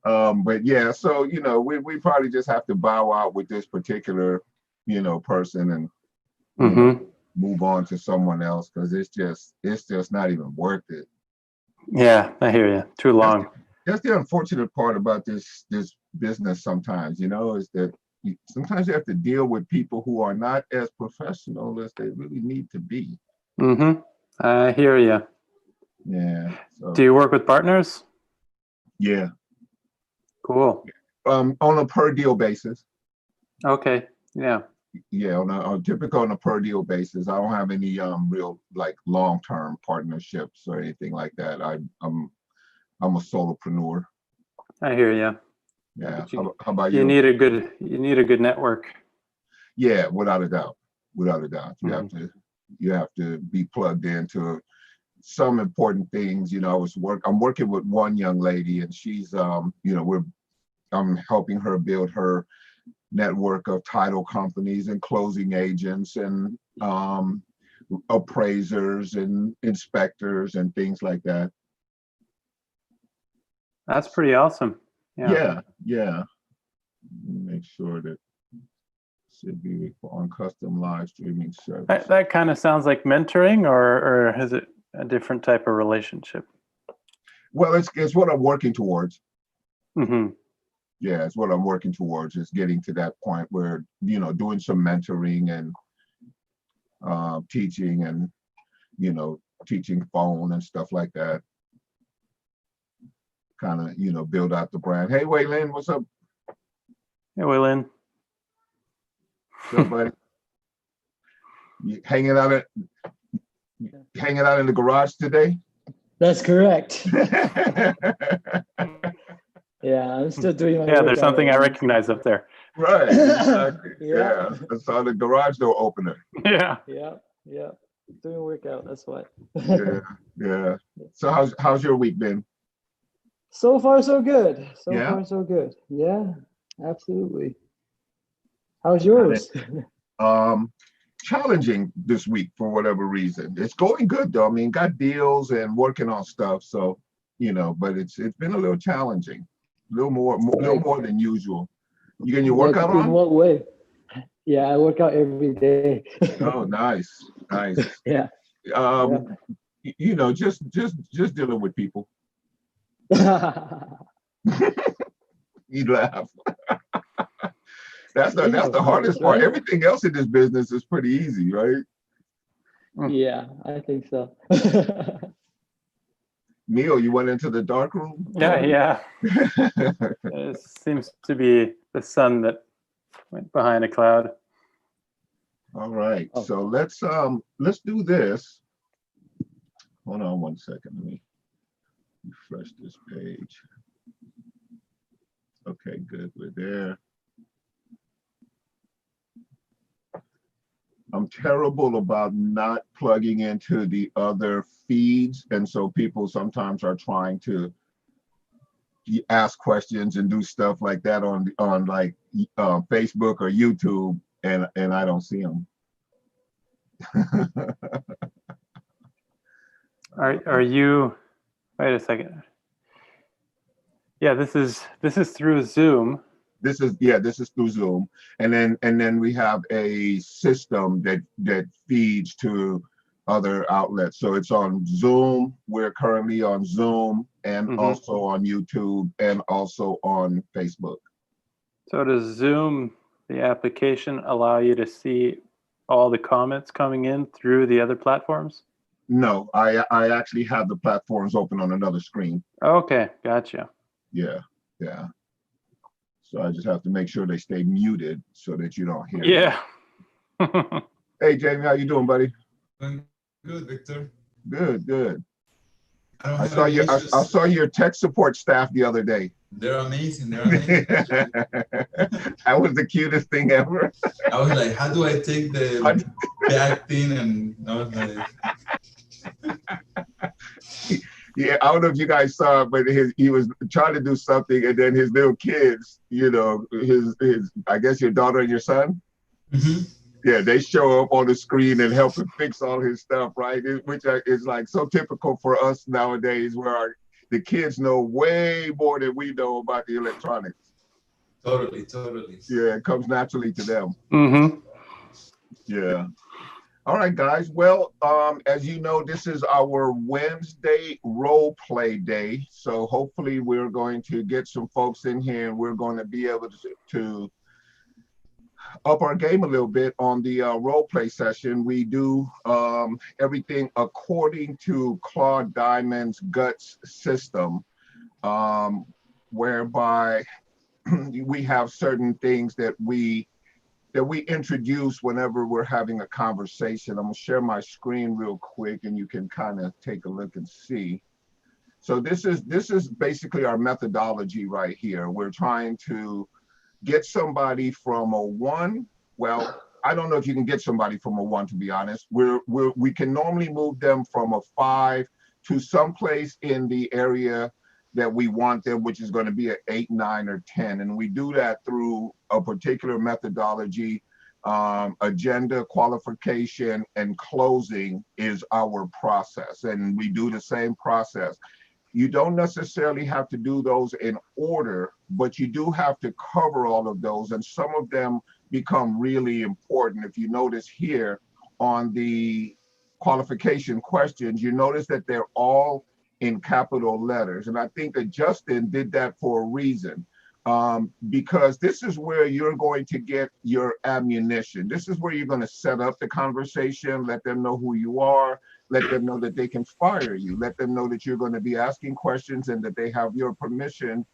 But yeah, so we probably just have to bow out with this particular, person and you know Mm-hmm. move on to someone else because it's just not even worth it. Yeah, I hear you. Too That's the, long. that's the unfortunate part about this business sometimes, is that sometimes you have to deal with people who are not as professional as they really need to be. Mm-hmm. I hear you. Yeah. Do So you work with partners? yeah. Cool. On a per deal basis. Okay. Yeah. Yeah, typical on a per deal basis. I don't have any real like long term partnerships or anything like that. I'm a solopreneur. I hear you. Yeah. But How about you? you need a good network. Yeah, without a doubt. Without a doubt. You have Hmm. to be plugged into some important things. I'm working with one young lady and she's I'm helping her build her network of title companies and closing agents and appraisers and inspectors and things like that. That's pretty awesome. Yeah. Yeah, yeah. Make sure that should be on custom live streaming That, services. that kind of sounds like mentoring, or is it a different type of relationship? Well, it's what I'm working towards. Mm-hmm. Yeah, it's what I'm working towards is getting to that point where, doing some mentoring and teaching and, teaching phone and stuff like that. Kind of, build out the brand. Hey, Waylon, what's up? Hey, Waylon. What's up, buddy? You hanging out in the garage today? That's correct. Right, Yeah, I'm still doing my Yeah, there's workout something right I now. recognize up there. exactly. Yeah. Yeah, I saw the garage door opener. Yeah. Yeah. Doing a workout, that's what. Yeah, yeah. So how's your week been? So far, so good. So Yeah. far, so good. Yeah, absolutely. How's Got it. yours? Um, challenging this week for whatever reason. It's going good though. I mean, got deals and working on stuff. So, but it's been a little challenging, little Like, more than usual. You getting your like workout in on? what way? Yeah, I work out every day. Oh, nice, nice. Yeah, yeah. Um, just dealing with people. You laugh. That's the Of course, hardest part. right? Everything else in this business is pretty easy, right? Yeah, I think so. Neil, you went into the dark room? Yeah, yeah. It seems to be the sun that went behind a cloud. All right. Oh, So let's do this. Hold on one second. Let me refresh this page. Okay, good. We're there. I'm terrible about not plugging into the other feeds. And so people sometimes are trying to ask questions and do stuff like that on like Facebook or YouTube, and I don't see them. Are you? Wait a second. Yeah, this is through Zoom. This is through Zoom, and then we have a system that feeds to other outlets. So it's on Zoom. We're currently on Zoom and Mm-hmm. also on YouTube and also on Facebook. So does Zoom, the application, allow you to see all the comments coming in through the other platforms? No, I actually have the platforms open on another screen. Okay, gotcha. Yeah, yeah. So I just have to make sure they stay muted so that you don't hear them. Yeah. Hey, Jamie, how you doing, buddy? I'm good, Victor. Good, good. I don't I have saw any your I, issues. I saw your tech support staff the other day. They're amazing. They're amazing. That was the cutest thing ever. I was like, how do I take the back thing? And I was like, Yeah, I don't know if you guys saw it, but he was trying to do something, and then his little kids, his I guess your daughter and your son, mhm. yeah, they show up on the screen and help him fix all his stuff, right? Which is like so typical for us nowadays, where our the kids know way more than we know about the electronics. Totally, totally. Yeah, it comes naturally to them. Mm-hmm. Yeah. All right, guys. Well, as you know, this is our Wednesday role play day. So hopefully we're going to get some folks in here and we're going to be able to up our game a little bit on the role play session. We do everything according to Claude Diamond's GUTS system, whereby we have certain things that we introduce whenever we're having a conversation. I'm gonna share my screen real quick and you can kind of take a look and see. So this is basically our methodology right here. We're trying to get somebody from a 1. Well, I don't know if you can get somebody from a 1, to be honest. We can normally move them from a 5 to someplace in the area that we want them, which is going to be an 8, 9, or 10. And we do that through a particular methodology. Agenda, qualification, and closing is our process. And we do the same process. You don't necessarily have to do those in order, but you do have to cover all of those. And some of them become really important. If you notice here on the qualification questions, you notice that they're all in capital letters. And I think that Justin did that for a reason, because this is where you're going to get your ammunition. This is where you're going to set up the conversation, let them know who you are, let them know that they can fire you, let them know that you're going to be asking questions and that they have your permission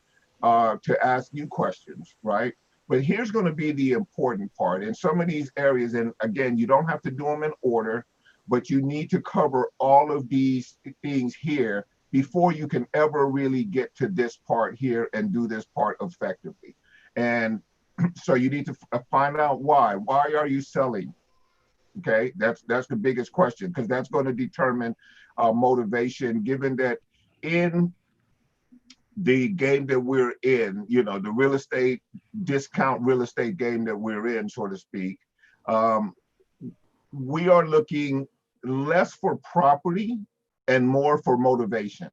to ask you questions, right? But here's going to be the important part. In some of these areas, and again, you don't have to do them in order, but you need to cover all of these things here before you can ever really get to this part here and do this part effectively. And so you need to find out why. Why are you selling? Okay, that's the biggest question, because that's going to determine motivation, given that in the game that we're in, you know, the real estate, discount real estate game that we're in, so to speak, we are looking less for property and more for motivation.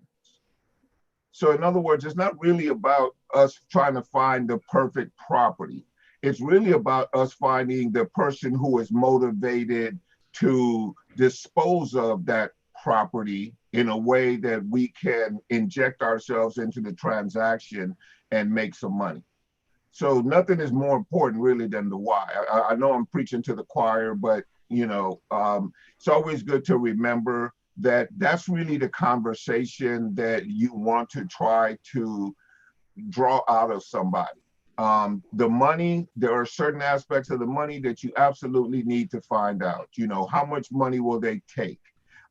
So in other words, it's not really about us trying to find the perfect property. It's really about us finding the person who is motivated to dispose of that property in a way that we can inject ourselves into the transaction and make some money. So nothing is more important really than the why. I know I'm preaching to the choir, but you know, it's always good to remember that that's really the conversation that you want to try to draw out of somebody. The money, there are certain aspects of the money that you absolutely need to find out. You know, how much money will they take?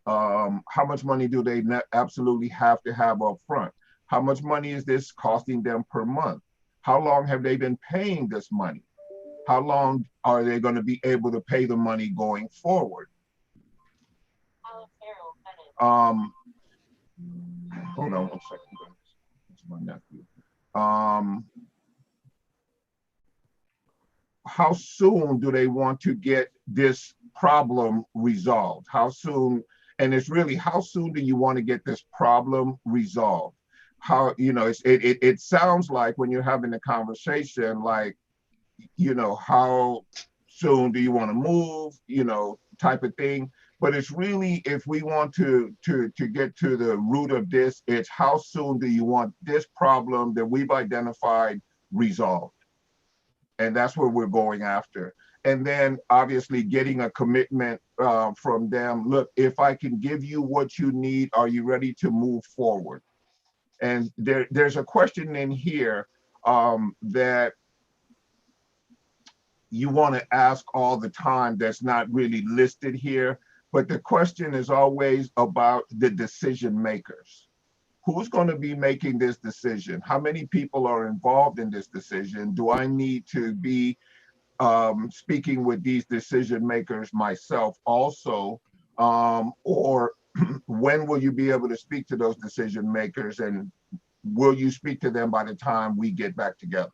How much money do they absolutely have to have up front? How much money is this costing them per month? How long have they been paying this money? How long are they going to be able to pay the money going forward? Hold on 1 second, guys. It's my nephew. How soon do they want to get this problem resolved? How soon? And it's really, how soon do you want to get this problem resolved? How, you know, it sounds like when you're having a conversation, like, you know, how soon do you want to move, you know, type of thing. But it's really, if we want to get to the root of this, it's how soon do you want this problem that we've identified resolved? And that's what we're going after. And then obviously getting a commitment from them. Look, if I can give you what you need, are you ready to move forward? And there's a question in here that you want to ask all the time that's not really listed here. But the question is always about the decision makers. Who's going to be making this decision? How many people are involved in this decision? Do I need to be speaking with these decision makers myself also? Or when will you be able to speak to those decision makers, and will you speak to them by the time we get back together?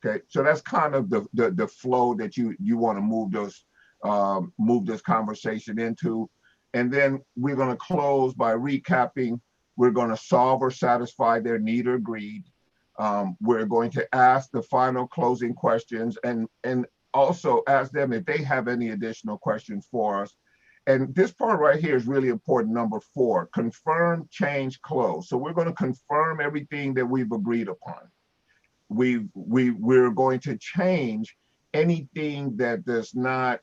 Okay, so that's kind of the flow that you want to move this conversation into. And then we're going to close by recapping We're going to solve or satisfy their need or greed. We're going to ask the final closing questions and also ask them if they have any additional questions for us. And this part right here is really important. Number 4, confirm, change, close. So we're going to confirm everything that we've agreed upon. We're going to change anything that does not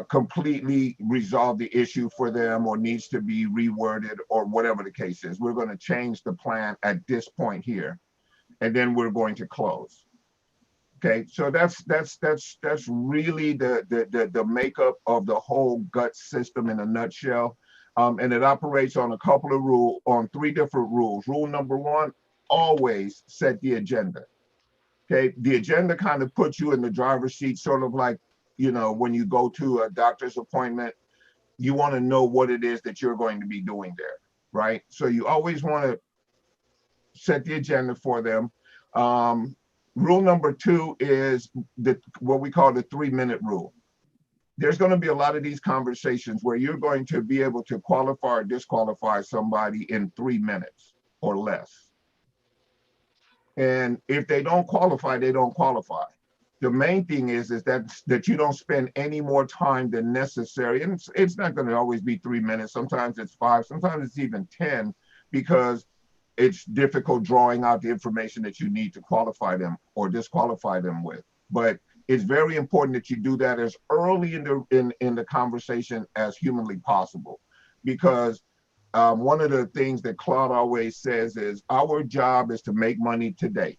completely resolve the issue for them or needs to be reworded or whatever the case is. We're going to change the plan at this point here, and then we're going to close. Okay, so that's really the makeup of the whole gut system in a nutshell, and it operates on on 3 different rules. Rule number 1: always set the agenda. Okay, the agenda kind of puts you in the driver's seat, sort of like, you know, when you go to a doctor's appointment, you want to know what it is that you're going to be doing there, right? So you always want to set the agenda for them. Rule number 2 is what we call the 3-minute rule. There's going to be a lot of these conversations where you're going to be able to qualify or disqualify somebody in 3 minutes or less. And if they don't qualify, they don't qualify. The main thing is that you don't spend any more time than necessary. And it's not going to always be 3 minutes. Sometimes it's 5, sometimes it's even 10, because it's difficult drawing out the information that you need to qualify them or disqualify them with. But it's very important that you do that as early in the conversation as humanly possible, because one of the things that Claude always says is our job is to make money today.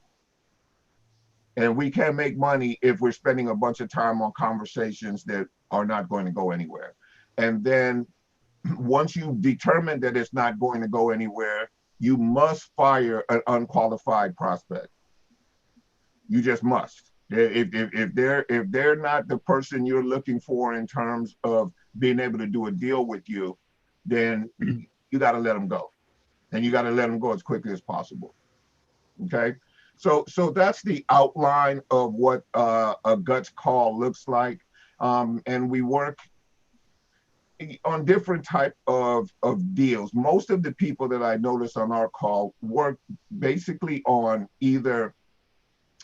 And we can't make money if we're spending a bunch of time on conversations that are not going to go anywhere. And then once you determine that it's not going to go anywhere, you must fire an unqualified prospect. You just must. If they're not the person you're looking for in terms of being able to do a deal with you, then you got to let them go, and you got to let them go as quickly as possible. Okay, so that's the outline of what a guts call looks like, and we work on different type of deals. Most of the people that I notice on our call work basically on either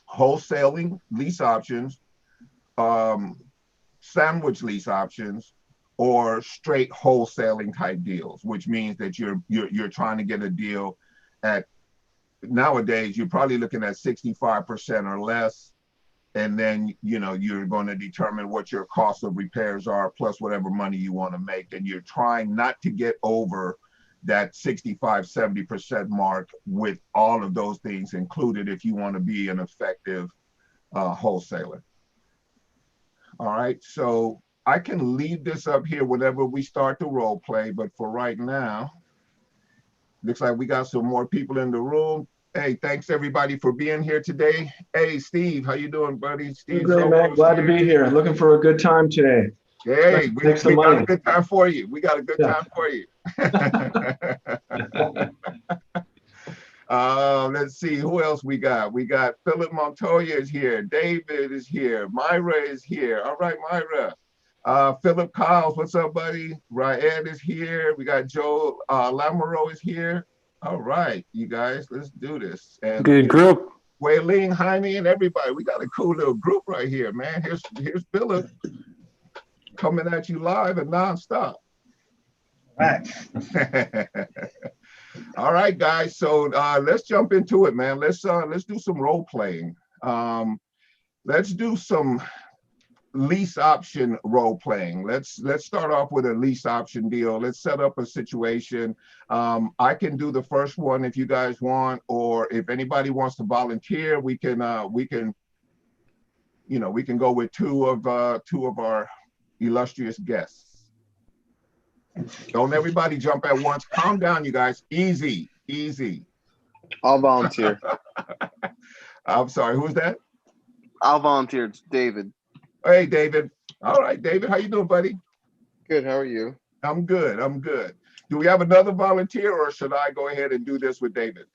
wholesaling lease options, sandwich lease options, or straight wholesaling type deals, which means that you're trying to get a deal at, nowadays you're probably looking at 65% or less, and then you're going to determine what your cost of repairs are plus whatever money you want to make, and you're trying not to get over that 65-70% mark with all of those things included if you want to be an effective wholesaler. All right, so I can leave this up here whenever we start the role play, but for right now, looks like we got some more people in the room. Hey, thanks everybody for being here today. Hey, Steve, how you doing, buddy? Steve, great, man. Glad to be here. Looking for a good time today. Hey, we got a good time for you. We got a good time for you. Let's see who else we got. We got Philip Montoya is here. David is here. Myra is here. All right, Myra. Philip Kyles, what's up, buddy? Raed is here. We got Joe Lamoureux is here. All right, you guys, let's do this. And good group. Wei-Ling, Jaime, and everybody. We got a cool little group right here, man. Here's Philip coming at you live and nonstop. Right. All right, guys. So let's jump into it, man. Let's do some role playing. Let's do some lease option role playing. Let's start off with a lease option deal. Let's set up a situation. I can do the first one if you guys want, or if anybody wants to volunteer, we can go with two of our illustrious guests. Don't everybody jump at once. Calm down, you guys. Easy. I'll volunteer. I'm sorry, who's that? I'll volunteer. It's David. Hey, David. All right, David, how you doing, buddy? Good, how are you? I'm good. Do we have another volunteer, or should I go ahead and do this with David?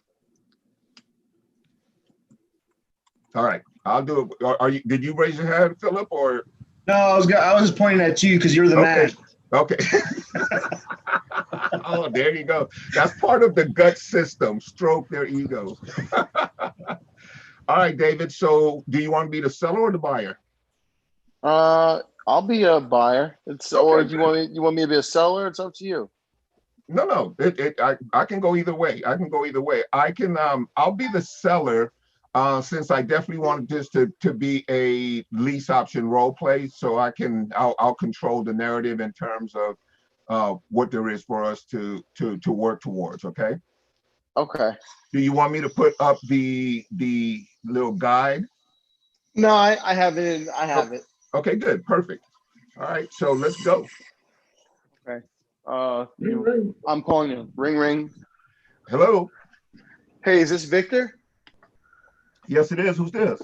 All right, I'll do it. Did you raise your hand, Philip, or? No, I was just pointing at you because you're the man. Okay. Oh, there you go. That's part of the gut system. Stroke their egos. All right, David. So, do you want to be the seller or the buyer? I'll be a buyer. Or Okay, if you good. you want me to be a seller, it's up to you. No, no. I can go either way. I can go either way. I'll be the seller, since I definitely want this to be a lease option role play, so I'll control the narrative in terms of what there is for us to work towards. Okay. Okay. Do you want me to put up the little guide? No, I have it. I Oh, have it. okay, good, perfect. All right, so let's go. Okay. Ring, ring. I'm calling you. Ring, ring. Hello. Hey, is this Victor? Yes, it is. Who's this?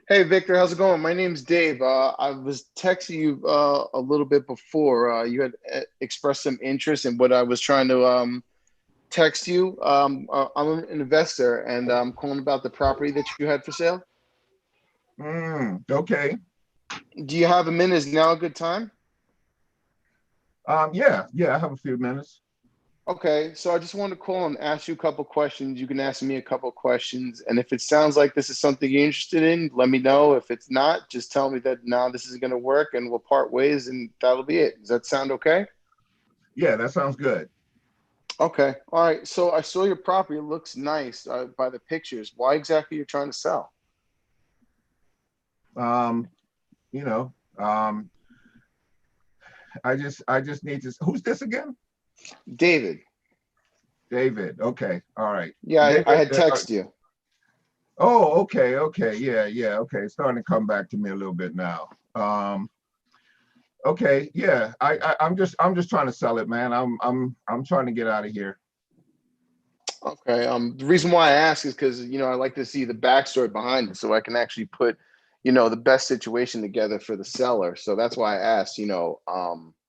Hey, Victor, how's it going? My name's Dave. I was texting you a little bit before. You had expressed some interest in what I was trying to text you. I'm an investor, and I'm calling about the property that you had for sale. Okay. Do you have a minute? Is now a good time? Yeah, I have a few minutes. Okay, so I just want to call and ask you a couple questions. You can ask me a couple questions, and if it sounds like this is something you're interested in, let me know. If it's not, just tell me that no, this isn't going to work, and we'll part ways, and that'll be it. Does that sound okay? Yeah, that sounds good. Okay, all right. So I saw your property. It looks nice by the pictures. Why exactly you're trying to sell? Um, you know, I just need to. Who's this again? David. David. Okay. All right. Yeah, I David. had texted you. Oh, okay. Okay. Yeah. Okay. It's starting to come back to me a little bit now. Okay. Yeah. I'm just trying to sell it, man. I'm trying to get out of here. Okay. The reason why I ask is because I like to see the backstory behind it, so I can actually put the best situation together for the seller. So that's why I asked.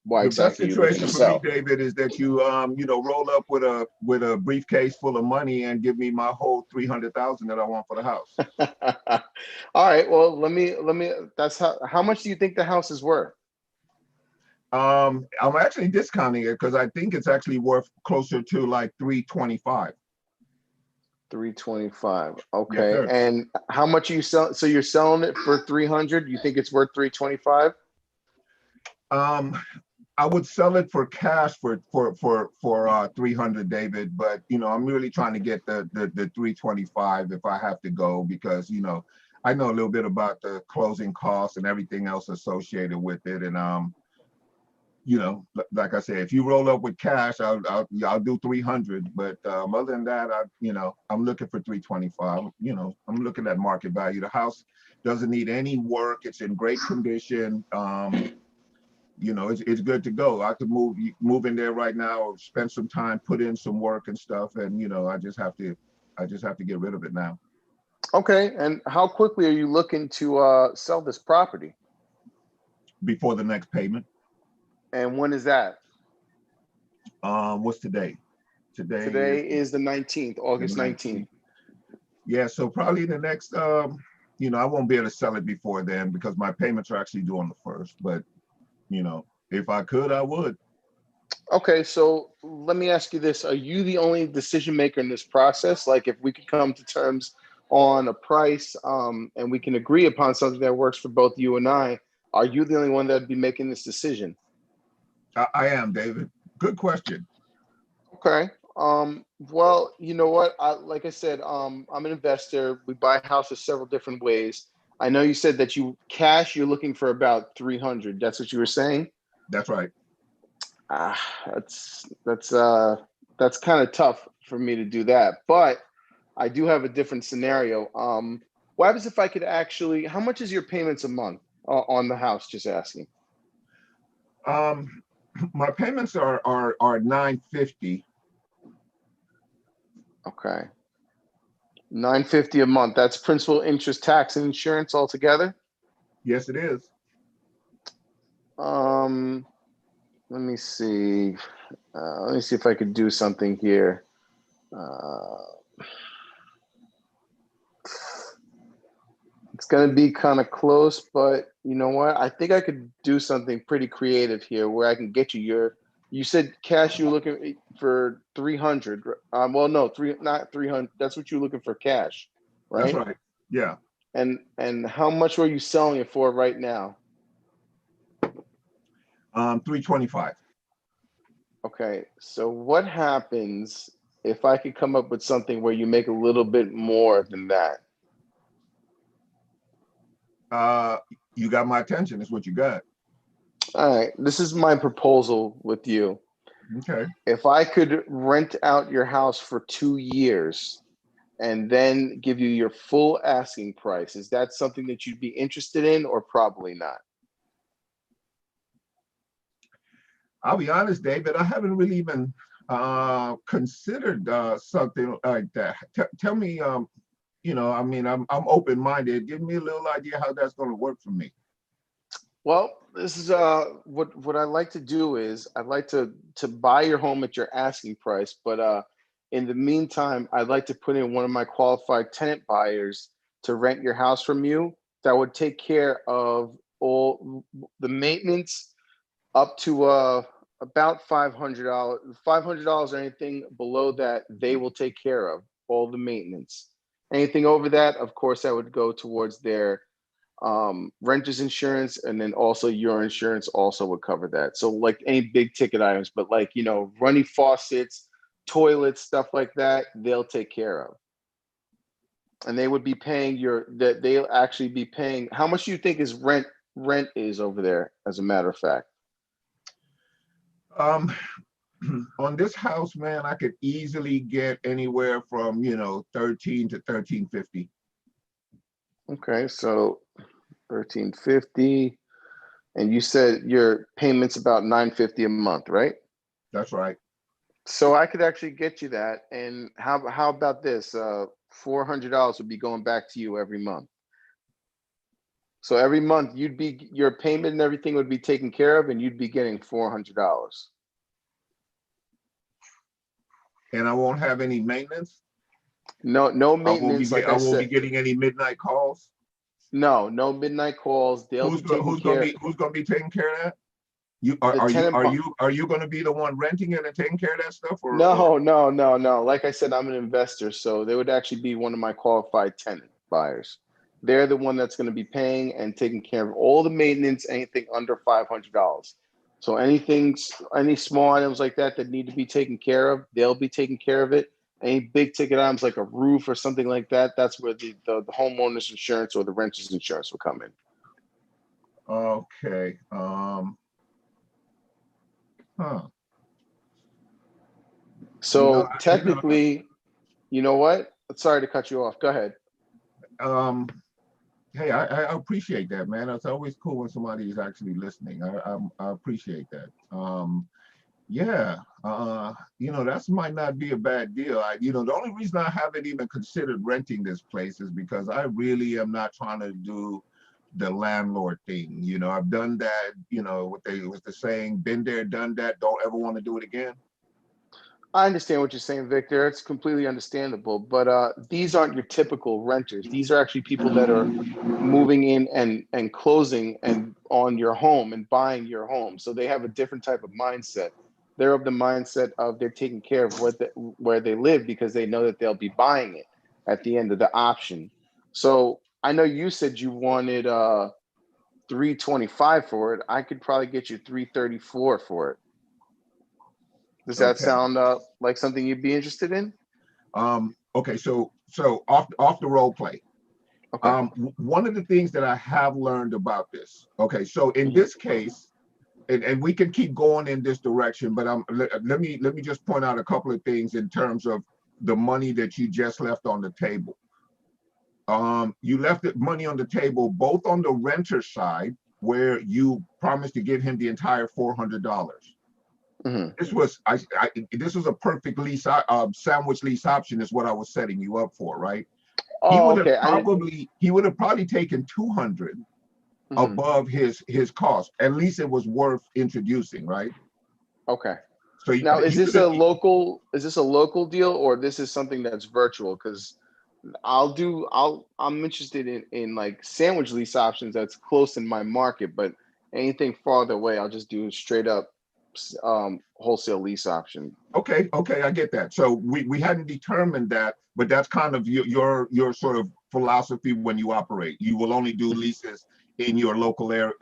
Why The best exactly you're looking to situation for me, sell. David, is that you roll up with a briefcase full of money and give me my whole 300,000 that I want for the house. All right. Well, let me. That's how much do you think the house is worth? I'm actually discounting it because I think it's actually worth closer to like 325. 325. Yes, Okay. sir. And how much are you sell? So you're selling it for 300. You think it's worth 325? Um, I would sell it for cash for 300, David. But I'm really trying to get the 325 if I have to go, because I know a little bit about the closing costs and everything else associated with it. And like I said, if you roll up with cash, I'll do 300. But other than that, I'm looking for 325. I'm looking at market value. The house doesn't need any work. It's in great condition. It's good to go. I could move in there right now, or spend some time, put in some work and stuff, and I just have to get rid of it now. Okay. And how quickly are you looking to sell this property? Before the next payment. And when is that? What's today? Today Today is is the 19th, August the 19th. 19th. Yeah, so probably the next I won't be able to sell it before then because my payments are actually due on the 1st. But if I could, I would. Okay, so let me ask you this. Are you the only decision maker in this process? Like, if we could come to terms on a price, and we can agree upon something that works for both you and I, are you the only one that'd be making this decision? I am, David. Good question. Okay. Well, you know what? Like I said, I'm an investor. We buy houses several different ways. I know you said that you're looking for about 300. That's what you were saying? That's right. Ah, that's kind of tough for me to do that. But I do have a different scenario. What happens if I could actually, how much is your payments a month on the house? Just asking. My payments are $950. Okay. $950 a month. That's principal, interest, tax, and insurance altogether. Yes, it is. Let me see. Let me see if I could do something here. Let's It's gonna be kind of close, but you know what? I think I could do something pretty creative here where I can get you you said cash you were looking for 300. Well, no, not 300. That's what you're looking for cash, That's right? right. Yeah. And how much were you selling it for right now? 325. Okay, so what happens if I could come up with something where you make a little bit more than that? You got my attention. Is what you got. All right, this is my proposal with you. Okay. If I could rent out your house for 2 years and then give you your full asking price, is that something that you'd be interested in or probably not? I'll be honest, David, I haven't really even considered something like that. Tell me, I mean, I'm open-minded. Give me a little idea how that's going to work for me. Well, this is what I like to do is I'd like to buy your home at your asking price, but in the meantime, I'd like to put in one of my qualified tenant buyers to rent your house from you that would take care of all the maintenance up to about $500. $500 or anything below that, they will take care of all the maintenance. Anything over that, of course, that would go towards their renter's insurance, and then also your insurance also would cover that. So like any big ticket items, but like, running faucets, toilets, stuff like that, they'll take care of. And they would be paying they'll actually be paying, how much do you think is rent is over there, as a matter of fact? On this house, man, I could easily get anywhere from 13 to 1350. Okay, so 1350, and you said your payment's about $950 a month, right? That's right. So I could actually get you that. And how about this? $400 would be going back to you every month. So every month your payment and everything would be taken care of, and you'd be getting $400. And I won't have any maintenance. No maintenance. I won't be getting any midnight calls. No midnight calls. Who's going to be taking care of that? Are you going to be the one renting it and taking care of that stuff? No. Like I said, I'm an investor, so they would actually be one of my qualified tenant buyers. They're the one that's going to be paying and taking care of all the maintenance, anything under $500. So any small items like that need to be taken care of, they'll be taking care of it. Any big ticket items like a roof or something like that, that's where the homeowner's insurance or the renter's insurance will come in. Okay. So technically, you know what? Sorry to cut you off. Go ahead. Hey, I appreciate that, man. It's always cool when somebody is actually listening. I appreciate that. That might not be a bad deal. The only reason I haven't even considered renting this place is because I really am not trying to do the landlord thing. I've done that, what the saying, been there, done that, don't ever want to do it again. I understand what you're saying, Victor. It's completely understandable, but these aren't your typical renters. These are actually people that are moving in and closing and on your home and buying your home. So they have a different type of mindset. They're of the mindset of they're taking care of where they live because they know that they'll be buying it at the end of the option. So I know you said you wanted $325 for it. I could probably get you $334 for it. Does that sound like something you'd be interested in? Okay, so off the role play. Okay. One of the things that I have learned about this. Okay, so in this case, and we can keep going in this direction, but let me just point out a couple of things in terms of the money that you just left on the table. You left the money on the table both on the renter side, where you promised to give him the entire $400. Mm-hmm. This was a perfect lease, sandwich lease option is what I was setting you up for, right? Oh, He would have probably taken 200 above his cost. At least it was worth introducing, right? Okay. So now, is this a local deal or this is something that's virtual? Because I'm interested in like sandwich lease options that's close in my market, but anything farther away, I'll just do straight up wholesale lease option. Okay, okay, I get that. So we hadn't determined that, but that's kind of your sort of philosophy when you operate. You will only do leases in your local area,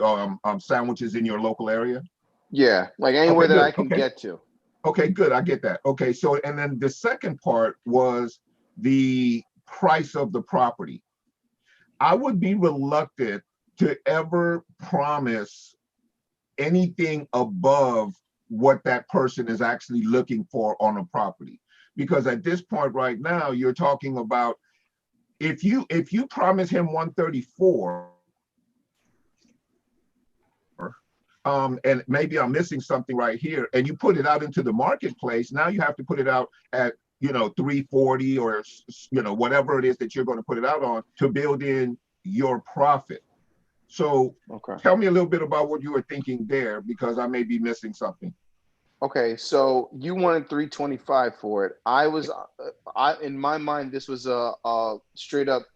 sandwiches in your local area. Yeah, like anywhere Okay, that good. I can Okay. get to. Okay, good. I get that. Okay, so and then the second part was the price of the property. I would be reluctant to ever promise anything above what that person is actually looking for on a property. Because at this point right now, you're talking about if you promise him 134, and maybe I'm missing something right here, and you put it out into the marketplace, now you have to put it out at 340 or whatever it is that you're going to put it out on to build in your profit. So Okay. tell me a little bit about what you were thinking there, because I may be missing something. Okay, so you wanted 325 for it. In my mind, this was a straight up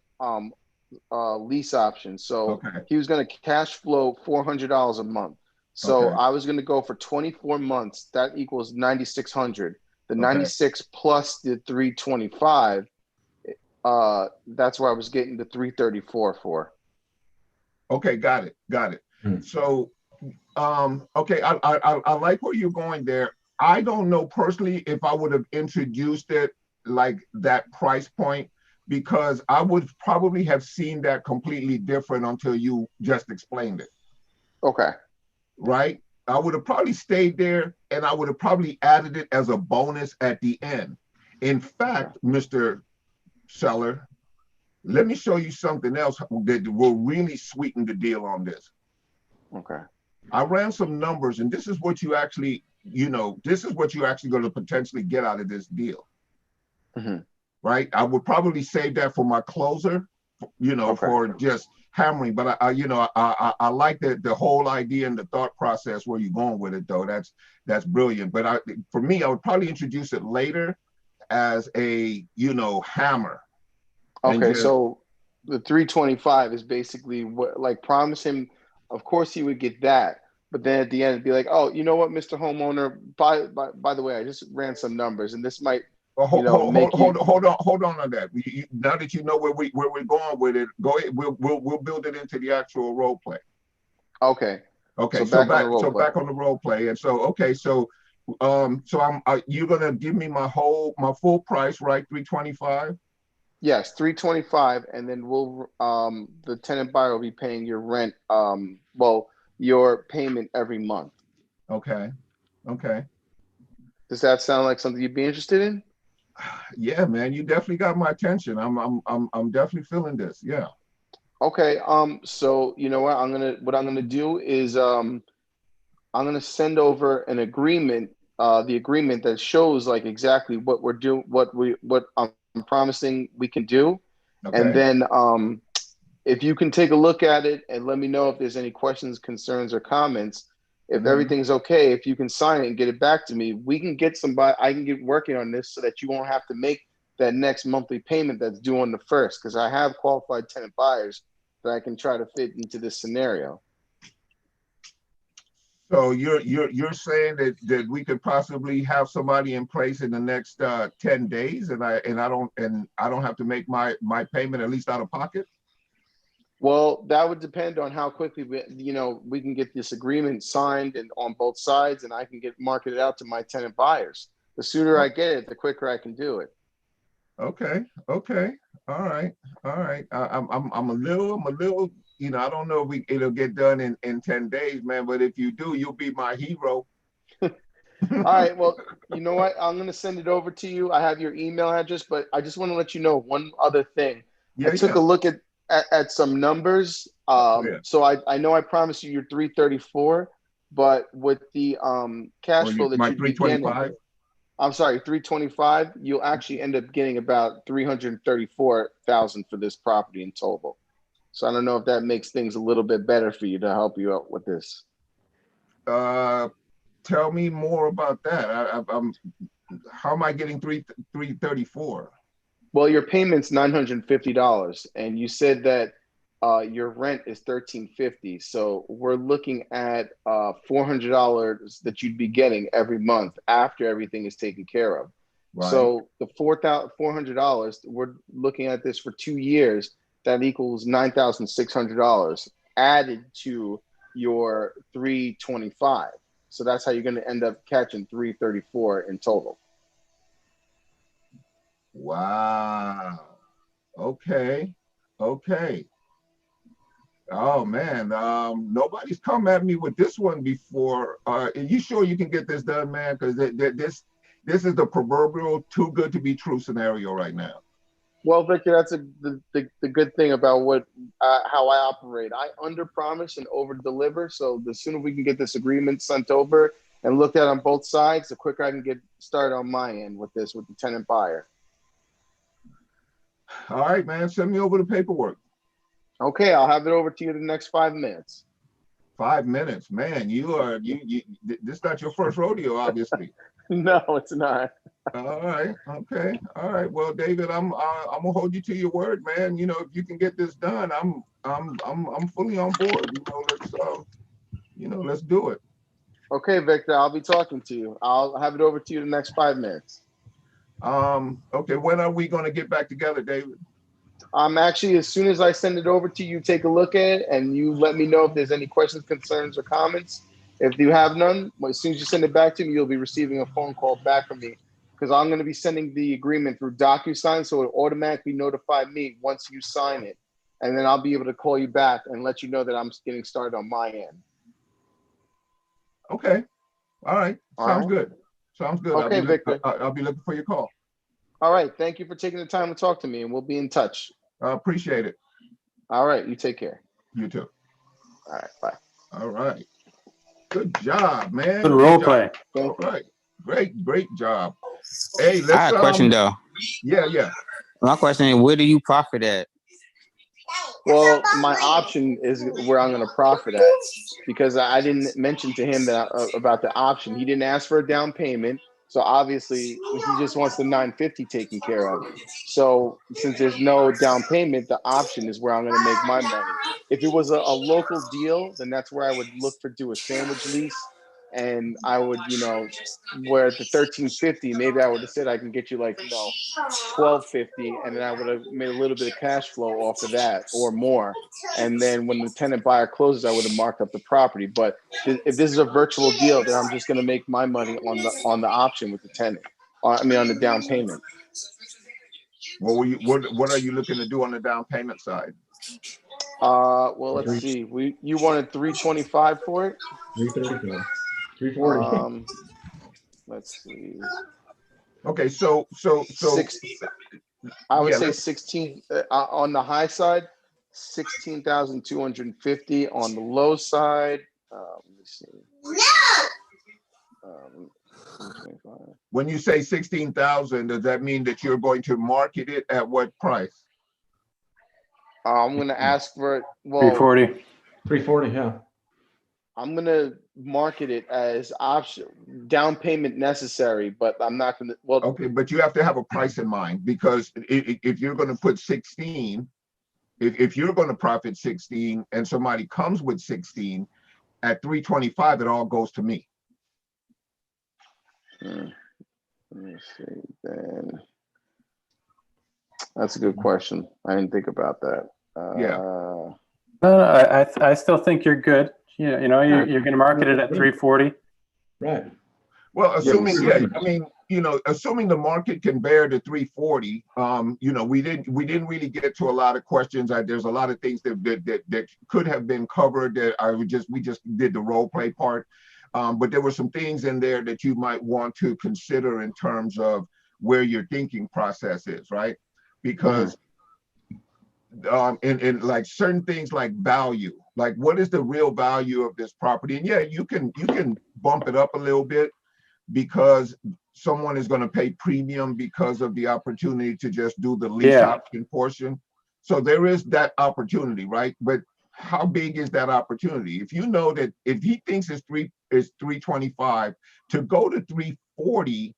lease option. So Okay. he was going to cash flow $400 a month. So Okay. I was going to go for 24 months. That equals 9,600. The Okay. 96 plus the 325. That's where I was getting the 334 for. Okay, got it. So, okay, I like where you're going there. I don't know personally if I would have introduced it like that price point, because I would probably have seen that completely different until you just explained it. Okay. Right? I would have probably stayed there, and I would have probably added it as a bonus at the end. In fact, Mr. Seller, let me show you something else that will really sweeten the deal on this. Okay. I ran some numbers, and this is what you actually, this is what you're actually going to potentially get out of this deal. Mm-hmm. Right? I would probably save that for my closer, for just hammering. But I like the whole idea and the thought process where you're going with it, though. That's brilliant. But for me, I would probably introduce it later as a hammer. Okay, so the 325 is basically what, like, promise him, of course he would get that, but then at the end it'd be like, oh, you know what, Mr. Homeowner, by the way, I just ran some numbers, and this might, hold on on that. Now that you know where we're going with it, go ahead. We'll build it into the actual role play. Okay. Okay. So back on the role play, and so okay, so I'm you're gonna give me my full price, right? 325. Yes, 325, and then we'll the tenant buyer will be paying your rent, your payment every month. Okay. Does that sound like something you'd be interested in? Yeah, man, you definitely got my attention. I'm definitely feeling this. Yeah. Okay. So you know what I'm gonna do is I'm gonna send over an agreement, the agreement that shows like exactly what we're doing, what I'm promising we can do. Okay. And then if you can take a look at it and let me know if there's any questions, concerns, or comments. If everything's okay, if you can sign it and get it back to me, we can get somebody, I can get working on this so that you won't have to make that next monthly payment that's due on the 1st, because I have qualified tenant buyers that I can try to fit into this scenario. So you're saying that we could possibly have somebody in place in the next 10 days, and I don't have to make my payment, at least out of pocket? Well, that would depend on how quickly we can get this agreement signed and on both sides, and I can get marketed out to my tenant buyers. The sooner I get it, the quicker I can do it. Okay. All right. I'm a little, I don't know if it'll get done in 10 days, man, but if you do, you'll be my hero. All right. Well, you know what? I'm going to send it over to you. I have your email address, but I just want to let you know one other thing. I took a look at some numbers. So I know I promised you your 334, but with the cash flow that you'd be getting, I'm sorry, 325, you'll actually end up getting about 334,000 for this property in total. So I don't know if that makes things a little bit better for you to help you out with this. Tell me more about that. How am I getting 334? Well, your payment's $950, and you said that your rent is $1350. So we're looking at $400 that you'd be getting every month after everything is taken care of. Right. So the $400, we're looking at this for 2 years. That equals $9,600 added to your $325. So that's how you're going to end up catching $334 in total. Wow. Okay. Okay. Oh man, nobody's come at me with this one before. Are you sure you can get this done, man? Because this is the proverbial too good to be true scenario right now. Well, Victor, that's the good thing about how I operate. I under promise and over deliver. So the sooner we can get this agreement sent over and looked at on both sides, the quicker I can get started on my end with this, with the tenant buyer. All right, man, send me over the paperwork. Okay, I'll have it over to you in the next 5 minutes. 5 minutes, man. You this is not your first rodeo, obviously. No, it's not. All right. Okay. All right. Well, David, I'm gonna hold you to your word, man. You know, if you can get this done, I'm fully on board. Let's do it. Okay, Victor, I'll be talking to you. I'll have it over to you in the next 5 minutes. Okay. When are we gonna get back together, David? Actually, as soon as I send it over to you, take a look at it, and you let me know if there's any questions, concerns, or comments. If you have none, as soon as you send it back to me, you'll be receiving a phone call back from me, because I'm going to be sending the agreement through DocuSign, so it'll automatically notify me once you sign it, and then I'll be able to call you back and let you know that I'm getting started on my end. Okay. All right. Sounds good. Sounds good. Okay, Victor. I'll be looking for your call. All right. Thank you for taking the time to talk to me, and we'll be in touch. I appreciate it. All right. You take care. You too. All right. Bye. All right. Good job, man. Good role play. All right. Great job. Hey, let's I had a question though. Yeah. My question is, where do you profit at? Well, my option is where I'm going to profit at, because I didn't mention to him that about the option. He didn't ask for a down payment, so obviously he just wants the $950 taken care of. So since there's no down payment, the option is where I'm going to make my money. If it was a local deal, then that's where I would look for do a sandwich lease, and I would, where at the $1350, maybe I would have said I can get you like $1250, and then I would have made a little bit of cash flow off of that or more. And then when the tenant buyer closes, I would have marked up the property. But if this is a virtual deal, then I'm just going to make my money on the option with the tenant. On the down payment. What are you looking to do on the down payment side? Well, let's see. You wanted $325 for it? 334. 340. Let's see. Okay, so I would say 16 on the high side, 16,250 on the low side. Let me see. When you say 16,000, does that mean that you're going to market it at what price? I'm going to ask for 340. 340, yeah. I'm going to market it as option down payment necessary, but I'm not going to. Well, okay, but you have to have a price in mind, because if you're going to put 16, if you're going to profit 16 and somebody comes with 16 at 325, it all goes to me. Let me see. Then that's a good question. I didn't think about that. No, I still think you're good. You're going to market it at 340. Right. Well, assuming assuming the market can bear the 340, we didn't really get to a lot of questions. There's a lot of things that could have been covered that we just did the role play part. But there were some things in there that you might want to consider in terms of where your thinking process is, right? Because in like certain things like value, like what is the real value of this property? And yeah, you can bump it up a little bit because someone is going to pay premium because of the opportunity to just do the lease option portion. So there is that opportunity, right? But how big is that opportunity? If you know that if he thinks it's 325, to go to 340,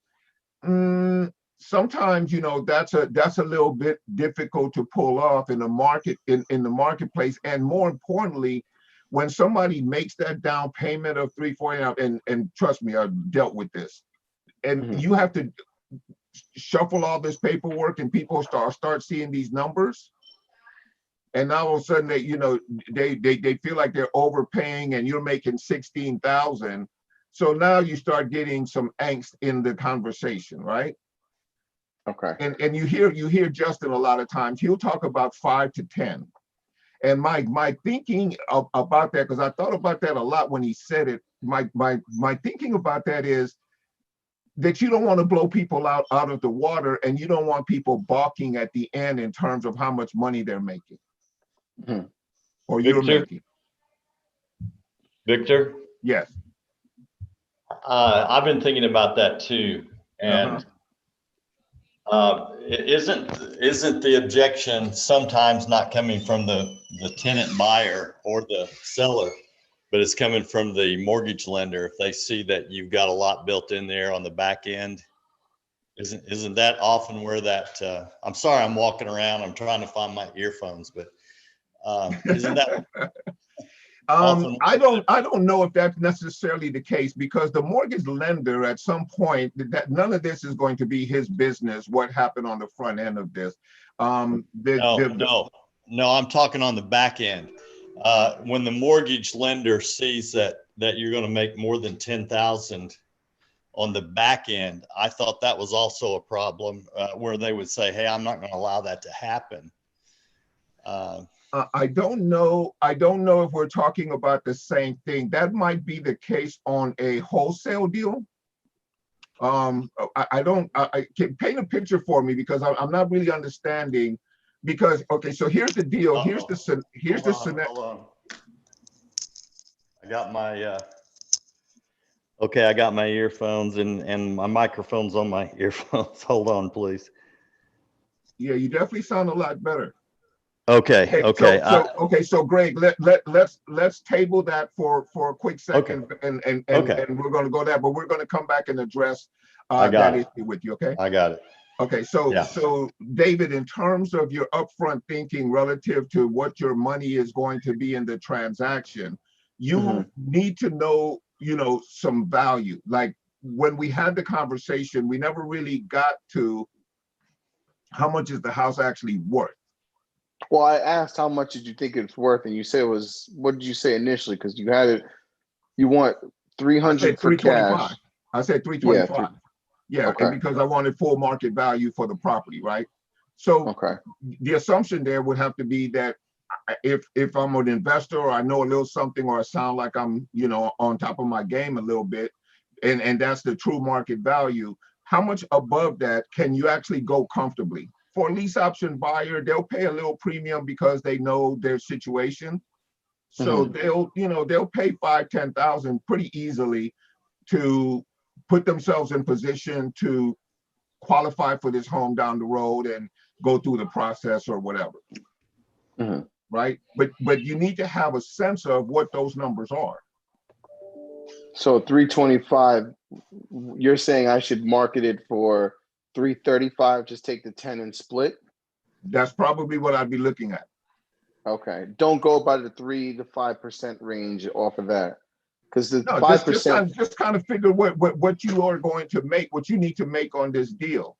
sometimes, you know, that's a little bit difficult to pull off in the market, in the marketplace. And more importantly, when somebody makes that down payment of 340, and trust me, I've dealt with this, and Mhm. you have to shuffle all this paperwork, and people start seeing these numbers, and now all of a sudden they, you know, they feel like they're overpaying, and you're making 16,000. So now you start getting some angst in the conversation, right? Okay. And you hear Justin a lot of times, he'll talk about 5 to 10. And my thinking about that, because I thought about that a lot when he said it, my thinking about that is that you don't want to blow people out of the water, and you don't want people balking at the end in terms of how much money they're making. Mhm. Or you're Victor? making. Victor, Yes. I've been thinking about that too. And isn't the objection sometimes not coming from the tenant buyer or the seller, but it's coming from the mortgage lender if they see that you've got a lot built in there on the back end? Isn't that often where that, I'm sorry, I'm walking around, I'm trying to find my earphones, but isn't that often? I don't know if that's necessarily the case, because the mortgage lender, at some point, that none of this is going to be his business, what happened on the front end of this. No, I'm talking on the back end. When the mortgage lender sees that you're going to make more than 10,000 on the back end, I thought that was also a problem, where they would say, "Hey, I'm not going to allow that to happen." I don't know if we're talking about the same thing. That might be the case on a wholesale deal. I can paint a picture for me, because I'm not really understanding. Because, okay, so here's the deal. Here's the scenario. Hold on. I got my okay, I got my earphones, and my microphone's on my earphones. Hold on, please. Yeah, you definitely sound a lot better. Okay. So Greg, let's table that for a quick second, and we're going to go there, but we're going to come back and address that issue with you. Okay. I got it. Okay. So David, in terms of your upfront thinking relative to what your money is going to be in the transaction, you need to know, some value. Like when we had the conversation, we never really got to how much is the house actually worth. Well, I asked how much did you think it's worth, and you said it was, what did you say initially? Because you had it, you want 300 for cash. I said 325. Yeah, okay. And because I wanted full market value for the property, right? So the assumption there would have to be that if I'm an investor, or I know a little something, or I sound like I'm, on top of my game a little bit, and that's the true market value, how much above that can you actually go comfortably? For a lease option buyer, they'll pay a little premium because they know their situation. So they'll pay 5,000-10,000 pretty easily to put themselves in position to qualify for this home down the road and go through the process or whatever. Right? But you need to have a sense of what those numbers are. So 325, you're saying I should market it for 335, just take the 10 and split? That's probably what I'd be looking at. Okay. Don't go by the 3 to 5% range off of that. Because the 5% just kind of figure what you are going to make, what you need to make on this deal.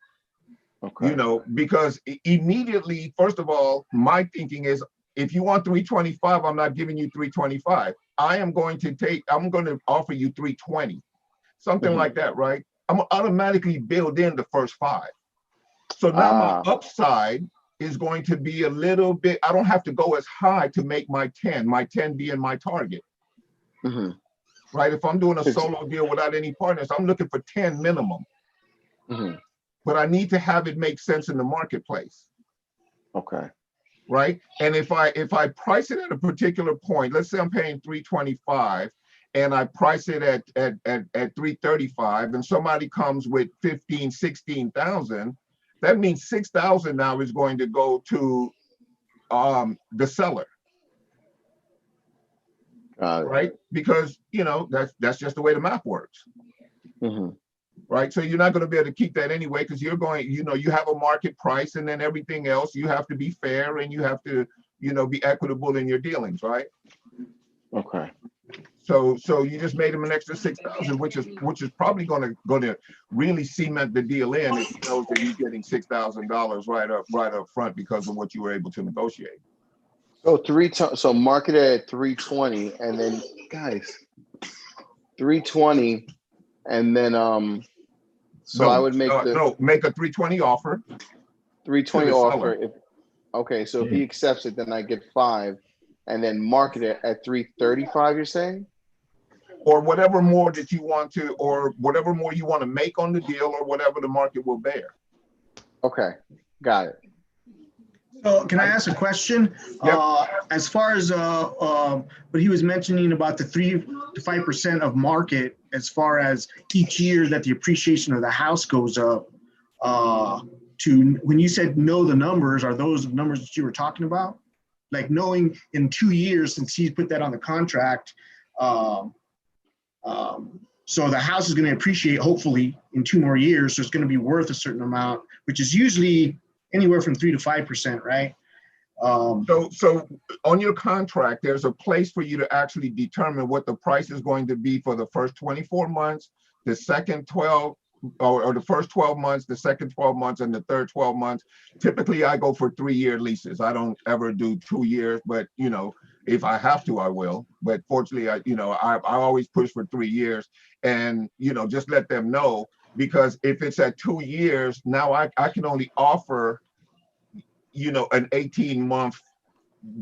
Okay. Because immediately, first of all, my thinking is, if you want 325, I'm not giving you 325. I'm going to offer you 320, something like that, right? I'm gonna automatically build in the first 5. So now my upside is going to be a little bit, I don't have to go as high to make my 10 being my target. Right? If I'm doing a solo deal without any partners, I'm looking for 10 minimum. But I need to have it make sense in the marketplace. Okay. Right? And if I price it at a particular point, let's say I'm paying 325 and I price it at 335, and somebody comes with 16,000, that means 6,000 now is going to go to the seller. Right? Because that's just the way the math works. right? So you're not going to be able to keep that anyway, because you're going, you know, you have a market price, and then everything else, you have to be fair, and you have to, you know, be equitable in your dealings, right? Okay. So you just made him an extra 6,000, which is probably going to really cement the deal in if he knows that he's getting $6,000 right up front because of what you were able to negotiate. So so market it at 320, and then guys, 320, and then so No, I would make make a 320 offer. 320 to the offer. seller. Okay, so if he accepts it, then I get 5, and then market it at 335. You're saying? Or whatever more that you want to, or whatever more you want to make on the deal, or whatever the market will bear. Okay, got it. So can I ask a question? Yep. As far as what he was mentioning about the 3 to 5% of market, as far as each year that the appreciation of the house goes up, to when you said know the numbers, are those numbers that you were talking about? Like knowing in 2 years, since he put that on the contract, so the house is going to appreciate hopefully in 2 more years. So it's going to be worth a certain amount, which is usually anywhere from 3 to 5%, right? So on your contract, there's a place for you to actually determine what the price is going to be for the first 24 months, the second 12, or the first 12 months, the second 12 months, and the third 12 months. Typically, I go for 3-year leases. I don't ever do 2 years, but you know, if I have to, I will. But fortunately, I always push for 3 years, and you know, just let them know, because if it's at 2 years, now I can only offer, you know, an 18-month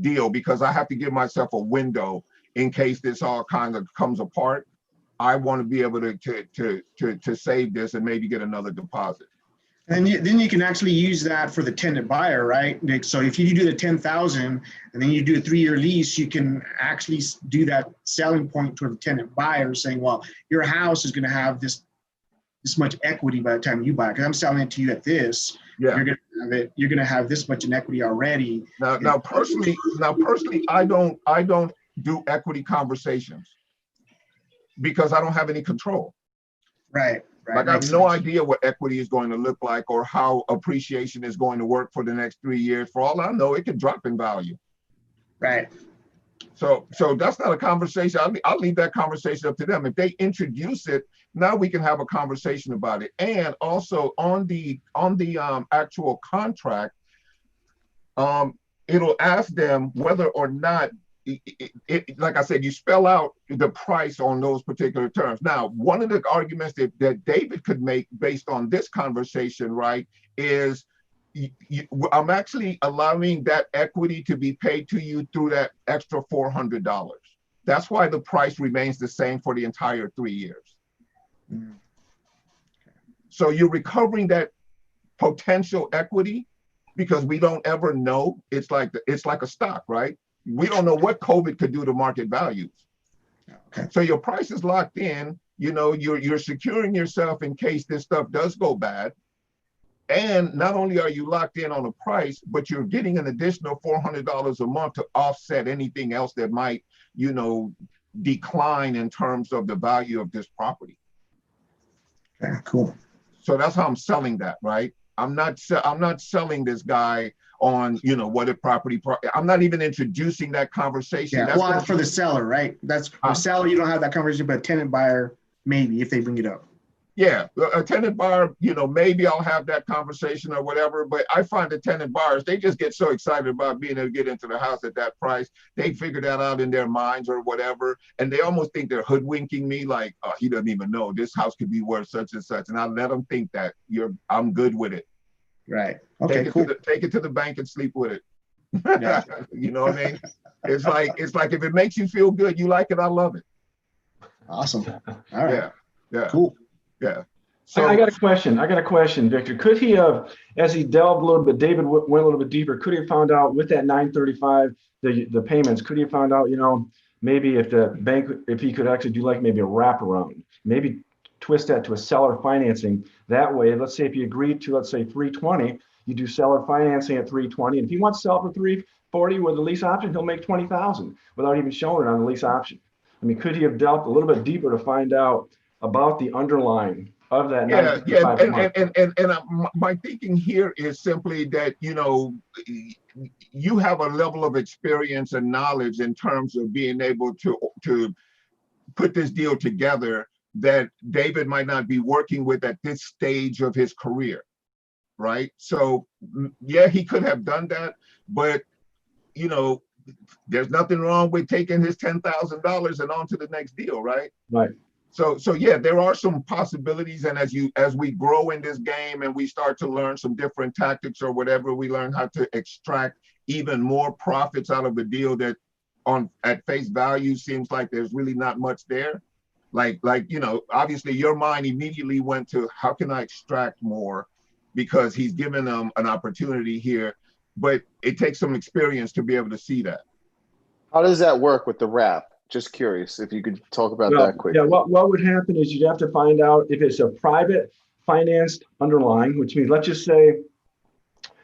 deal, because I have to give myself a window in case this all kind of comes apart. I want to be able to save this and maybe get another deposit. And then you can actually use that for the tenant buyer, right, Nick? So if you do the 10,000 and then you do a 3-year lease, you can actually do that selling point toward the tenant buyer, saying, well, your house is going to have this much equity by the time you buy it, because I'm selling it to you at this. Yeah. You're going to have this much in equity already. Now personally, I don't do equity conversations because I don't have any control. Right. Like I have no idea what equity is going to look like, or how appreciation is going to work for the next 3 years. For all I know, it could drop in value. Right. So that's not a conversation. I'll leave that conversation up to them. If they introduce it, now we can have a conversation about it. And also on the actual contract, it'll ask them whether or not, like I said, you spell out the price on those particular terms. Now, one of the arguments that David could make based on this conversation, right, is I'm actually allowing that equity to be paid to you through that extra $400. That's why the price remains the same for the entire 3 years. Mm. So you're recovering that potential equity, because we don't ever know. It's like a stock, right? We don't know what COVID could do to market values. Okay. So your price is locked in. You know, you're securing yourself in case this stuff does go bad. And not only are you locked in on a price, but you're getting an additional $400 a month to offset anything else that might, you know, decline in terms of the value of this property. Okay, cool. So that's how I'm selling that, right? I'm not selling this guy on, you know, what a property. I'm not even introducing that conversation. Yeah, That's well, for the seller, right? That's for seller, you don't have that conversation, but tenant buyer, maybe, if they bring it up. Yeah, a tenant buyer, you know, maybe I'll have that conversation or whatever, but I find the tenant buyers, they just get so excited about being able to get into the house at that price. They figure that out in their minds or whatever, and they almost think they're hoodwinking me, like, oh, he doesn't even know this house could be worth such and such, and I let them think that I'm good with it. Right. Okay, cool. Take it to the bank and sleep with it. Yeah. You know what I mean? It's like if it makes you feel good, you like it, I love it. Awesome. All right. Yeah. Cool. Yeah. So I got a question, Victor. Could he have, as he delved a little bit, David went a little bit deeper, could he have found out with that 935, the payments, could he have found out, you know, maybe if the bank, if he could actually do like maybe a wraparound, maybe twist that to a seller financing. That way, let's say if you agreed to, let's say 320, you do seller financing at 320. And if he wants to sell for 340 with a lease option, he'll make 20,000 without even showing it on the lease option. I mean, could he have delved a little bit deeper to find out about the underlying of that Yeah, 955 a month. my thinking here is simply that, you know, you have a level of experience and knowledge in terms of being able to put this deal together that David might not be working with at this stage of his career, right? So yeah, he could have done that, but you know, there's nothing wrong with taking his $10,000 and on to the next deal, right? Right. So yeah, there are some possibilities, and as we grow in this game and we start to learn some different tactics or whatever, we learn how to extract even more profits out of the deal that at face value seems like there's really not much there. Like you know, obviously your mind immediately went to how can I extract more, because he's given them an opportunity here, but it takes some experience to be able to see that. How does that work with the wrap? Just curious if you could talk about that quickly. Yeah, what would happen is you'd have to find out if it's a private financed underlying, which means let's just say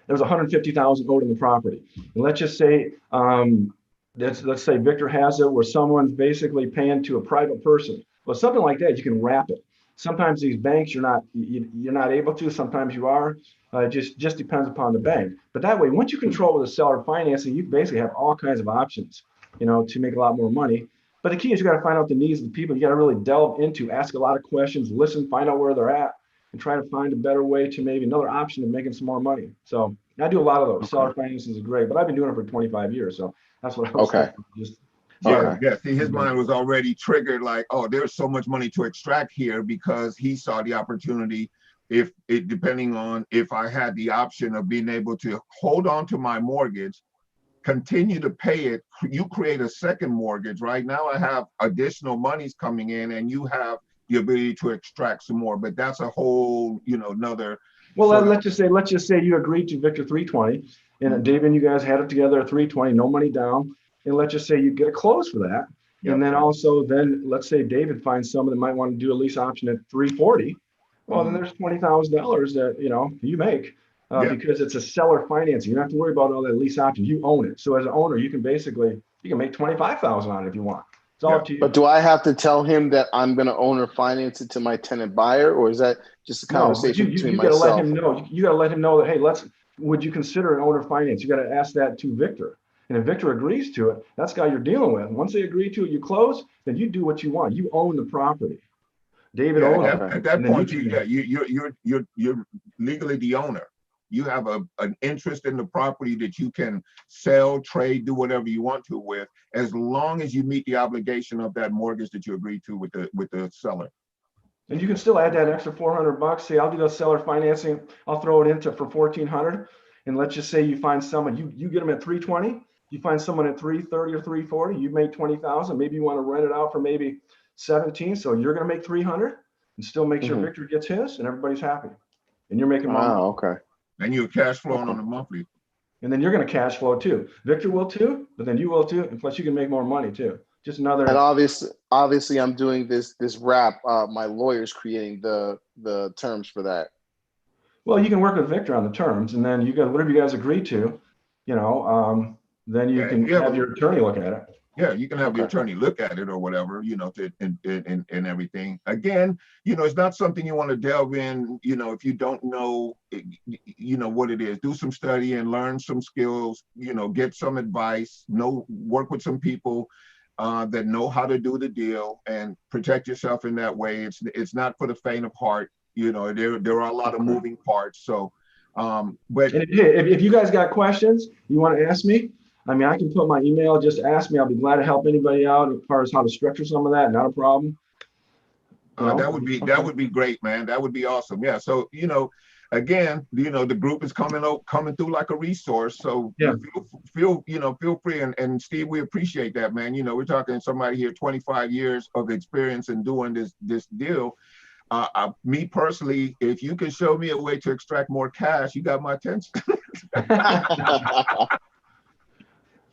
there was 150,000 owed in the property. And let's just say let's say Victor has it where someone's basically paying to a private person. Well, something like that, you can wrap it. Sometimes these banks you're not able to, sometimes you are. It just depends upon the bank. But that way, once you control the seller financing, you basically have all kinds of options, you know, to make a lot more money. But the key is you got to find out the needs of the people. You got to really delve into, ask a lot of questions, listen, find out where they're at, and try to find a better way to maybe another option of making some more money. So I do a lot of those. Okay. Seller financing is great, but I've been doing it for 25 years. So that's what I was thinking. Yeah. See, his mind was already triggered like, oh, there's so much money to extract here, because he saw the opportunity. Depending on if I had the option of being able to hold on to my mortgage, continue to pay it, you create a second mortgage. Right now I have additional monies coming in and you have the ability to extract some more, but that's a whole, you know, another. Well, let's just say you agreed to Victor 320 and David and you guys had it together at 320, no money down. And let's just say you get a close for that. Yep. And then let's say David finds someone that might want to do a lease option at 340. Well, then there's $20,000 that, you know, you make. Because it's a seller financing. You don't have to worry about all that lease options. You own it. So as an owner, you can make $25,000 on it if you want. It's all up to you. But do I have to tell him that I'm going to owner finance it to my tenant buyer, or is that just a conversation between myself? You got to let him know. You got to let him know that, hey, would you consider an owner finance? You got to ask that to Victor. And if Victor agrees to it, that's the guy you're dealing with. Once they agree to it, you close, then you do what you want. You own the property. David owns it. At that point, you're legally the owner. You have an interest in the property that you can sell, trade, do whatever you want to with, as long as you meet the obligation of that mortgage that you agreed to with the seller. And you can still add that extra $400. Say, I'll do the seller financing. I'll throw it into for $1,400. And let's just say you find someone, you get them at 320. You find someone at 330 or 340. You made 20,000. Maybe you want to rent it out for maybe 17. So you're going to make 300 and still make sure Victor gets his, and everybody's happy. And you're making money. Oh, okay. And you're cash flowing on a monthly. And then you're going to cash flow too. Victor will too, but then you will too. And plus you can make more money too. Just another. And obviously I'm doing this wrap. My lawyer's creating the terms for that. Well, you can work with Victor on the terms, and then you got whatever you guys agree to, you know, then you can have your attorney look at it. Yeah, you can have the attorney look at it or whatever, you know, and everything. Again, you know, it's not something you want to delve in, you know, if you don't know, you know, what it is. Do some study and learn some skills, you know, get some advice, work with some people that know how to do the deal and protect yourself in that way. It's not for the faint of heart. You know, there are a lot of moving parts. So, but if you guys got questions you want to ask me, I mean, I can put my email, just ask me. I'll be glad to help anybody out as far as how to structure some of that. Not a problem. That would be great, man. That would be awesome. Yeah. So, you know, again, you know, the group is coming through like a resource. So yeah, feel free. And Steve, we appreciate that, man. You know, we're talking somebody here, 25 years of experience in doing this deal. Me personally, if you can show me a way to extract more cash, you got my attention.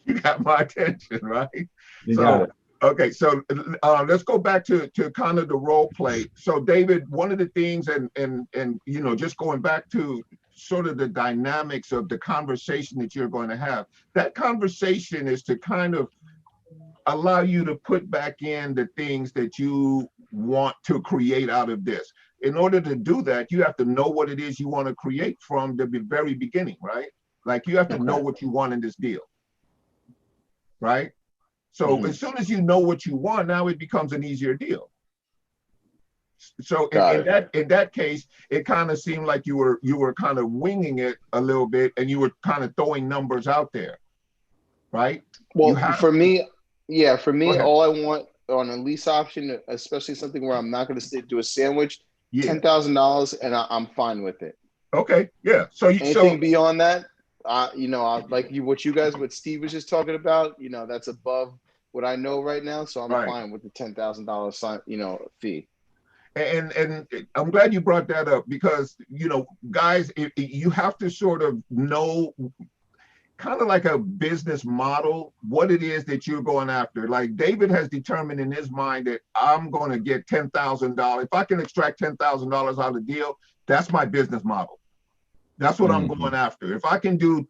You got my attention, right? You got it. Okay, so let's go back to kind of the role play. So David, one of the things, and you know, just going back to sort of the dynamics of the conversation that you're going to have, that conversation is to kind of allow you to put back in the things that you want to create out of this. in order to do that, you have to know what it is you want to create from the very beginning, right? Like you have to know what you want in this deal, right? So as soon as you know what you want, now it becomes an easier deal. So in that case, it kind of seemed like you were kind of winging it a little bit, and you were kind of throwing numbers out there, right? Well, for me, all I want on a lease option, especially something where I'm not going to do a sandwich, $10,000, and I'm fine with it. Okay, yeah. So anything beyond that, what Steve was just talking about, that's above what I know right now. So I'm fine with the $10,000, fee. And I'm glad you brought that up because, guys, you have to sort of know kind of like a business model, what it is that you're going after. Like David has determined in his mind that I'm going to get $10,000. If I can extract $10,000 out of the deal, that's my business model. That's what I'm going after. If I can do,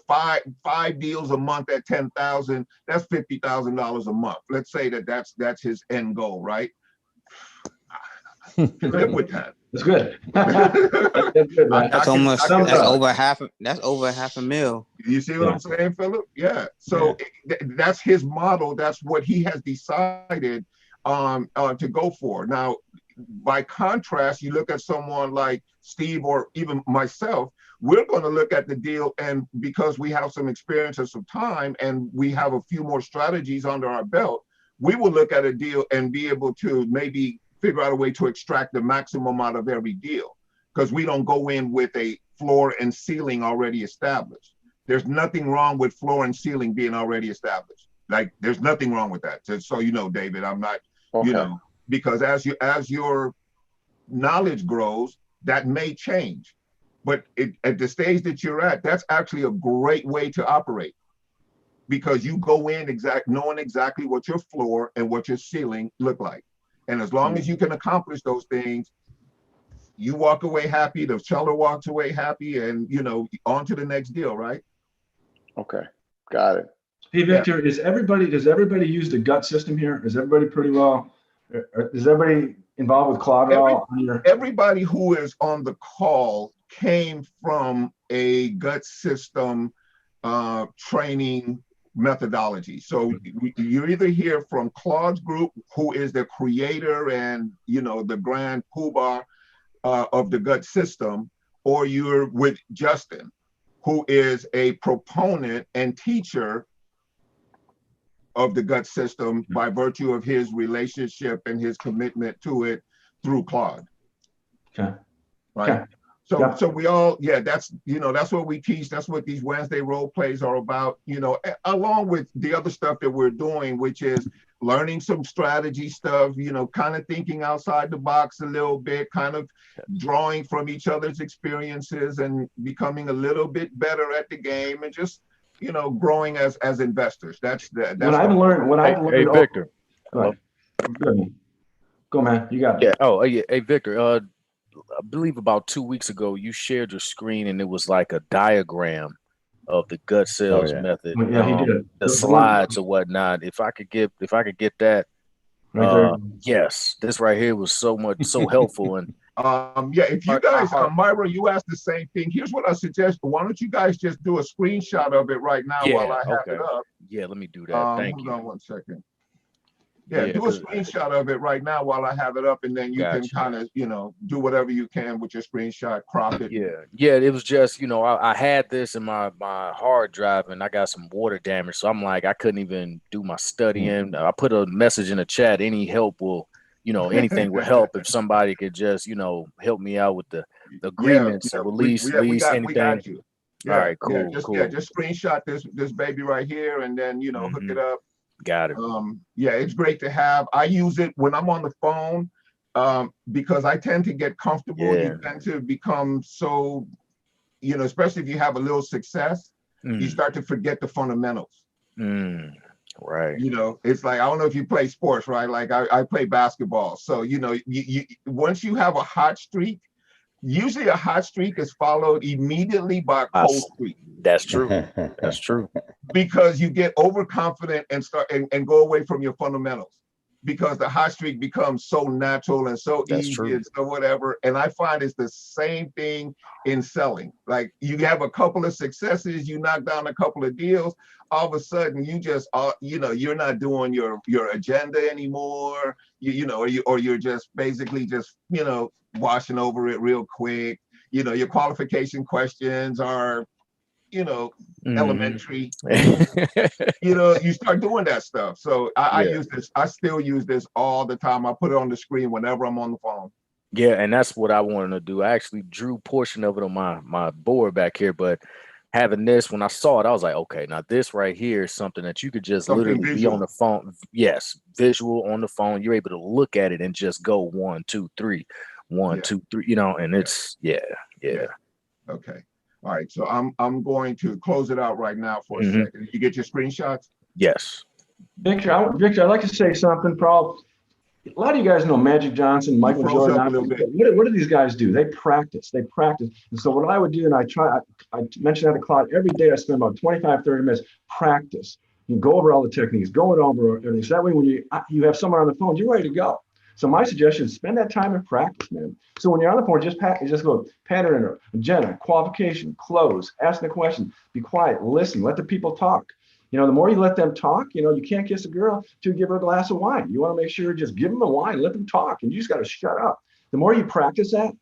five deals a month at 10,000, that's $50,000 a month. Let's say that's his end goal, right? Live with that. It's good. That's over half a mil. You see what I'm saying, Philip? Yeah. So that's his model. That's what he has decided to go for. Now, by contrast, you look at someone like Steve or even myself, we're going to look at the deal, and because we have some experience and some time and we have a few more strategies under our belt, we will look at a deal and be able to maybe figure out a way to extract the maximum out of every deal, because we don't go in with a floor and ceiling already established. There's nothing wrong with floor and ceiling being already established. Like there's nothing wrong with that. So David, I'm not, because as your knowledge grows, that may change. But at the stage that you're at, that's actually a great way to operate, because you go in knowing exactly what your floor and what your ceiling look like. And as long as you can accomplish those things, you walk away happy, the seller walks away happy, and on to the next deal, right? Okay, got it. Hey Victor, does everybody use the gut system here? Is everybody pretty well? Is everybody involved with Claude at all? Everybody who is on the call came from a gut system training methodology. So you either hear from Claude's group, who is the creator and the grand poobah of the gut system, or you're with Justin, who is a proponent and teacher of the gut system by virtue of his relationship and his commitment to it through Claude. Okay. Right. Okay. So we all, that's what we teach. That's what these Wednesday role plays are about, along with the other stuff that we're doing, which is learning some strategy stuff, kind of thinking outside the box a little bit, kind of drawing from each other's experiences and becoming a little bit better at the game, and just, growing as investors. That's what I've learned. Hey, Victor. Go man, you got it. Yeah. Oh, yeah. Hey, Victor. I believe about 2 weeks ago, you shared your screen and it was like a diagram of the gut sales method. Yeah, he did. The slides or whatnot. If I could get that, yes, this right here was so helpful. And if you guys, Myra, you asked the same thing. Here's what I suggest. Why don't you guys just do a screenshot of it right now while I have it up? Yeah, let me do that. Thank you. Hold on 1 second. Yeah, do a screenshot of it right now while I have it up, and then you can kind of, do whatever you can with your screenshot, crop it. Yeah, it was just, I had this in my hard drive, and I got some water damage, so I'm like, I couldn't even do my studying. I put a message in the chat, any help will, anything will help if somebody could just, help me out with the agreements, release, anything. We got you. All right, cool, just screenshot this baby right here, and then, hook it up. Got it. It's great to have. I use it when I'm on the phone because I tend to get comfortable. You tend to become so, especially if you have a little success, you start to forget the fundamentals. Right. It's like, I don't know if you play sports, right? Like I play basketball. So, you once you have a hot streak, usually a hot streak is followed immediately by a cold streak. That's true. That's true. Because you get overconfident and start and go away from your fundamentals. because the hot streak becomes so natural and so That's easy true. and so whatever. And I find it's the same thing in selling. Like you have a couple of successes, you knock down a couple of deals, all of a sudden you just, you're not doing your agenda anymore, or you're just basically just, washing over it real quick. Your qualification questions are, elementary. You start doing that stuff. So I use this. I still use this all the time. I put it on the screen whenever I'm on the phone. Yeah, and that's what I wanted to do. I actually drew portion of it on my board back here, but having this, when I saw it, I was like, okay, now this right here is something that you could just Something literally be on the phone. Yes, visual on the phone. You're able to look at it and just go 1, 2, 3, 1, 2, 3. And it's yeah. Okay. All right. So I'm going to close it out right now for a second. Did you get your screenshots? Yes. Victor, I'd like to say something. Probably a lot of you guys know Magic Johnson, Michael Jordan. What do these guys do? They practice. And so what I would do, and I mentioned that to Claude, every day I spend about 25, 30 minutes practice. You go over all the techniques, going over everything. So that way when you have someone on the phone, you're ready to go. So my suggestion is spend that time in practice, man. So when you're on the phone, just go pattern, agenda, qualification, close, ask the question, be quiet, listen, let the people talk. The more you let them talk, you can't kiss a girl to give her a glass of wine. You want to make sure just give them the wine, let them talk, and you just got to shut up. The more you practice that,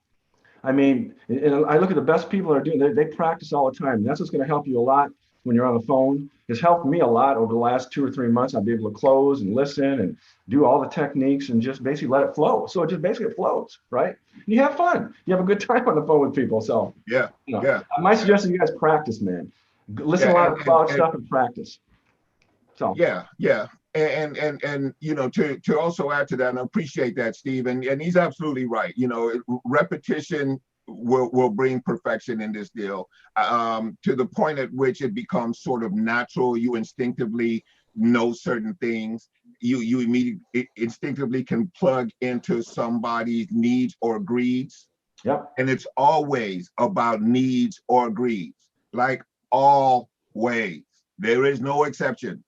I mean, and I look at the best people that are doing, they practice all the time. That's what's going to help you a lot when you're on the phone. It's helped me a lot over the last 2 or 3 months. I'll be able to close and listen and do all the techniques and just basically let it flow. So it just basically flows, right? And you have fun. You have a good time on the phone with people. So yeah. My suggestion, you guys practice, man. Listen a lot about stuff and practice. So yeah. And to also add to that, and I appreciate that, Steve, and he's absolutely right. Repetition will bring perfection in this deal, to the point at which it becomes sort of natural. You instinctively know certain things. You immediately instinctively can plug into somebody's needs or greeds. Yep. And it's always about needs or greeds, like always. There is no exceptions.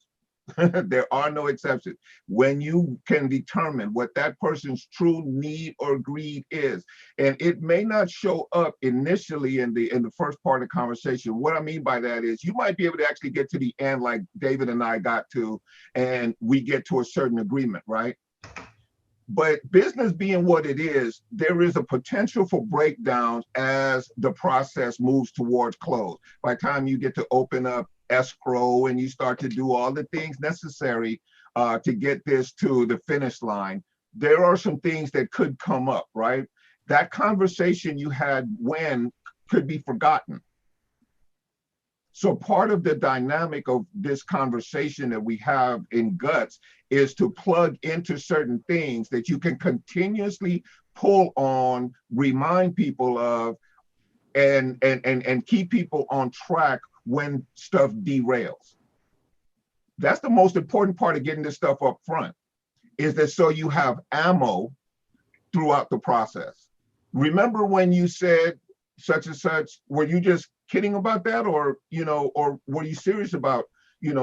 There are no exceptions. When you can determine what that person's true need or greed is, and it may not show up initially in the first part of the conversation. What I mean by that is you might be able to actually get to the end like David and I got to, and we get to a certain agreement, right? But business being what it is, there is a potential for breakdowns as the process moves towards close. By the time you get to open up escrow and you start to do all the things necessary to get this to the finish line, there are some things that could come up, right? That conversation you had when could be forgotten. So part of the dynamic of this conversation that we have in Guts is to plug into certain things that you can continuously pull on, remind people of, and keep people on track when stuff derails. That's the most important part of getting this stuff up front, is that so you have ammo throughout the process. Remember when you said such and such, were you just kidding about that, or were you serious about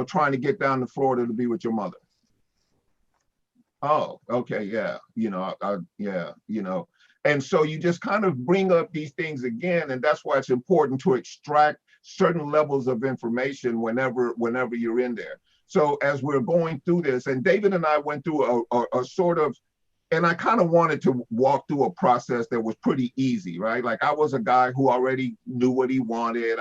trying to get down to Florida to be with your mother? Oh, okay, yeah, and so you just kind of bring up these things again, and that's why it's important to extract certain levels of information whenever you're in there. So as we're going through this, and David and I went through a sort of, and I kind of wanted to walk through a process that was pretty easy, right? Like I was a guy who already knew what he wanted.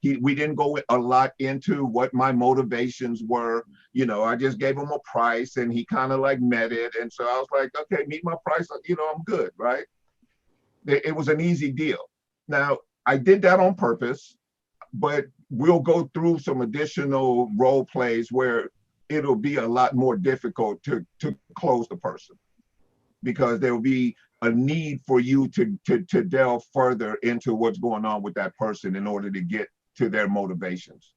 We didn't go a lot into what my motivations were. I just gave him a price and he kind of like met it. And so I was like, okay, meet my price. I'm good, right? It was an easy deal. Now, I did that on purpose, but we'll go through some additional role plays where it'll be a lot more difficult to close the person, because there will be a need for you to delve further into what's going on with that person in order to get to their motivations.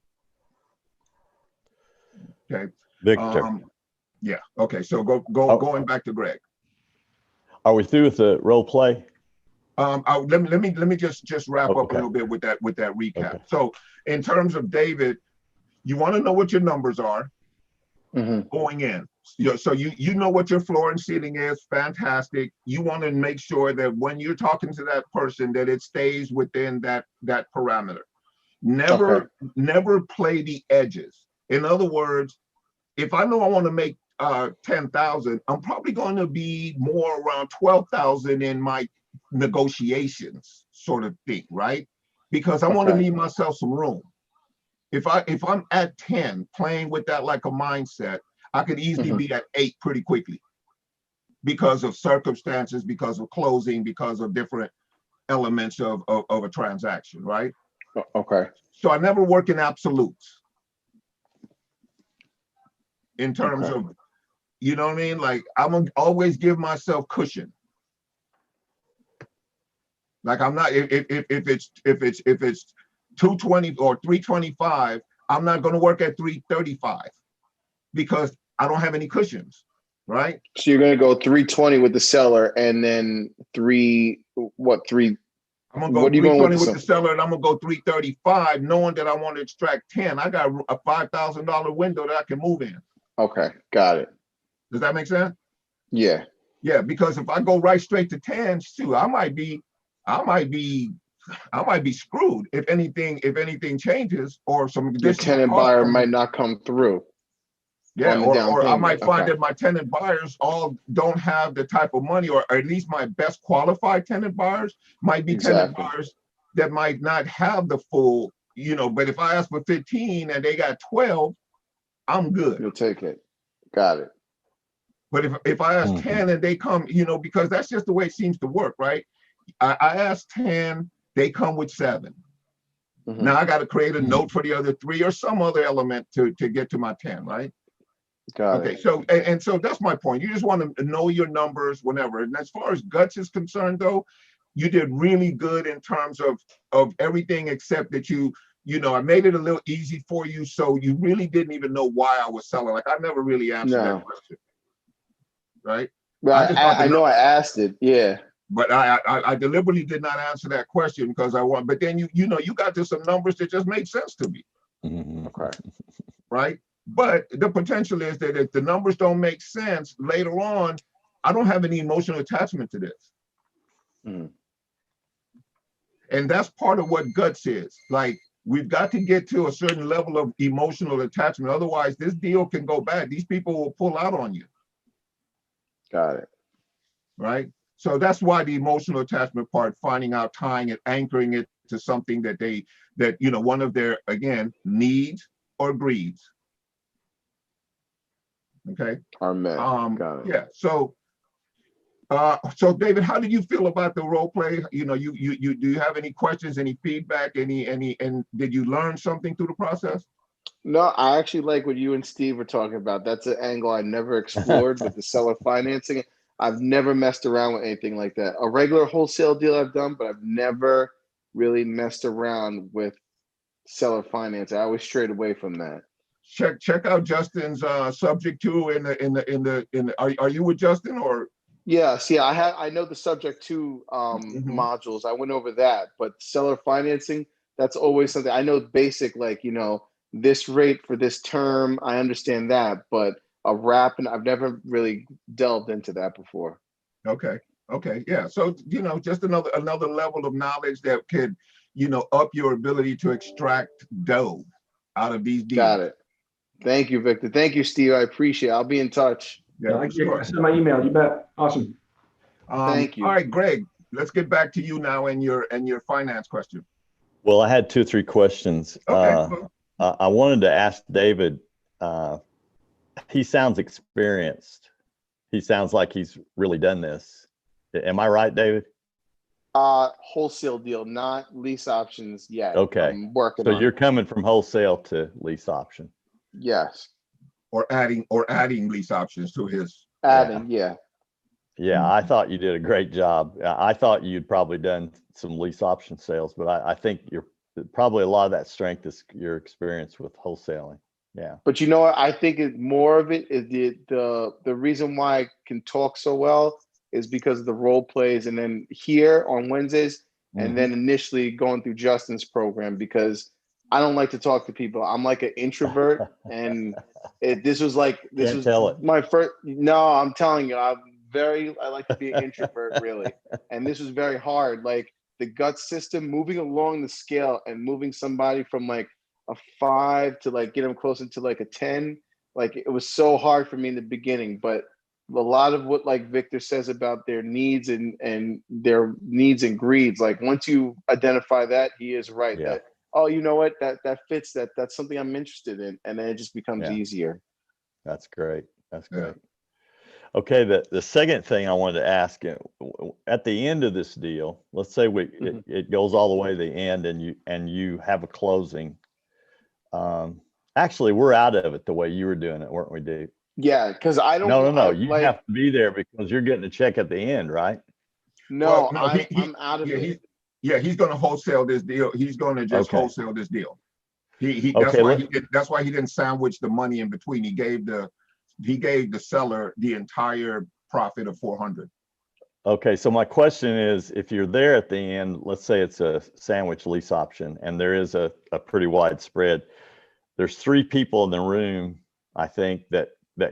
Okay. Victor. Yeah. Okay. So going back to Greg. Are we through with the role play? Let me just wrap up a little bit with that recap. Okay. So in terms of David, you want to know what your numbers are. going in. So you know what your floor and ceiling is, fantastic. You want to make sure that when you're talking to that person that it stays within that parameter. Never play the edges. In other words, if I know I want to make 10,000, I'm probably going to be more around 12,000 in my negotiations sort of thing, right? Because I want to leave myself some room. If I'm at 10 playing with that like a mindset, I could easily be at 8 pretty quickly because of circumstances, because of closing, because of different elements of a transaction, right? Okay. So I never work in absolutes in terms of, you know what I mean? Like I'm gonna always give myself cushion. Like I'm not, if it's 220 or 325, I'm not going to work at 335 because I don't have any cushions, right? So you're going to go 320 with the seller and then I'm going to go 320 with the seller and I'm going to go 335 knowing that I want to extract 10. I got a $5,000 window that I can move in. Okay, got it. Does that make sense? Yeah. Yeah, because if I go right straight to 10s too, I might be screwed if anything changes or some The tenant buyer might not come through. Yeah, or I might find that my tenant buyers all don't have the type of money, or at least my best qualified tenant buyers might be tenant buyers that might not have the full, but if I ask for 15 and they got 12, I'm good. You'll take it. Got it. But if I ask 10 and they come, because that's just the way it seems to work, right? I ask 10, they come with 7. Now I got to create a note for the other 3 or some other element to get to my 10, right? Got it. So so that's my point. You just want to know your numbers whenever. And as far as guts is concerned, though, you did really good in terms of everything except that I made it a little easy for you, so you really didn't even know why I was selling. Like I never really answered that question, right? But I know I asked it, yeah. But I deliberately did not answer that question because I want. But then you got to some numbers that just make sense to me. Okay. Right. But the potential is that if the numbers don't make sense later on, I don't have any emotional attachment to this. And that's part of what guts is. Like we've got to get to a certain level of emotional attachment. Otherwise, this deal can go bad. These people will pull out on you. Got it. Right. So that's why the emotional attachment part, finding out, tying it, anchoring it to something that one of their, again, needs or greeds. Okay. Got it. Yeah. So David, how did you feel about the role play? Do you have any questions, any feedback, and did you learn something through the process? No, I actually like what you and Steve were talking about. That's an angle I never explored with the seller financing. I've never messed around with anything like that. A regular wholesale deal I've done, but I've never really messed around with seller finance. I always strayed away from that. Check out Justin's subject to are you with Justin or? Yeah, see, I know the subject to modules. I went over that, but seller financing, that's always something I know basic, like, this rate for this term. I understand that, but a wrap, and I've never really delved into that before. Okay. Yeah. So, just another level of knowledge that could, up your ability to extract dough out of these deals. Got it. Thank you, Victor. Thank you, Steve. I appreciate it. I'll be in touch. Yeah, I sent my email. You bet. Awesome. Thank you. All right, Greg, let's get back to you now and your finance question. Well, I had 2 or 3 questions. Okay. I wanted to ask David, he sounds experienced. He sounds like he's really done this. Am I right, David? Wholesale deal, not lease options yet. Okay. I'm working so on you're it. coming from wholesale to lease option. Yes. Or adding lease options to his. Adding, yeah. Yeah, I thought you did a great job. I thought you'd probably done some lease option sales, but I think you're probably a lot of that strength is your experience with wholesaling. Yeah. But you know what? I think more of it is the reason why I can talk so well is because of the role plays, and then here on Wednesdays, and then initially going through Justin's program, because I don't like to talk to people. I'm like an introvert, and this was Can't tell it. my first. No, I'm telling you, I like to be an introvert, really, and this was very hard. Like the gut system, moving along the scale and moving somebody from like a 5 to like get them closer to like a 10. Like it was so hard for me in the beginning, but a lot of what like Victor says about their needs and their needs and greeds, like once you identify that, he is right. Yeah. That, oh, you know what, that fits, that's something I'm interested in, and then it just becomes easier. That's great. That's Yeah. great. Okay, the second thing I wanted to ask, at the end of this deal, let's say it goes all the way to the end, and you have a closing. Actually, we're out of it the way you were doing it, weren't we, Dave? Yeah, because I don't. No. You have to be there because you're getting a check at the end, right? No, Well, no, I'm out of it. He's going to wholesale this deal. He's going to just wholesale this deal. That's why he didn't sandwich the money in between. He gave the seller the entire profit of 400. Okay, so my question is, if you're there at the end, let's say it's a sandwich lease option, and there is a pretty wide spread. There's 3 people in the room, I think, that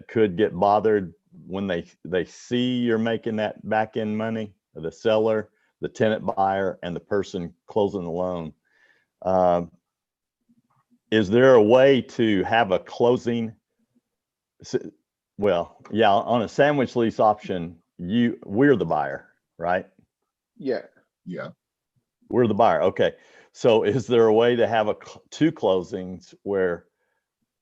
could get bothered when they see you're making that back end money, the seller, the tenant buyer, and the person closing the loan. Is there a way to have a closing? Well, yeah, on a sandwich lease option, we're the buyer, right? Yeah. We're the buyer. Okay. So is there a way to have 2 closings where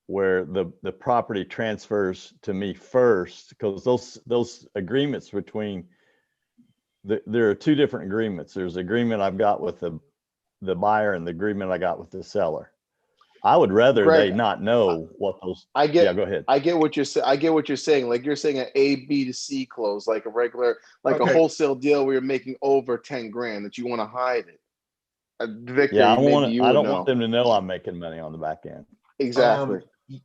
the property transfers to me first? Because those agreements between there are 2 different agreements. There's the agreement I've got with the buyer and the agreement I got with the seller. I would rather they not know what those. Yeah, go ahead. I get what you're saying. Like you're saying an A, B to C close, like a regular, like a wholesale deal where you're making over 10 grand that you want to hide it. Victor, yeah, I don't want them to know I'm making money on the back end. Exactly.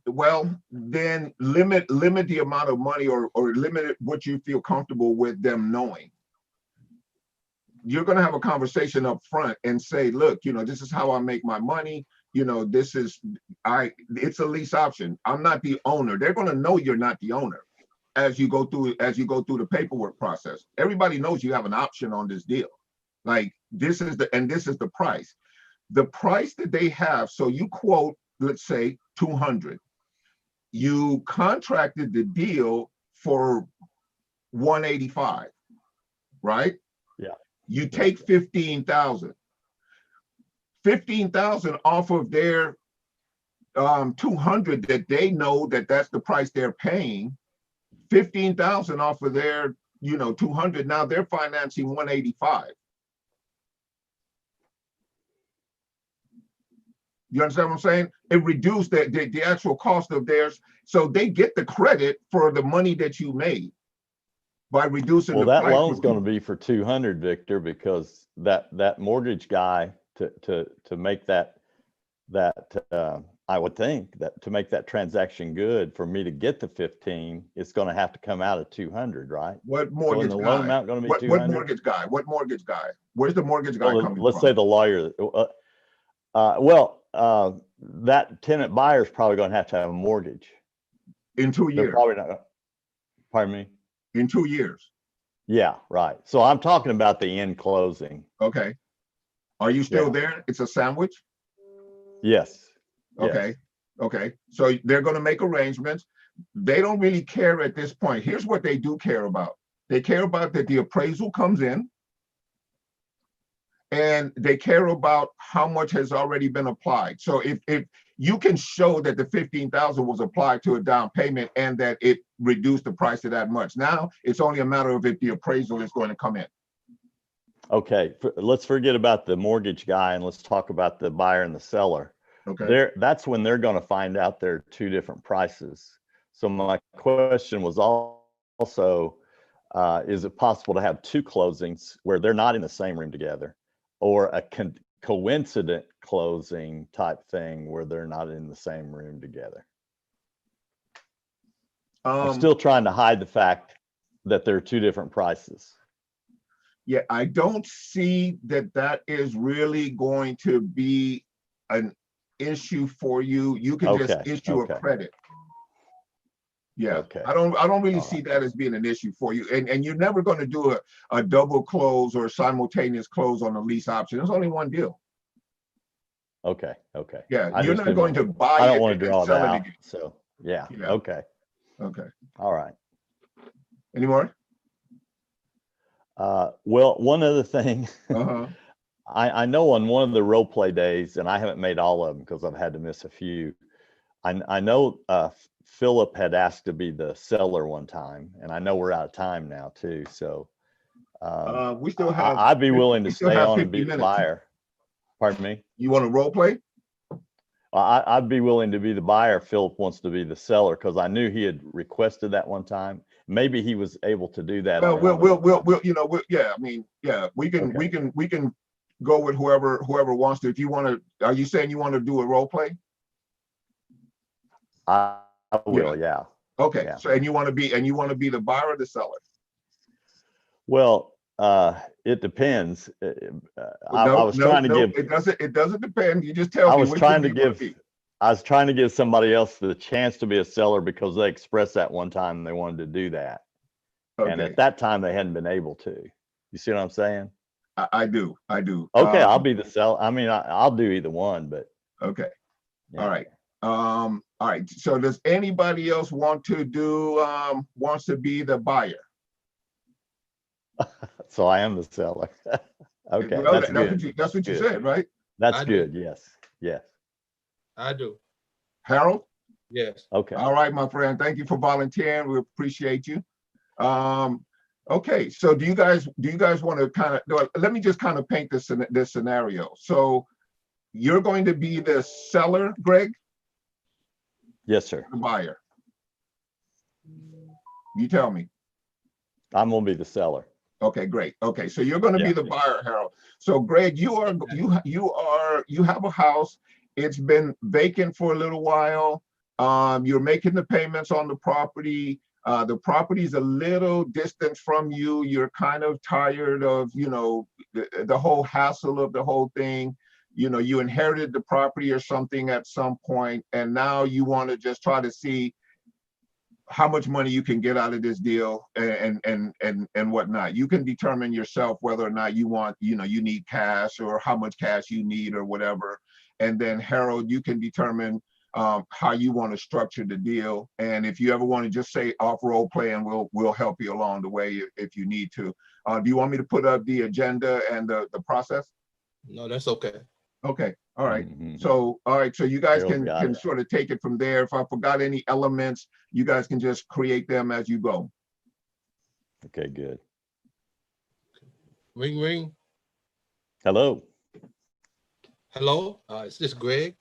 Well, then limit the amount of money or limit what you feel comfortable with them knowing. You're going to have a conversation up front and say, look, this is how I make my money. It's a lease option. I'm not the owner. They're going to know you're not the owner as you go through the paperwork process. Everybody knows you have an option on this deal. Like this is the price. The price that they have. So you quote, let's say 200. You contracted the deal for 185, right? Yeah. You take 15,000. 15,000 off of their 200 that they know that's the price they're paying. 15,000 off of their 200. Now they're financing 185. You understand what I'm saying? It reduced the actual cost of theirs, so they get the credit for the money that you made by reducing. Well, that loan's going to be for 200, Victor, because that mortgage guy to make that I would think that to make that transaction good for me to get the 15, it's going to have to come out of 200, right? What mortgage so the guy? loan amount going to be 200? What mortgage guy? What mortgage guy? Where's the mortgage guy coming let's from? say the lawyer. That tenant buyer is probably going to have a mortgage in 2 years. They're probably not. Pardon me. In 2 years. Yeah, right. So I'm talking about the end closing. Okay. Are you still there? It's a sandwich? Yes. Okay. Yes. Okay. So they're going to make arrangements. They don't really care at this point. Here's what they do care about. They care about that the appraisal comes in, and they care about how much has already been applied. So if you can show that the 15,000 was applied to a down payment and that it reduced the price to that much, now it's only a matter of if the appraisal is going to come in. Okay, let's forget about the mortgage guy and let's talk about the buyer and the seller. Okay. That's when they're going to find out there are 2 different prices. So my question was also, is it possible to have 2 closings where they're not in the same room together, or a coincident closing type thing where they're not in the same room together? I'm still trying to hide the fact that there are 2 different prices. Yeah, I don't see that is really going to be an issue for you. You can just Okay, issue a okay. credit. Yeah, Okay. I don't really All see right. that as being an issue for you. And you're never going to do a double close or simultaneous close on a lease option. There's only one deal. Okay, okay. Yeah, I you're just not going to didn't- buy I don't it want and to then draw sell it that out, again. so, yeah, Yeah. okay, Okay. all right. Any more? Well, one other thing, Uh-huh. I know on one of the role play days, and I haven't made all of them because I've had to miss a few. I know Philip had asked to be the seller one time, and I know we're out of time now too. So We still have. I'd be willing to we still stay have on and 50 be the minutes. buyer. Pardon me? You want to role play? I'd be willing to be the buyer. Philip wants to be the seller because I knew he had requested that one time. Maybe he was able to do that. Well, on another we'll you know, yeah, I mean, yeah, we can go with whoever wants to. If you want to, are you saying you want to do a role play? I will, yeah. Okay, Yeah. so and you want to be the buyer or the seller? Well, it depends. I No, was trying to give. It doesn't depend. You just tell me. I was which trying one to you wanna give. be. I was trying to give somebody else the chance to be a seller because they expressed that one time and they wanted to do that. And Okay, at that time they hadn't been able to. You see what I'm saying? I do. Okay, I'll be the seller. I mean, I'll do either one, but Okay, yeah. all right. All right. So does anybody else want to do? Wants to be the buyer? So I am the seller. Okay, Well, that's good. That's what you good. said, right? That's I do. good. Yes. Yes. I do. Harold? Yes. Okay. All right, my friend. Thank you for volunteering. We appreciate you. Okay, so do you guys want to kind of let me just kind of paint this scenario. So you're going to be the seller, Greg, Yes, sir. the buyer. You tell me. I'm gonna be the seller. Okay, great. Okay, so you're going to be Yeah. the buyer, Harold. So Greg, you have a house. It's been vacant for a little while. You're making the payments on the property. The property's a little distant from you. You're kind of tired of, the whole hassle of the whole thing. You inherited the property or something at some point, and now you want to just try to see how much money you can get out of this deal and whatnot. You can determine yourself whether or not you want, you need cash or how much cash you need or whatever. And then Harold, you can determine how you want to structure the deal. And if you ever want to just say off role play, and we'll help you along the way if you need to. Do you want me to put up the agenda and the process? No, that's okay. Okay, all right. Mhm. So, all right, so you guys Harold got can it. sort of take it from there. If I forgot any elements, you guys can just create them as you go. Okay, good. Ring, ring. Hello. Hello. Is this Greg?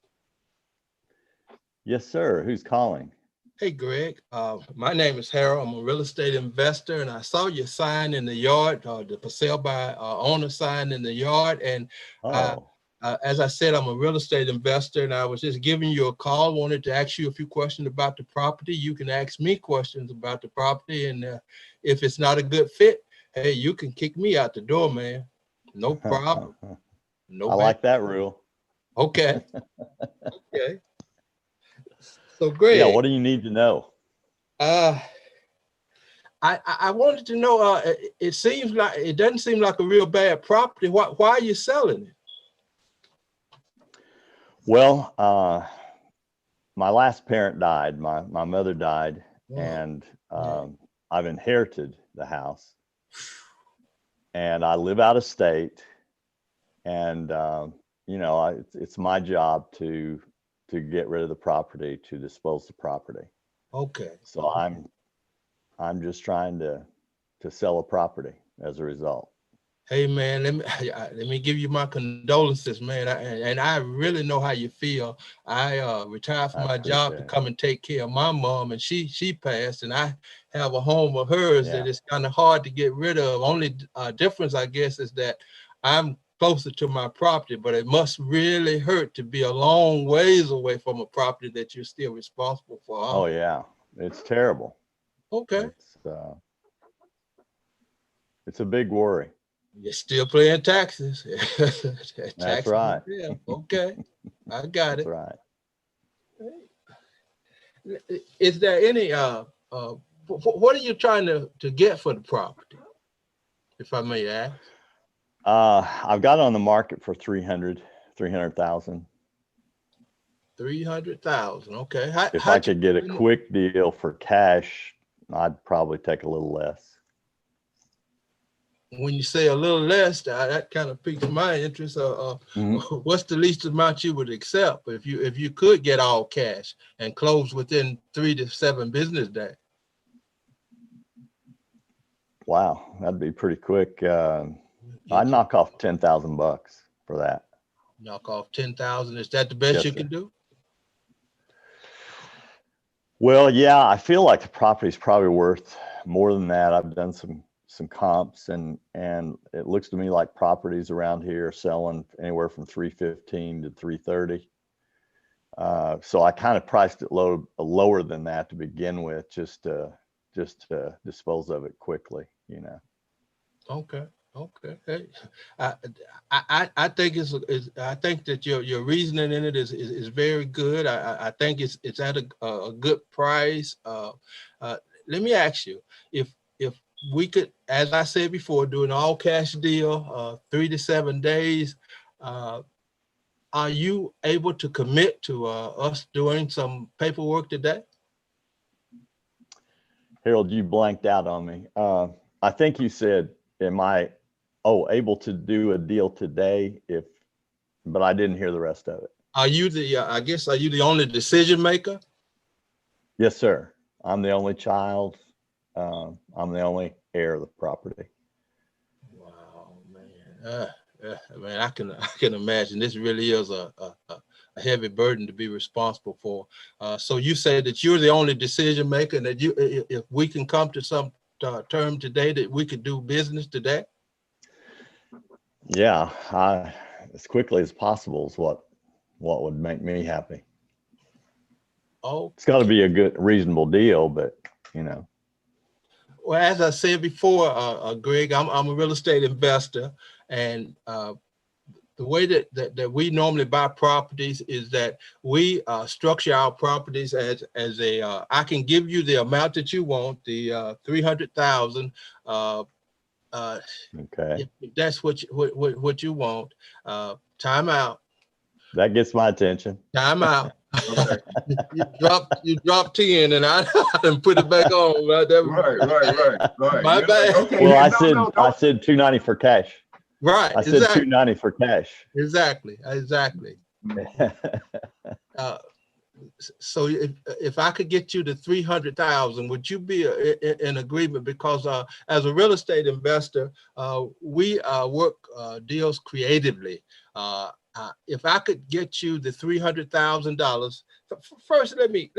Yes, sir. Who's calling? Hey, Greg. My name is Harold. I'm a real estate investor, and I saw your sign in the yard, the for sale by owner sign in the yard. And Oh, as I said, I'm a real estate investor, and I was just giving you a call. Wanted to ask you a few questions about the property. You can ask me questions about the property, and if it's not a good fit, hey, you can kick me out the door, man. No problem. No. I like that rule. Okay. Okay. So, Greg. Yeah, what do you need to know? I wanted to know. It doesn't seem like a real bad property. Why are you selling it? Well, my last parent died. My mother died, and I've inherited the house. And I live out of state, and it's my job to get rid of the property, to dispose the property. Okay. So I'm just trying to sell a property as a result. Hey, man, let me give you my condolences, man. I really know how you feel. I retired from my job to come and take care of my mom, and she passed, and I have a home of hers that is kind of hard to get rid of. Only difference, I guess, is that I'm closer to my property, but it must really hurt to be a long ways away from a property that you're still responsible for. Oh yeah, it's terrible. Okay. It's a big worry. You're still paying taxes. That's right. Yeah, okay, I got That's it. right. Is there any, what are you trying to get for the property, if I may ask? I've got it on the market for 300,000. 300,000, okay. If I could get a quick deal for cash, I'd probably take a little less. When you say a little less, that kind of piques my interest. What's the least amount you would accept if you could get all cash and close within 3 to 7 business days? Wow, that'd be pretty quick. I'd knock off $10,000 for that. Knock off 10,000. Is that the best Yes, you sir. can do? Well, yeah, I feel like the property's probably worth more than that. I've done some comps, and it looks to me like properties around here are selling anywhere from 315 to 330. So I kind of priced it lower than that to begin with, just to dispose of it quickly, you know. Okay. Okay. Hey, I think I think that your reasoning in it is very good. I think it's at a good price. Let me ask you, if we could, as I said before, do an all cash deal, 3 to 7 days, are you able to commit to us doing some paperwork today? Harold, you blanked out on me. I think you said, am I able to do a deal today but I didn't hear the rest of it. Are you the, I guess, are you the only decision maker? Yes, sir. I'm the only child. I'm the only heir of the property. Wow, man. Man, I can imagine this really is a heavy burden to be responsible for. So you say that you're the only decision maker, and that if we can come to some term today that we could do business today? Yeah, as quickly as possible is what would make me happy. Oh, it's got to be a good, reasonable deal, but you know. Well, as I said before, Greg, I'm a real estate investor, and the way that we normally buy properties is that we structure our properties as a. I can give you the amount that you want, the 300,000. Okay. If that's what you want. Time out. That gets my attention. Time out. Okay. You dropped 10 and I didn't put it back on. Right. My bad. Okay. Well, I said 290 for cash. Right. I said 290 for cash. Exactly. So if I could get you to 300,000, would you be in agreement? Because as a real estate investor, we work deals creatively. If I could get you the $300,000, first let me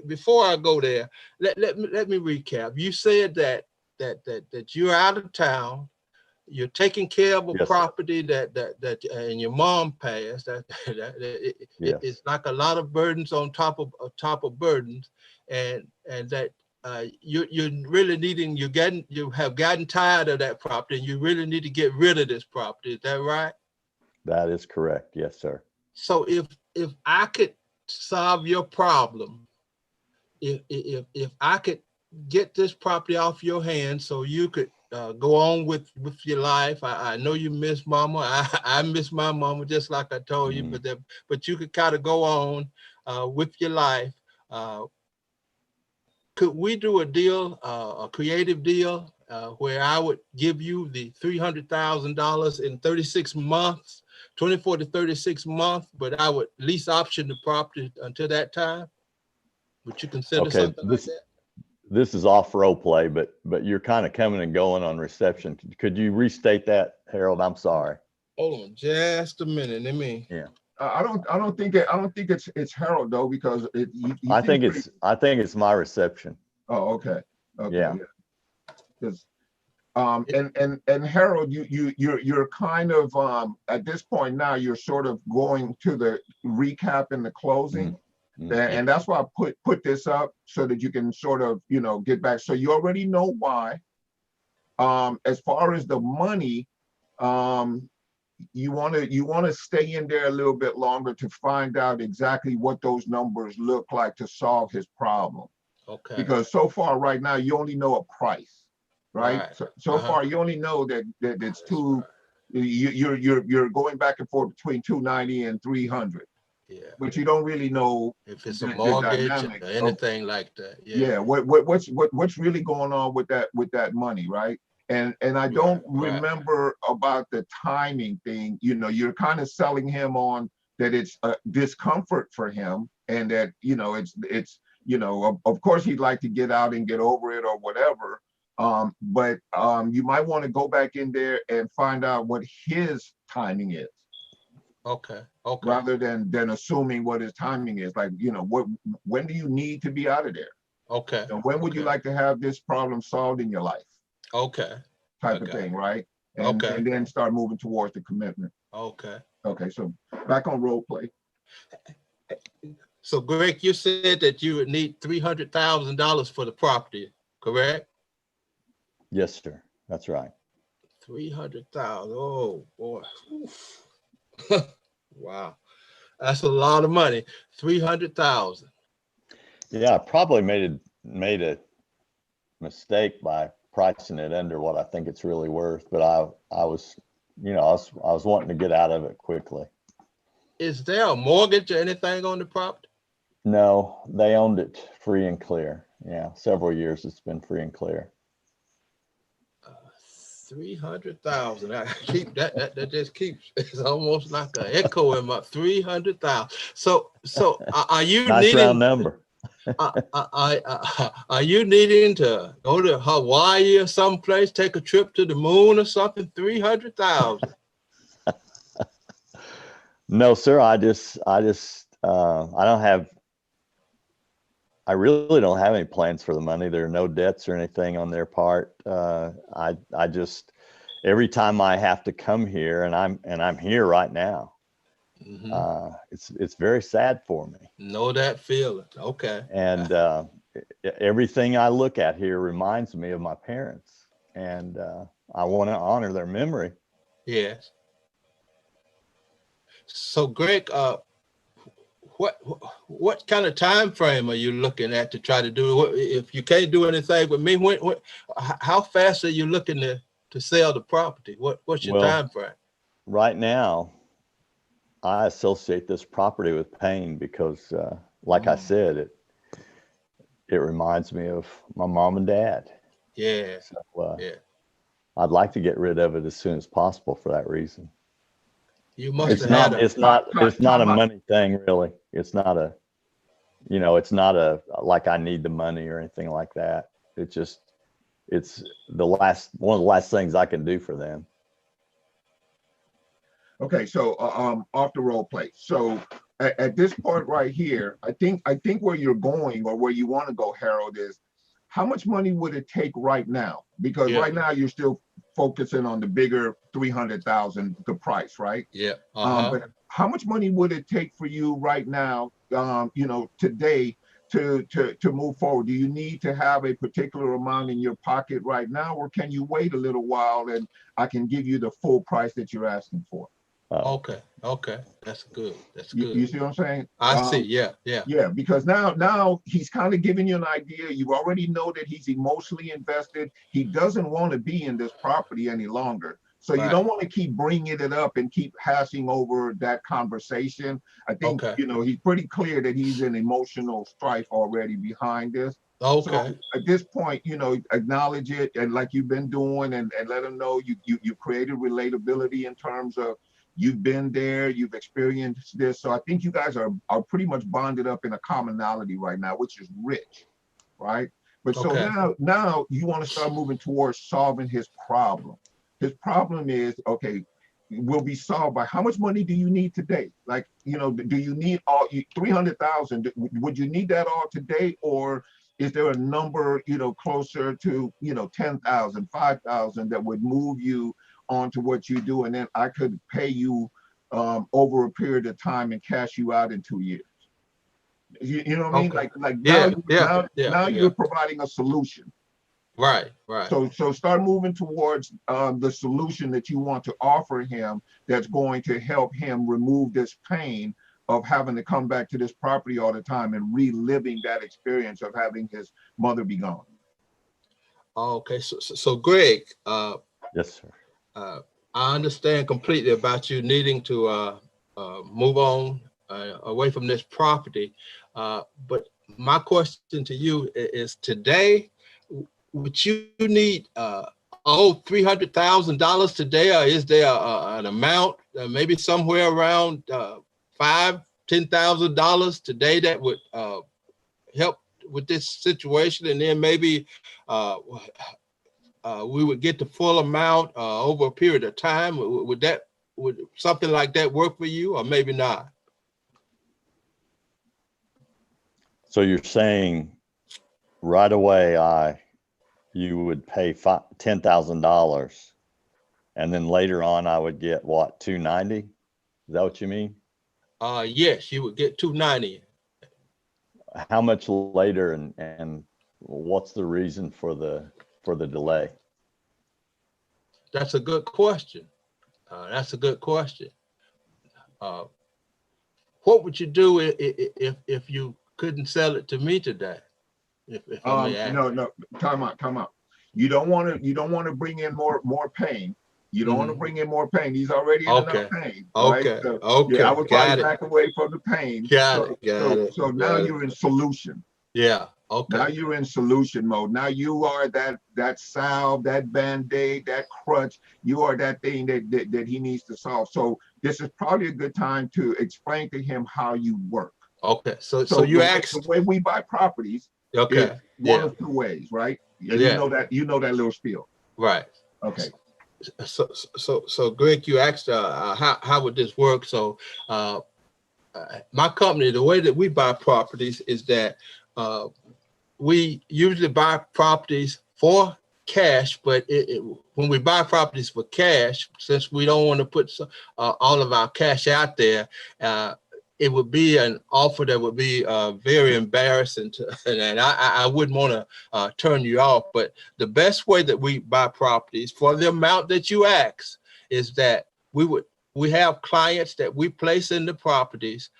before I go there, let me recap. You said that you're out of town. You're taking care of a property that and your mom passed. It's like a lot of burdens on top of burdens, and that you're really needing. You have gotten tired of that property, and you really need to get rid of this property. Is that right? That is correct. Yes, sir. So if I could solve your problem, if I could get this property off your hands, so you could go on with your life. I know you miss mama. I miss my mama, just like I told you, but you could kind of go on with your life. Could we do a deal, a creative deal, where I would give you the $300,000 in 36 months, 24 to 36 months, but I would lease option the property until that time? Would you consider something like that? This is off role play, but you're kind of coming and going on reception. Could you restate that, Harold? I'm sorry. Hold on just a minute. Let me. Yeah. I don't think it's Harold though, because I think it's my reception. Oh, okay. Yeah. Because and Harold, you're kind of at this point now you're sort of going to the recap and the closing. And that's why I put this up so that you can sort of, get back. So you already know why. as far as the money, you want to stay in there a little bit longer to find out exactly what those numbers look like to solve his problem. Okay. Because so far right now you only know a price, right? Right. So far you only know that it's two. You're going back and forth between 290 and 300. Yeah. But you don't really know If it's a the mortgage dynamic or of- anything like that. yeah, what's really going on with that money, right? And I don't Right. remember about the timing thing. You know, you're kind of selling him on that it's a discomfort for him, and that, you know, it's you know, of course he'd like to get out and get over it or whatever. But you might want to go back in there and find out what his timing is, Okay. Okay. rather than assuming what his timing is. Like, you know, when do you need to be out of there? Okay. And when would you Okay. like to have this problem solved in your life? Okay. Type of Okay. thing, right? And, Okay. and then start moving towards the commitment. Okay. Okay, so back on role play. So Greg, you said that you would need $300,000 for the property, correct? Yes, sir. That's right. 300,000. Oh boy. Oof. Wow. That's a lot of money. 300,000. Yeah, I probably made a mistake by pricing it under what I think it's really worth, but I was, you know, I was wanting to get out of it quickly. Is there a mortgage or anything on the property? No, they owned it free and clear. Yeah, several years it's been free and clear. 300,000. I keep that just keeps, it's almost like an echo in my 300,000. So are you Nice needing round number. are you needing to go to Hawaii or someplace, take a trip to the moon or something? 300,000. No, sir. I really don't have any plans for the money. There are no debts or anything on their part. I just, every time I have to come here, and I'm here right now, it's very sad for me. Know that feeling. Okay. And everything I look at here reminds me of my parents, and I want to honor their memory. Yes. So Greg, what kind of time frame are you looking at to try to do? If you can't do anything with me, how fast are you looking to sell the property? What's your time frame? Right now, I associate this property with pain because, like I said, it reminds me of my mom and dad. Yeah. So, yeah. I'd like to get rid of it as soon as possible for that reason. You must It's have not. had It's not a money thing, really. It's not a. You know, it's not a like I need the money or anything like that. It's one of the last things I can do for them. Okay, so off the role play. So at this point right here, I think where you're going, or where you want to go, Harold, is how much money would it take right now? Because right now you're still focusing on the bigger 300,000, the price, right? Yeah. But how much money would it take for you right now, you know, today to move forward? Do you need to have a particular amount in your pocket right now, or can you wait a little while and I can give you the full price that you're asking for? Okay. That's good. That's good. You see what I'm saying? I see. Yeah. Because now he's kind of giving you an idea. You already know that he's emotionally invested. He doesn't want to be in this property any longer. So you don't want to keep bringing it up and keep hashing over that conversation. I think, you know, he's pretty clear that he's in emotional strife already behind this. Okay. So at this point, you know, acknowledge it, and like you've been doing, and let him know you created relatability in terms of you've been there, you've experienced this. So I think you guys are pretty much bonded up in a commonality right now, which is rich, right? But so now you want to start moving towards solving his problem. His problem is, okay, will be solved by how much money do you need today? Like, you know, do you need all 300,000? Would you need that all today, or is there a number, you know, closer to, you know, 10,000, 5,000 that would move you onto what you do, and then I could pay you over a period of time and cash you out in 2 years? You know what I mean? Like now you're providing a solution. Right, right. So start moving towards the solution that you want to offer him that's going to help him remove this pain of having to come back to this property all the time and reliving that experience of having his mother be gone. Okay, so Greg, Yes, sir. I understand completely about you needing to move on away from this property. But my question to you is today, would you need $300,000 today, or is there an amount maybe somewhere around $5,000-$10,000 today that would help with this situation, and then maybe we would get the full amount over a period of time? Would something like that work for you, or maybe not? So you're saying right away, you would pay $10,000, and then later on I would get what, $290? Is that what you mean? Yes, you would get $290. How much later, and what's the reason for the delay? That's a good question. That's a good question. What would you do if you couldn't sell it to me today? If I may ask. No, time out. You don't want to bring in more pain. You don't want to bring in more pain. He's already in enough pain. Okay. Right? So, Okay. yeah, I would probably back away from the pain. Got it. So now you're in solution. Yeah. Okay. Now you're in solution mode. Now you are that salve, that Band-Aid, that crutch. You are that thing that he needs to solve. So this is probably a good time to explain to him how you work. Okay. So you asked the way we buy properties. Okay. One of two ways, right? Yeah. You know that little spiel. Right. Okay. So Greg, you asked how would this work? So my company, the way that we buy properties is that we usually buy properties for cash, but when we buy properties for cash, since we don't want to put all of our cash out there, it would be an offer that would be very embarrassing and I wouldn't want to turn you off. But the best way that we buy properties for the amount that you ask is that we have clients that we place in the properties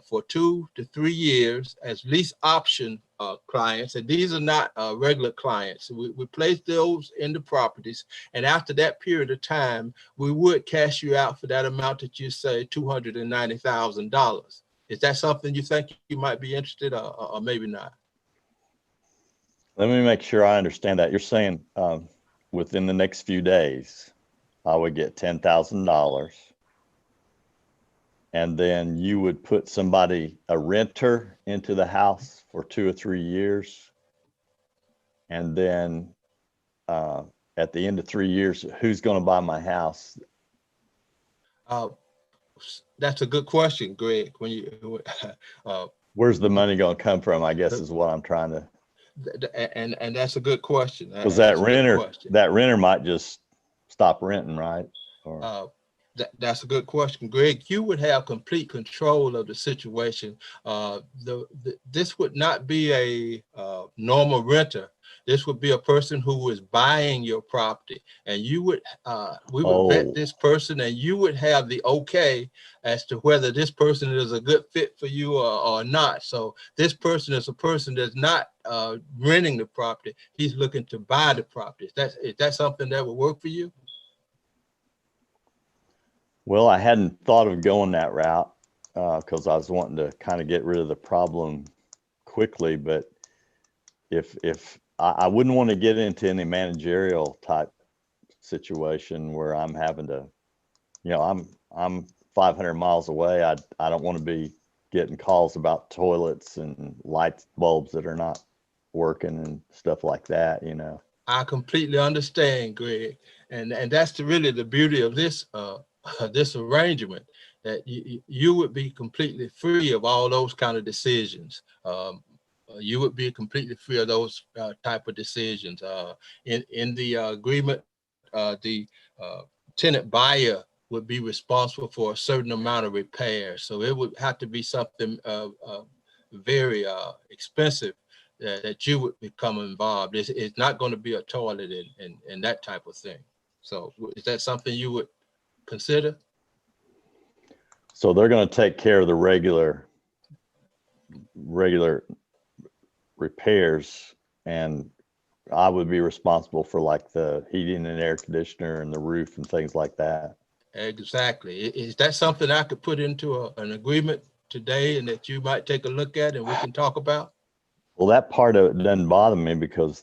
for 2 to 3 years as lease option clients, and these are not regular clients. We place those in the properties, and after that period of time, we would cash you out for that amount that you say, $290,000. Is that something you think you might be interested, or maybe not? Let me make sure I understand that. You're saying within the next few days, I would get $10,000. And then you would put a renter into the house for 2 or 3 years. And then at the end of 3 years, who's going to buy my house? That's a good question, Greg. Where's the money going to come from, I guess, is what I'm trying to. And that's a good question. Because that renter might just stop renting, right? Or, that's a good question, Greg. You would have complete control of the situation. This would not be a normal renter. This would be a person who is buying your property, and we would vet this person, and you would have the okay as to whether this person is a good fit for you or not. So this person is a person that's not renting the property. He's looking to buy the property. Is that something that would work for you? Well, I hadn't thought of going that route because I was wanting to kind of get rid of the problem quickly. But if I wouldn't want to get into any managerial type situation where I'm having to, I'm 500 miles away. I don't want to be getting calls about toilets and light bulbs that are not working and stuff like that, I completely understand, Greg, and that's really the beauty of this this arrangement, that you would be completely free of all those kind of decisions. You would be completely free of those type of decisions. In the agreement, the tenant buyer would be responsible for a certain amount of repairs. So it would have to be something very expensive that you would become involved. It's not going to be a toilet and that type of thing. So is that something you would consider? So they're going to take care of the regular repairs, and I would be responsible for like the heating and air conditioner and the roof and things like that. Exactly. Is that something I could put into an agreement today and that you might take a look at and we can talk about? Well, that part of it doesn't bother me because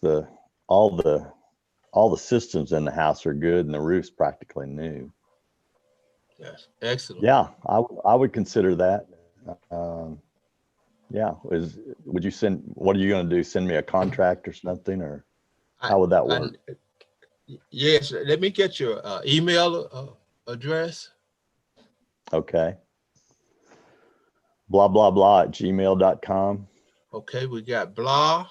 all the systems in the house are good and the roof's practically new. Yes, excellent. Yeah, I would consider that. Yeah, would you send? What are you going to do? Send me a contract or something, or how would that work? Yes, let me get your email address. Okay. Blah blah blah at gmail.com. Okay, we got blah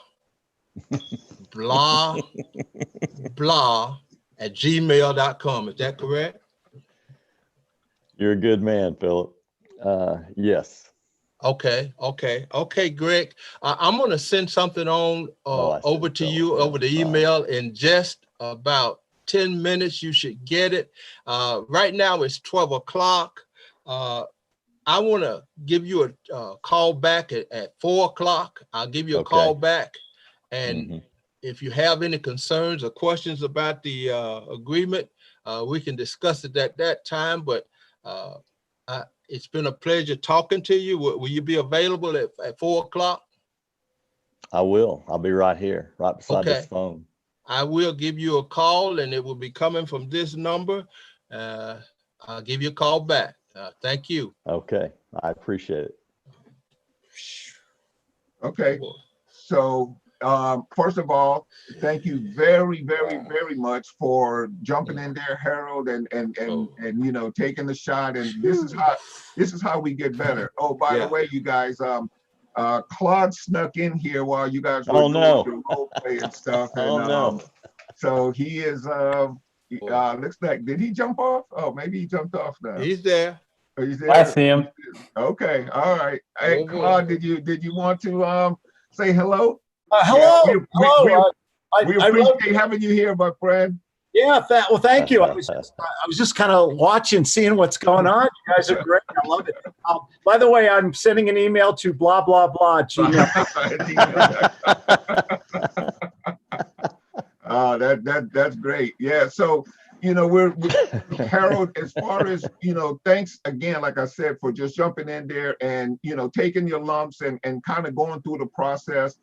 blah blah at gmail.com. Is that correct? You're a good man, Philip. Yes. Okay, Greg. I'm gonna send something on over to you over the email in just about 10 minutes. You should get it. Right now it's 12 o'clock. I want to give you a call back at 4 o'clock. I'll give you a call back. And if you have any concerns or questions about the agreement, we can discuss it at that time. But it's been a pleasure talking to you. Will you be available at 4 o'clock? I will. I'll be right here, right beside this phone. I will give you a call, and it will be coming from this number. I'll give you a call back. Thank you. Okay. I appreciate it. Okay. So first of all, thank you very, very, very much for jumping in there, Harold, and you know, taking the shot. And this is how we get better. Oh, by the way, you guys, Claude snuck in here while you guys were doing the role play and stuff. And so he is looks like, did he jump off? Oh, maybe he jumped off now. He's there. Oh, he's there? I see him. Okay, all right. Hey, Claude, did you want to say hello? Hello. We appreciate having you here, my friend. Yeah, well, thank you. I was just kind of watching, seeing what's going on. You guys are great. I love it. By the way, I'm sending an email to blah blah blah Gmail. That's great. Yeah. So, you know, we're Harold, as far as, you know, thanks again, like I said, for just jumping in there and, you know, taking your lumps and kind of going through the process.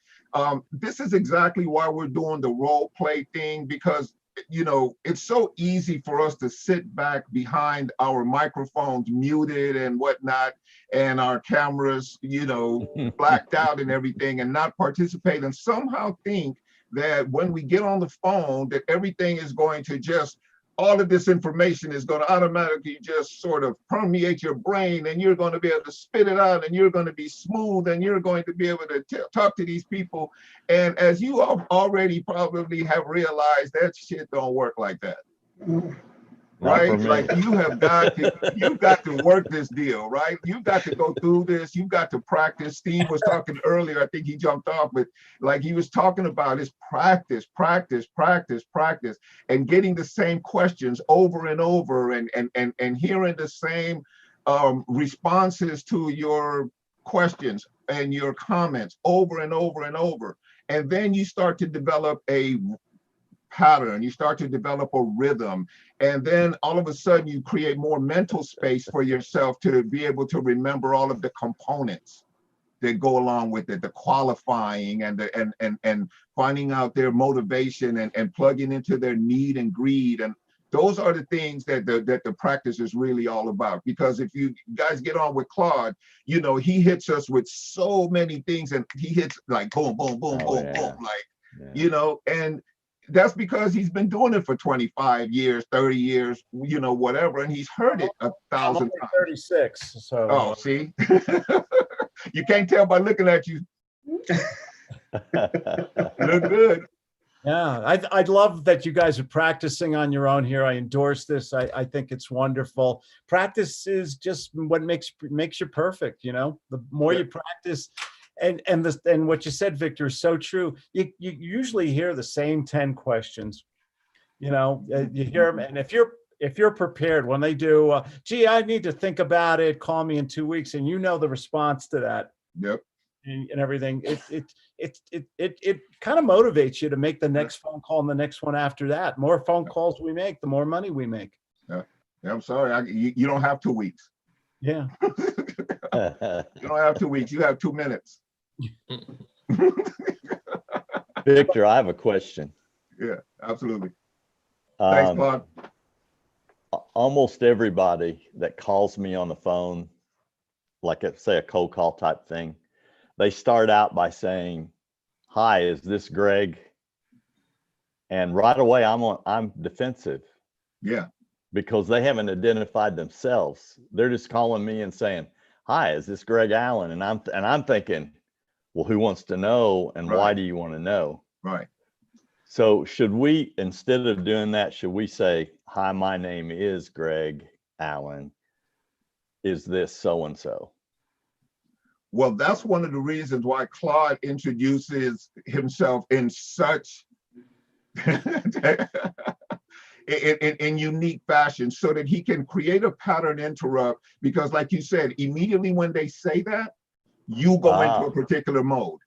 This is exactly why we're doing the role play thing, because, you know, it's so easy for us to sit back behind our microphones muted and whatnot, and our cameras, you know, blacked out and everything, and not participate, and somehow think that when we get on the phone that everything is going to just, all of this information is going to automatically just sort of permeate your brain, and you're going to be able to spit it out, and you're going to be smooth, and you're going to be able to talk to these people. And as you already probably have realized, that shit don't work like that. Right? Like you've got to work this deal, right? You've got to go through this. You've got to practice. Steve was talking earlier, I think he jumped off, but like he was talking about is practice, and getting the same questions over and over, and hearing the same responses to your questions and your comments over and over and over. And then you start to develop a pattern, you start to develop a rhythm, and then all of a sudden you create more mental space for yourself to be able to remember all of the components that go along with it, the qualifying and finding out their motivation and plugging into their need and greed. And those are the things that the practice is really all about. Because if you guys get on with Claude, you know, he hits us with so many things, and he hits like boom, boom, boom, boom, boom, like, you know, and that's because he's been doing it for 25 years, 30 years, you know, whatever, and he's heard it 1,000 times. 36. So. Oh, see, you can't tell by looking at you. Look good. Yeah, I love that you guys are practicing on your own here. I endorse this. I think it's wonderful. Practice is just what makes you perfect. You know, the more you practice, and what you said, Victor, is so true. You usually hear the same 10 questions. You know, you hear them, and if you're prepared when they do, gee, I need to think about it. Call me in 2 weeks, and you know the response to that. Yep. And everything. It kind of motivates you to make the next phone call and the next one after that. The more phone calls we make, the more money we make. Yeah. I'm sorry. You don't have 2 weeks. Yeah. You don't have 2 weeks. You have 2 minutes. Victor, I have a question. Yeah, absolutely. Thanks, Claude. Almost everybody that calls me on the phone, like say a cold call type thing, they start out by saying, "Hi, is this Greg?" And right away I'm defensive. Yeah. Because they haven't identified themselves. They're just calling me and saying, "Hi, is this Greg Allen?" And I'm thinking, well, who wants to know, and why do you want to know? Right. So should we, instead of doing that, should we say, "Hi, my name is Greg Allen. Is this so-and-so?" Well, that's one of the reasons why Claude introduces himself in such in unique fashion, so that he can create a pattern interrupt. Because like you said, immediately when they say that, you go into a particular mode.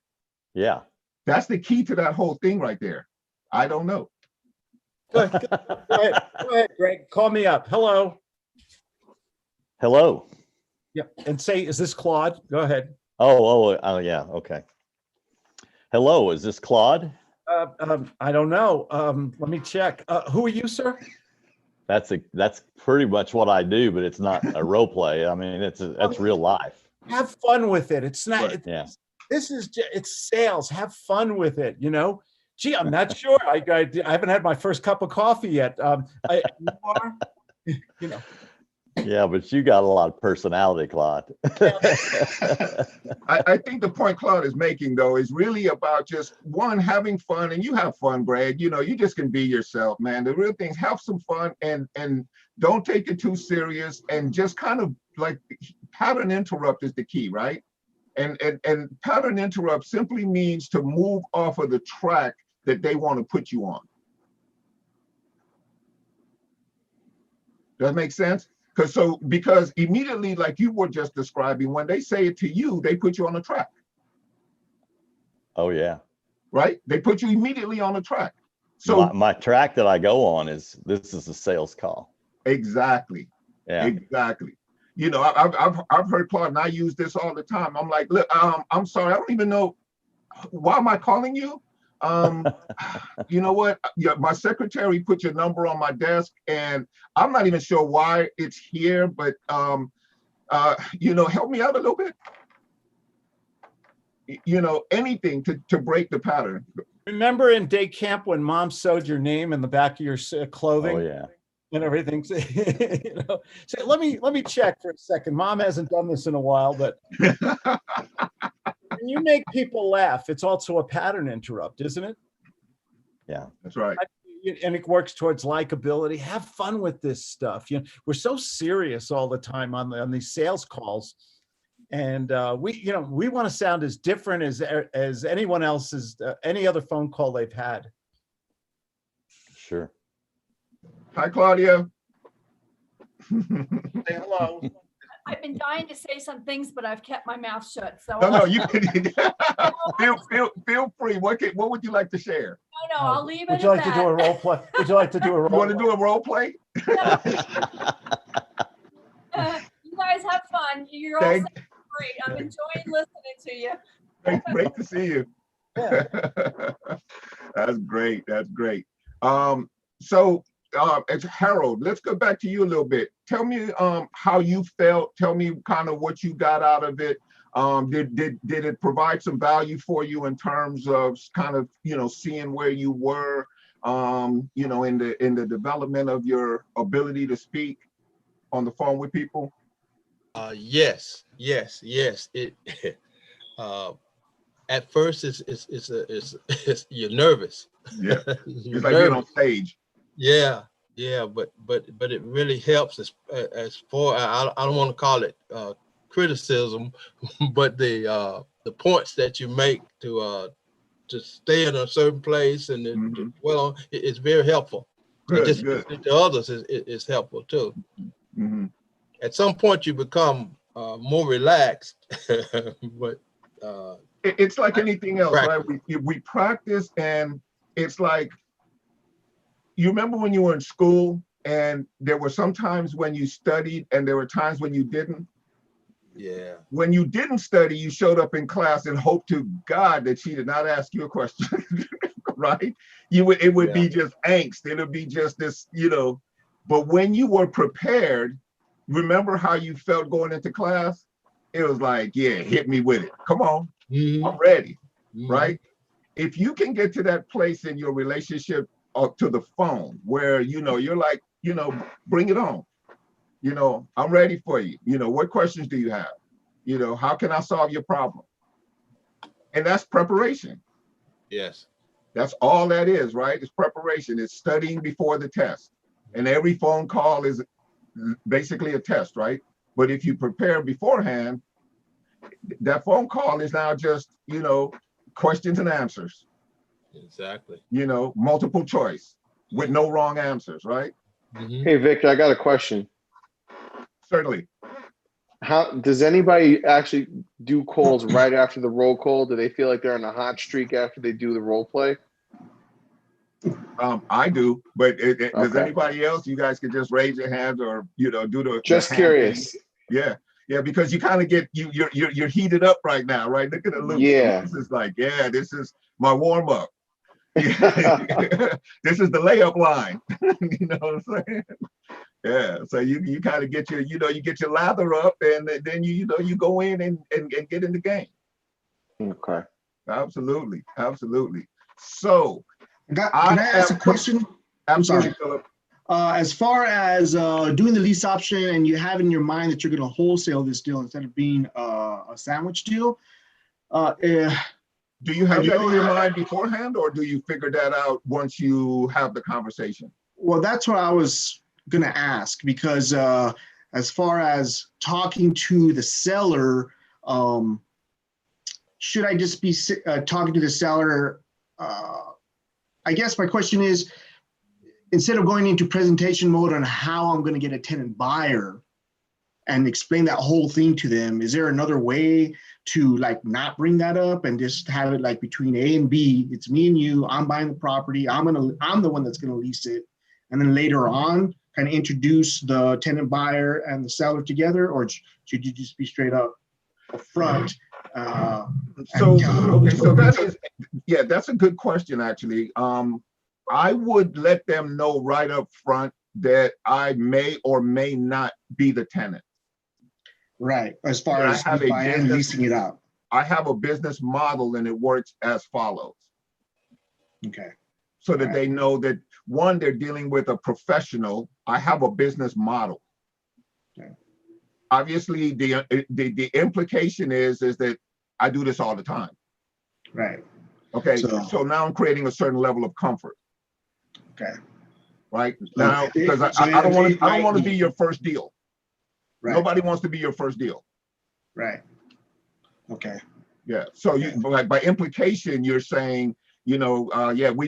Yeah. That's the key to that whole thing right there. I don't know. Go ahead, Greg. Call me up. Hello. Hello. Yep. And say, is this Claude? Go ahead. Oh, yeah. Okay. Hello, is this Claude? I don't know. Let me check. Who are you, sir? That's pretty much what I do, but it's not a role play. I mean, that's real life. Have fun with it. It's not. Right. Yeah. It's sales. Have fun with it. You know. Gee, I'm not sure. I haven't had my first cup of coffee yet. You know. Yeah, but you got a lot of personality, Claude. I think the point Claude is making, though, is really about just one, having fun, and you have fun, Greg. You know, you just can be yourself, man. The real thing is have some fun and don't take it too serious, and just kind of like pattern interrupt is the key, right? And pattern interrupt simply means to move off of the track that they want to put you on. Does that make sense? Because immediately, like you were just describing, when they say it to you, they put you on a track. Oh yeah. Right? They put you immediately on a track. So my track that I go on is, this is a sales call. Exactly. Yeah. Exactly. You know, I've heard Claude, and I use this all the time. I'm like, look, I'm sorry, I don't even know, why am I calling you? You know what? Yeah, my secretary put your number on my desk, and I'm not even sure why it's here, but you know, help me out a little bit. You know, anything to break the pattern. Remember in day camp when mom sewed your name in the back of your clothing? Oh yeah. And everything. You know, so let me check for a second. Mom hasn't done this in a while, but when you make people laugh, it's also a pattern interrupt, isn't it? Yeah, that's right. And it works towards likability. Have fun with this stuff. You know, we're so serious all the time on these sales calls, and we want to sound as different as anyone else's any other phone call they've had. Sure. Hi, Claudia. Say hello. I've been dying to say some things, but I've kept my mouth shut. So no, you can feel free. What would you like to share? No, I'll leave it. Would you like to do a role play? Would you like to do a role? You want to do a role play? You guys have fun. You're all great. I'm enjoying listening to you. Great to see you. Yeah. That's great. That's great. So as Harold, let's go back to you a little bit. Tell me how you felt. Tell me kind of what you got out of it. Did it provide some value for you in terms of kind of, you know, seeing where you were, you know, in the development of your ability to speak on the phone with people? Yes. It at first it's you're nervous. Yeah, it's like being on stage. Yeah, but it really helps as far, I don't want to call it criticism, but the points that you make to stay in a certain place and well, it's very helpful. Good, just good. listening to others is helpful too. Mm-hmm. At some point, you become more relaxed, but it's like anything else, right? We practice, and it's like, you remember when you were in school and there were some times when you studied and there were times when you didn't? Yeah. When you didn't study, you showed up in class and hoped to God that she did not ask you a question, right? It would be just angst. It would be just this, but when you were prepared, remember how you felt going into class? It was like, yeah, hit me with it. Come on, I'm ready, right? If you can get to that place in your relationship to the phone where, you're like, bring it on. I'm ready for you. What questions do you have? How can I solve your problem? And that's preparation. Yes. That's all that is, right? It's preparation. It's studying before the test. And every phone call is basically a test, right? But if you prepare beforehand, that phone call is now just, questions and answers. Exactly. Multiple choice with no wrong answers, right? Hey, Victor, I got a question. Certainly. How does anybody actually do calls right after the roll call? Do they feel like they're on a hot streak after they do the role play? I do, but does Okay. anybody else? You guys can just raise your hands or do the Just hand curious. thing. Yeah, because you kind of get you're heated up right now, right? Look at the look. Yeah. This is like, this is my warm up. This is the layup line. You know what I'm saying? Yeah. So you kind of get your you get your lather up, and then you go in and get in the game. Okay. Absolutely. So can I ask a question? Absolutely, I'm sorry. Philip. As far as doing the lease option, and you have in your mind that you're going to wholesale this deal instead of being a sandwich deal, do you have that in your mind beforehand, or do you figure that out once you have the conversation? Well, that's what I was going to ask, because as far as talking to the seller, should I just be talking to the seller? I guess my question is, instead of going into presentation mode on how I'm going to get a tenant buyer and explain that whole thing to them, is there another way to not bring that up and just have it between A and B? It's me and you. I'm buying the property. I'm the one that's going to lease it, and then later on, kind of introduce the tenant buyer and the seller together, or should you just be straight up front? So that is, that's a good question, actually. I would let them know right up front that I may or may not be the tenant. Right, as far as buying and leasing it out. I have a business model, and it works as follows. Okay. So that they know that, one, they're dealing with a professional. I have a business model. Okay. Obviously, the implication is that I do this all the time. Right. Okay, so now I'm creating a certain level of comfort. Okay. Right now, because I don't want to be your first deal. Right. Nobody wants to be your first deal. Right. Okay. Yeah. So by implication, you're saying, we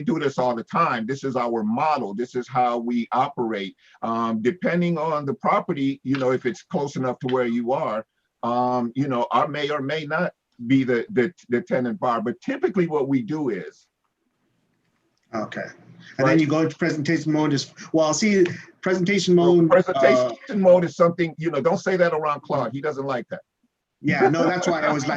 do this all the time. This is our model. This is how we operate. Depending on the property, if it's close enough to where you are, I may or may not be the tenant buyer. But typically, what we do is. Okay. And then you go into presentation mode. Presentation mode. Presentation mode is something, don't say that around Claude. He doesn't like that. Yeah, no, that's why I was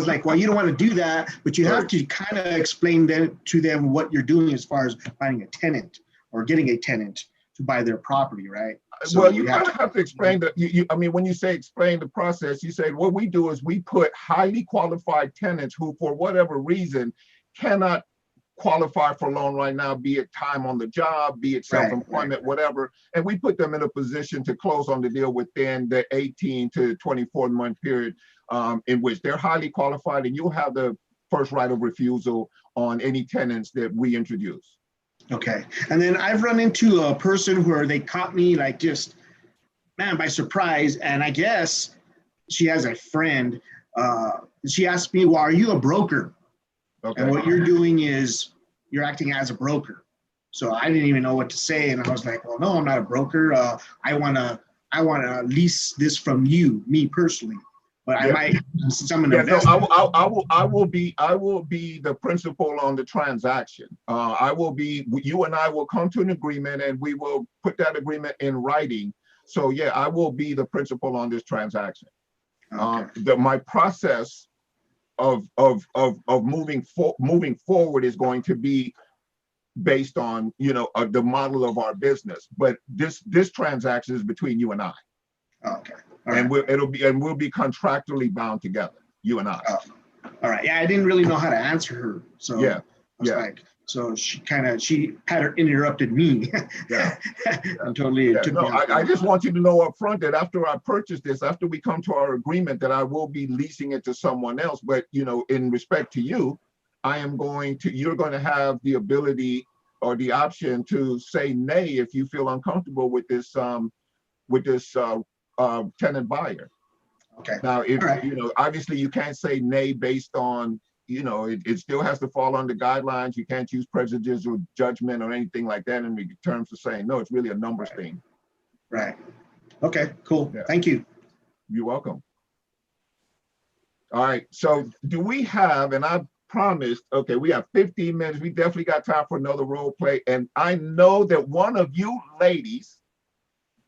like, well, you don't want to do that, but you have to kind of explain to them what you're doing as far as finding a tenant or getting a tenant to buy their property, right? So well, you kind of have to explain when you say explain the process, you say what we do is we put highly qualified tenants who, for whatever reason, cannot qualify for loan right now, be it time on the job, be it self-employment, whatever, and we put them in a position to close on the deal within the 18 to 24 month period in which they're highly qualified, and you'll have the first right of refusal on any tenants that we introduce. Okay. And then I've run into a person where they caught me by surprise, and I guess she has a friend She asked me, well, are you a broker? Okay. And what you're doing is you're acting as a broker. So I didn't even know what to say. And I was like, well, no, I'm not a broker. I want to lease this from you, me personally. But I might, since I'm an investor. I will be the principal on the transaction. You and I will come to an agreement, and we will put that agreement in writing. So yeah, I will be the principal on this transaction. Okay. My process of moving forward is going to be based on the model of our business. But this transaction is between you and I. Okay. And we'll be contractually bound together, you and I. All right. Yeah, I didn't really know how to answer her. So yeah, I was like, so she had her interrupted me. Yeah. And totally took me off. I just want you to know up front that after I purchase this, after we come to our agreement, that I will be leasing it to someone else. But in respect to you, you're going to have the ability or the option to say nay if you feel uncomfortable with this tenant buyer. Okay. Now, if obviously you can't say nay based on, it still has to fall under guidelines. You can't use prejudice or judgment or anything like that in terms of saying no. It's really a numbers thing. Right. Okay. Cool. Yeah. Thank you. You're welcome. All right. So do we have? And I promised. Okay, we have 15 minutes. We definitely got time for another role play. And I know that one of you ladies.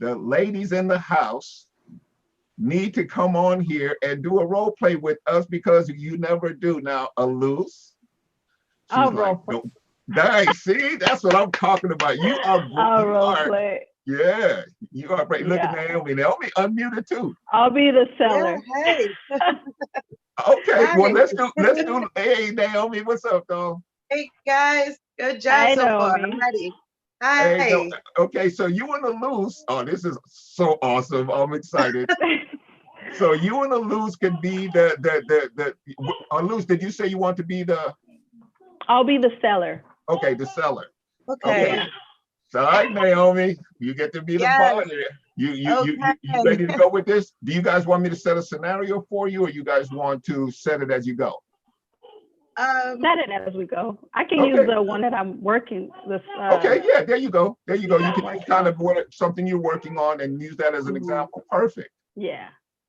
The ladies in the house need to come on here and do a role play with us because you never do. Now, Aluz. I'll role play. Nice. See, that's what I'm talking about. I'll role play. Yeah, you are great. Look at Naomi. Naomi unmuted too. I'll be the seller. Yeah, hey. Okay, well let's do. Hey, Naomi, what's up, dog? Hey guys, good job so far. I'm ready. Hi. Hey, okay, so you and Aluz. Oh, this is so awesome. I'm excited. So you and Aluz can be the Aluz, did you say you want to be the? I'll be the seller. Okay, the seller. Okay. So, all right, Naomi, you get to be the buyer. You ready to go with this? Do you guys want me to set a scenario for you, or you guys want to set it as you go? Set it as we go. I can use the one that I'm working with. Okay, yeah, there you go. There you go. You can use kind of something you're working on and use that as an example. Perfect. Yeah.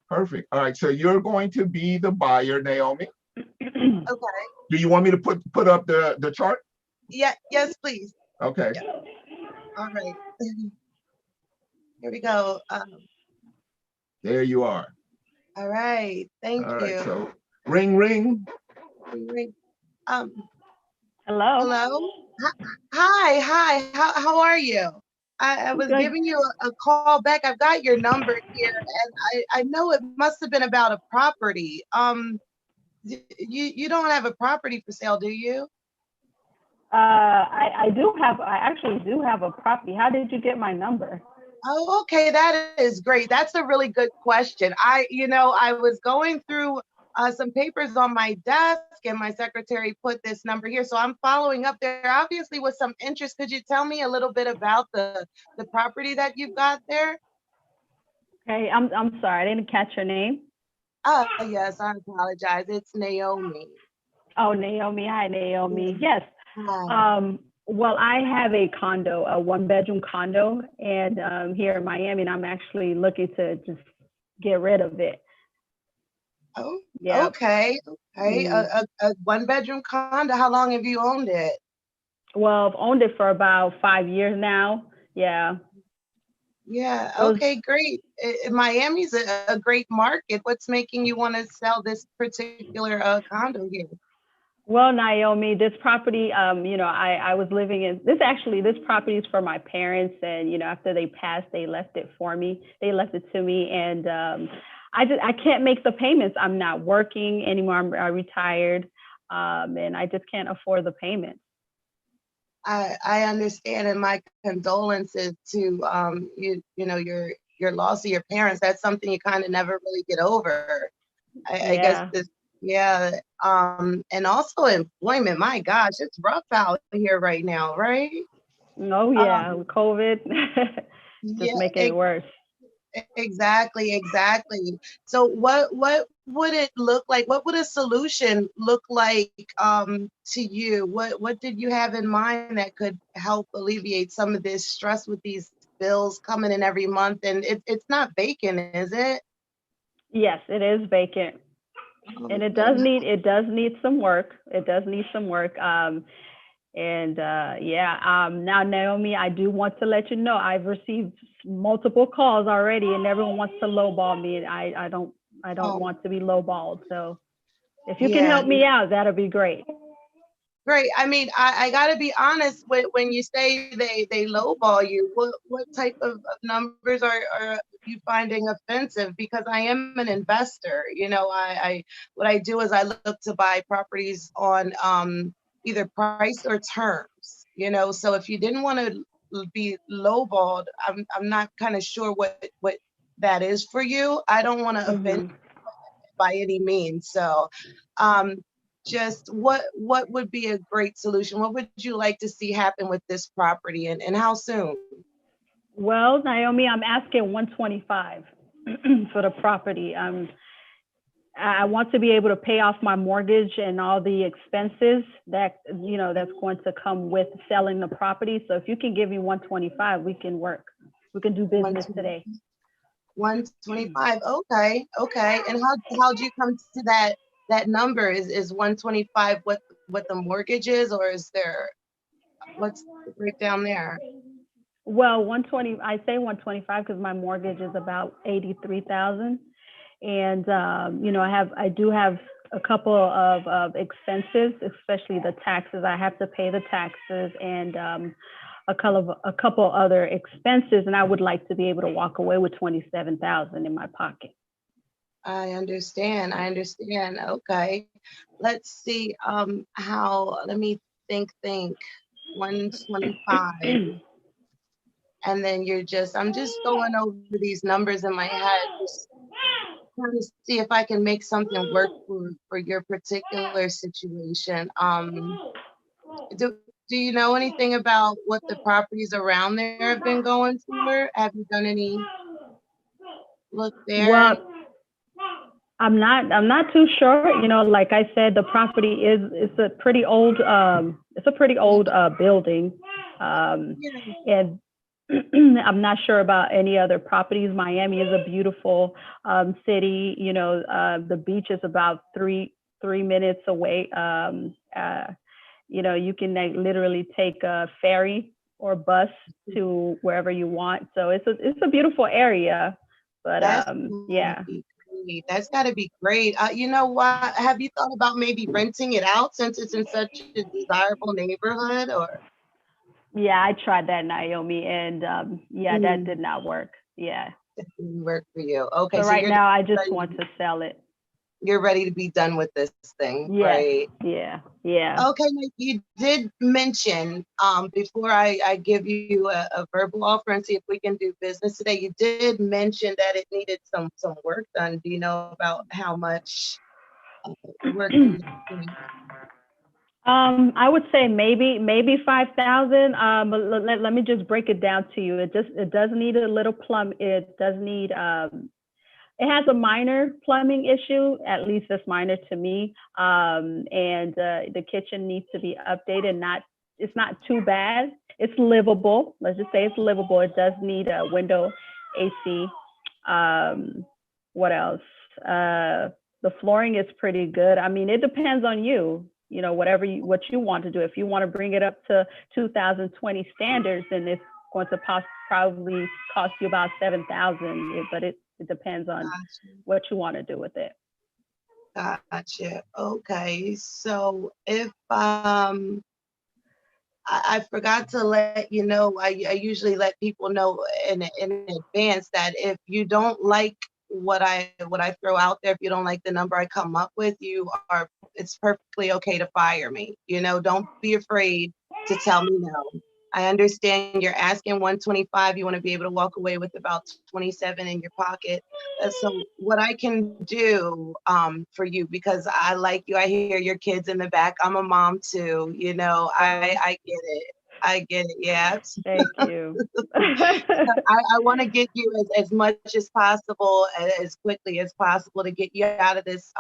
Perfect. All right, so you're going to be the buyer, Naomi. Okay. Do you want me to put up the chart? Yeah. Yes, please. Okay. Yeah. All right. Here we go. There you are. All right. Thank you. All right, so ring, ring. Hello. Hello. Hi. How are you? I was giving you a call back. I've got your number here, and I know it must have been about a property. You don't have a property for sale, do you? I actually do have a property. How did you get my number? Oh, okay, that is great. That's a really good question. I was going through some papers on my desk, and my secretary put this number here. So I'm following up there, obviously with some interest. Could you tell me a little bit about the property that you've got there? Okay, I'm sorry, I didn't catch your name. Yes, I apologize. It's Naomi. Oh, Naomi. Hi, Naomi. Yes. Well, I have a condo, a 1-bedroom condo, and here in Miami, and I'm actually looking to just get rid of it. Oh, yeah. Okay. A 1-bedroom condo. How long have you owned it? Well, I've owned it for about 5 years now. Yeah. Yeah. Okay, great. Miami's a great market. What's making you want to sell this particular condo here? Well, Naomi, this property, I was living in this property is for my parents, and after they passed, they left it for me. They left it to me, and I can't make the payments. I'm not working anymore. I'm retired, and I just can't afford the payments. I understand, and my condolences to your loss of your parents. That's something you kind of never really get over. I guess this. Yeah. And also employment. My gosh, it's rough out here right now, right? Oh yeah, with COVID, just making it worse. Exactly. So what would it look like? What would a solution look like to you? What did you have in mind that could help alleviate some of this stress with these bills coming in every month? And it's not vacant, is it? Yes, it is vacant. And it does need some work. Now Naomi, I do want to let you know I've received multiple calls already, and everyone wants to lowball me. I don't want to be lowballed. So if you can help me out, that'll be great. Great. I mean, I got to be honest. When you say they lowball you, what type of numbers are you finding offensive? Because I am an investor. You know, what I do is I look to buy properties on either price or terms. You know, so if you didn't want to be lowballed, I'm not kind of sure what that is for you. I don't want to offend by any means. So, just what would be a great solution? What would you like to see happen with this property, and how soon? Well, Naomi, I'm asking 125 for the property. I want to be able to pay off my mortgage and all the expenses that, you know, that's going to come with selling the property. So if you can give me 125, we can work. We can do business today. 125. Okay. And how'd you come to that number? Is 125 what the mortgage is, or is there, what's the breakdown there? Well, 120, I say 125 because my mortgage is about 83,000. And, you know, I do have a couple of expenses, especially the taxes. I have to pay the taxes and a couple other expenses. And I would like to be able to walk away with 27,000 in my pocket. I understand. Okay. Let's see, let me think, 125. And then I'm just going over these numbers in my head, just trying to see if I can make something work for your particular situation. Do you know anything about what the properties around there have been going for? Have you done any look there? Well, I'm not too sure. You know, like I said, the property it's a pretty old building, and I'm not sure about any other properties. Miami is a beautiful city. You know, the beach is about three minutes away. You know, you can literally take a ferry or bus to wherever you want. So it's a beautiful area. But yeah. That's got to be great. You know what? Have you thought about maybe renting it out since it's in such a desirable neighborhood? Or yeah, I tried that, Naomi, and that did not work. Yeah, it didn't work for you. Okay, so right now I just want to sell it. You're ready to be done with this thing, right? Yeah. Okay, you did mention before I give you a verbal offer and see if we can do business today, you did mention that it needed some work done. Do you know about how much work? I would say maybe 5,000. But let me just break it down to you. It does need a little it does need it has a minor plumbing issue, at least it's minor to me. And the kitchen needs to be updated. It's not too bad. It's livable. Let's just say it's livable. It does need a window AC. What else? The flooring is pretty good. I mean, it depends on you. You know, what you want to do. If you want to bring it up to 2020 standards, then it's going to probably cost you about 7,000. But it depends on what you want to do with it. Gotcha. Okay. So if I forgot to let you know, I usually let people know in advance that if you don't like what I throw out there, if you don't like the number I come up with, it's perfectly okay to fire me. You know, don't be afraid to tell me no. I understand you're asking 125. You want to be able to walk away with about 27 in your pocket. So what I can do for you, because I like you, I hear your kids in the back. I'm a mom too. You know, I get it. I get it. Yeah. Thank you. I want to get you as much as possible, as quickly as possible, to get you out of this,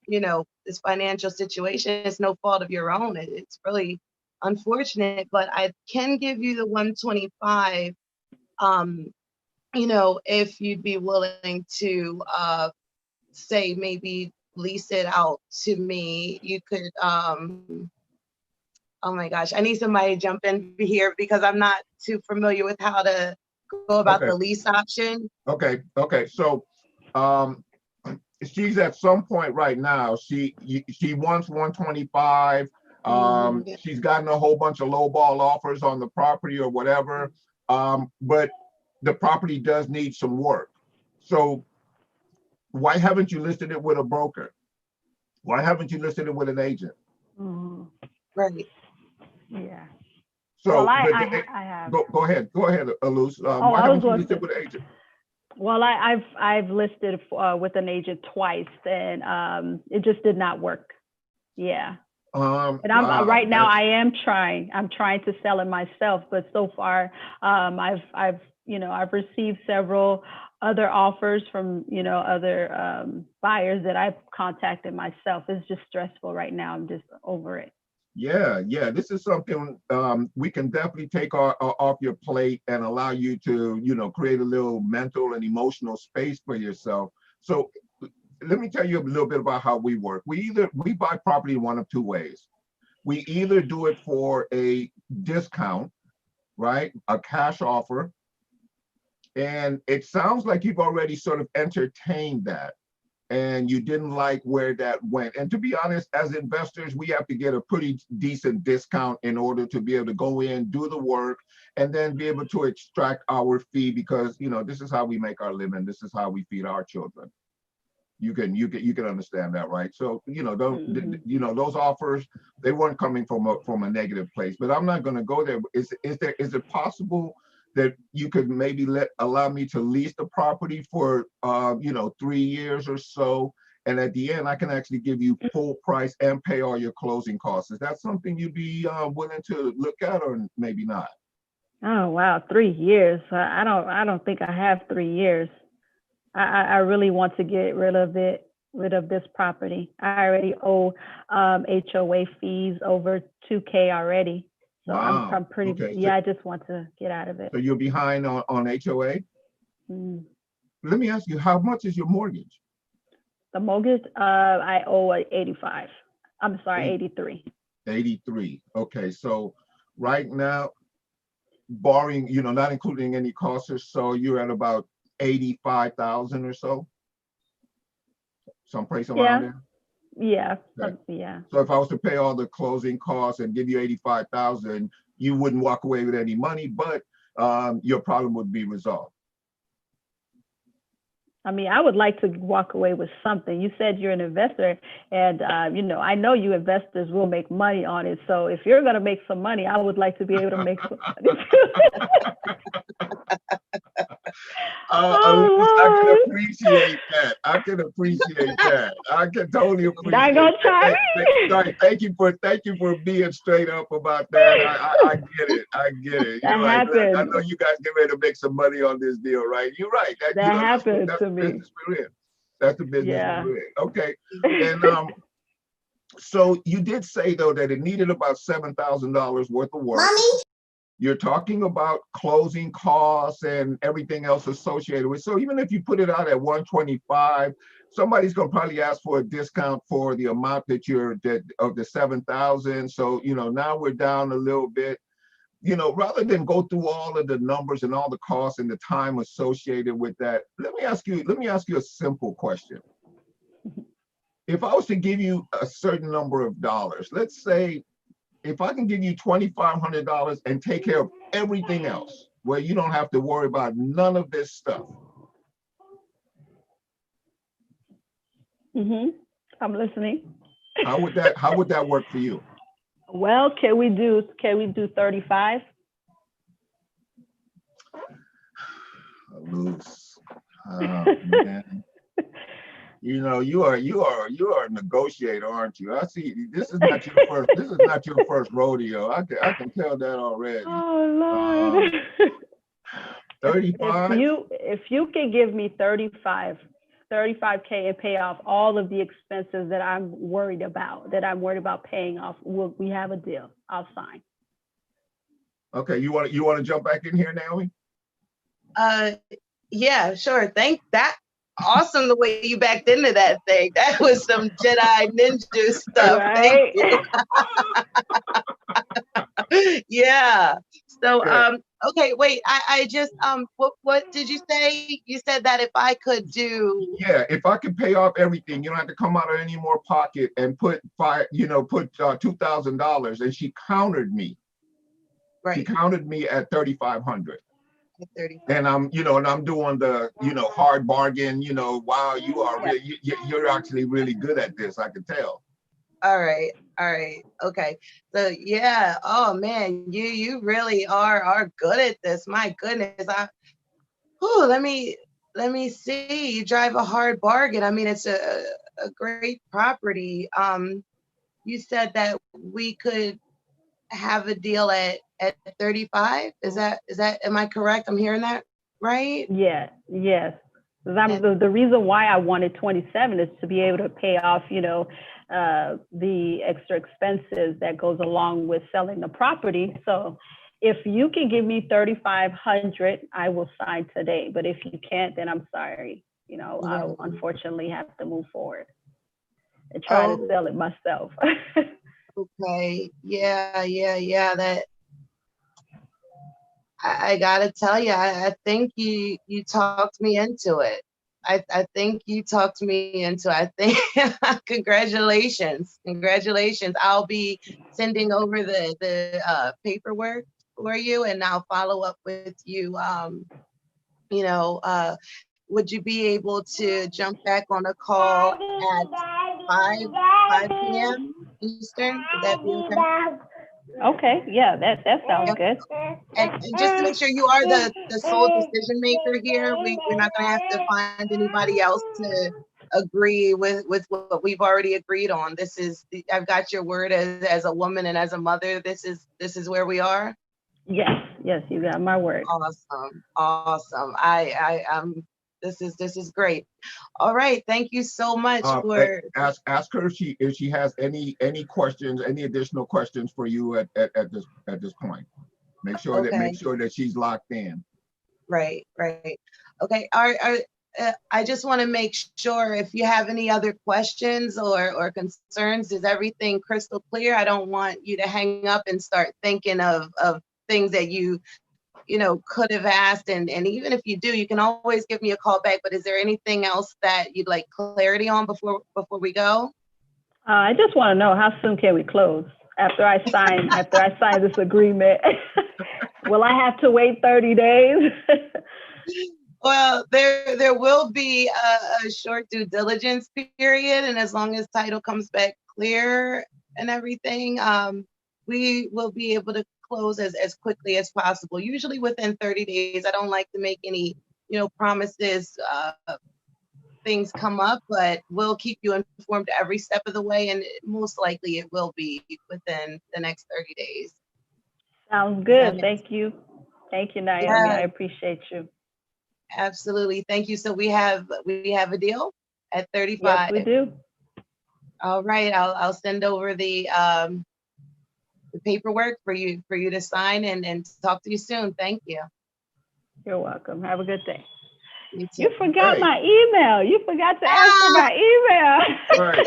this financial situation. It's no fault of your own. It's really unfortunate, but I can give you the 125. If you'd be willing to, say maybe lease it out to me, you could, oh my gosh, I need somebody to jump in here because I'm not too familiar with how to go about the lease option. Okay. So, she's at some point right now. She wants 125. She's gotten a whole bunch of lowball offers on the property or whatever. But the property does need some work. So why haven't you listed it with a broker? Why haven't you listed it with an agent? Right. Yeah. So well, I have. Go ahead, Aluz. Why haven't you listed with an agent? Well, I've listed with an agent twice, and it just did not work. Yeah. And I'm right now. I am trying. I'm trying to sell it myself, but so far, I've received several other offers from other buyers that I've contacted myself. It's just stressful right now. I'm just over it. Yeah. This is something we can definitely take off your plate and allow you to, create a little mental and emotional space for yourself. So let me tell you a little bit about how we work. We buy property one of two ways. We either do it for a discount, right? A cash offer. And it sounds like you've already sort of entertained that, and you didn't like where that went. And to be honest, as investors, we have to get a pretty decent discount in order to be able to go in, do the work, and then be able to extract our fee, because this is how we make our living. This is how we feed our children. You can understand that, right? So those offers, they weren't coming from a negative place. But I'm not going to go there. Is it possible that you could maybe allow me to lease the property for 3 years or so, and at the end I can actually give you full price and pay all your closing costs? Is that something you'd be willing to look at, or maybe not? Oh wow, 3 years. I don't think I have 3 years. I really want to get rid of this property. I already owe HOA fees over $2,000 already. So wow. I'm pretty, okay. Yeah, I just want to get out of it. So you're behind on HOA? Let me ask you, how much is your mortgage? The mortgage, I owe 85. I'm sorry, 83. 83. Okay, so right now, barring, not including any costs or so, you're at about 85,000 or so? Someplace around there? Yeah. Okay. Yeah. So if I was to pay all the closing costs and give you 85,000, you wouldn't walk away with any money, but your problem would be resolved. I mean, I would like to walk away with something. You said you're an investor, and I know you investors will make money on it. So if you're going to make some money, I would like to be able to make some money too. I can appreciate that. I can totally appreciate Not gonna try it. Sorry, thank you for being straight up about that. I get it. That happened. I know you guys get ready to make some money on this deal, right? You're right. That happened to me. That's the business we're in. Okay. And so you did say though that it needed about $7,000 worth of work. Mommy? You're talking about closing costs and everything else associated with. So even if you put it out at 125, somebody's gonna probably ask for a discount for the amount of the 7,000. So now we're down a little bit. Rather than go through all of the numbers and all the costs and the time associated with that, let me ask you a simple question. If I was to give you a certain number of dollars, let's say, if I can give you $2,500 and take care of everything else, where you don't have to worry about none of this stuff. I'm listening. How would that work for you? Well, can we do 35? Man. You know, you are a negotiator, aren't you? I see. This is not your first. This is not your first rodeo. I can tell that already. Oh Lord. 35. If you can give me 35K and pay off all of the expenses that I'm worried about paying off, we have a deal. I'll sign. Okay, you want to jump back in here, Naomi? Yeah, sure. That. Awesome the way you backed into that thing. That was some Jedi ninja stuff. Right? Thank you. Yeah. So okay, wait. I just what did you say? You said that if I could do, yeah, if I could pay off everything, you don't have to come out of any more pocket and put $2,000. And she countered me. Right. She countered me at 3,500. And I'm doing the, hard bargain, wow, you are really, you're actually really good at this, I can tell. All right. Okay. So yeah, oh man, you really are good at this. My goodness. Let me see. You drive a hard bargain. I mean, it's a great property. You said that we could have a deal at 35. Is that am I correct? I'm hearing that right? Yeah, yes. The reason why I wanted 27 is to be able to pay off, the extra expenses that goes along with selling the property. So if you can give me 3,500, I will sign today. But if you can't, then I'm sorry. I'll unfortunately have to move forward and try to sell it myself. Okay. Yeah. That I gotta tell you, I think you talked me into it. I think you talked me into it. I think congratulations. I'll be sending over the paperwork for you, and I'll follow up with you. Would you be able to jump back on a call at 5 p.m. Eastern? Would that be okay? Okay, yeah, that sounds good. And just to make sure you are the sole decision maker here, we're not going to have to find anybody else to agree with what we've already agreed on. I've got your word as a woman and as a mother. This is where we are. Yes, you got my word. Awesome. This is great. All right, thank you so much for ask her if she has any questions, any additional questions for you at this point. Make sure that she's locked in. Right. Okay. I just want to make sure if you have any other questions or concerns, is everything crystal clear? I don't want you to hang up and start thinking of things that you could have asked. And even if you do, you can always give me a call back. But is there anything else that you'd like clarity on before we go? I just want to know, how soon can we close after I sign this agreement? Will I have to wait 30 days? Well, there will be a short due diligence period. And as long as title comes back clear and everything, we will be able to close as quickly as possible, usually within 30 days. I don't like to make any, promises. Things come up, but we'll keep you informed every step of the way. And most likely it will be within the next 30 days. Sounds good. Thank you. Thank you, Naomi. Yeah. I appreciate you. Absolutely. Thank you. So we have a deal at 35. Yes, we do. All right. I'll send over the paperwork for you to sign and talk to you soon. Thank you. You're welcome. Have a good day. You forgot my email. You forgot to ask for my email. Right.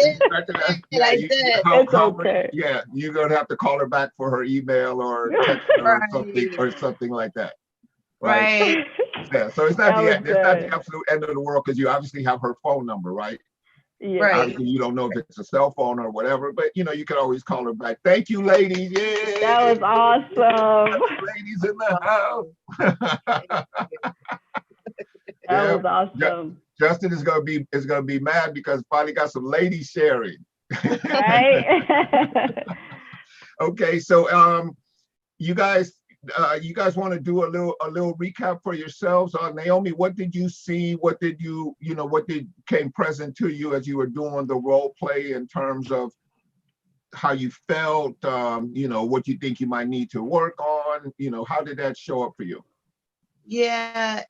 I did. It's okay. Yeah, you're gonna have to call her back for her email or text her or something like that. Right. Yeah. So it's not the absolute end of the world, because you obviously have her phone number, right? Yeah. Right. Obviously, you don't know if it's a cell phone or whatever, but you can always call her back. Thank you, ladies. Yeah. That was awesome. Ladies in the house. That was awesome. Justin is gonna be mad because finally got some ladies sharing. Right. Okay, so you guys you guys want to do a little recap for yourselves? Naomi, what did you see? What did what came present to you as you were doing the role play in terms of how you felt, what you think you might need to work on? How did that show up for you? Yeah,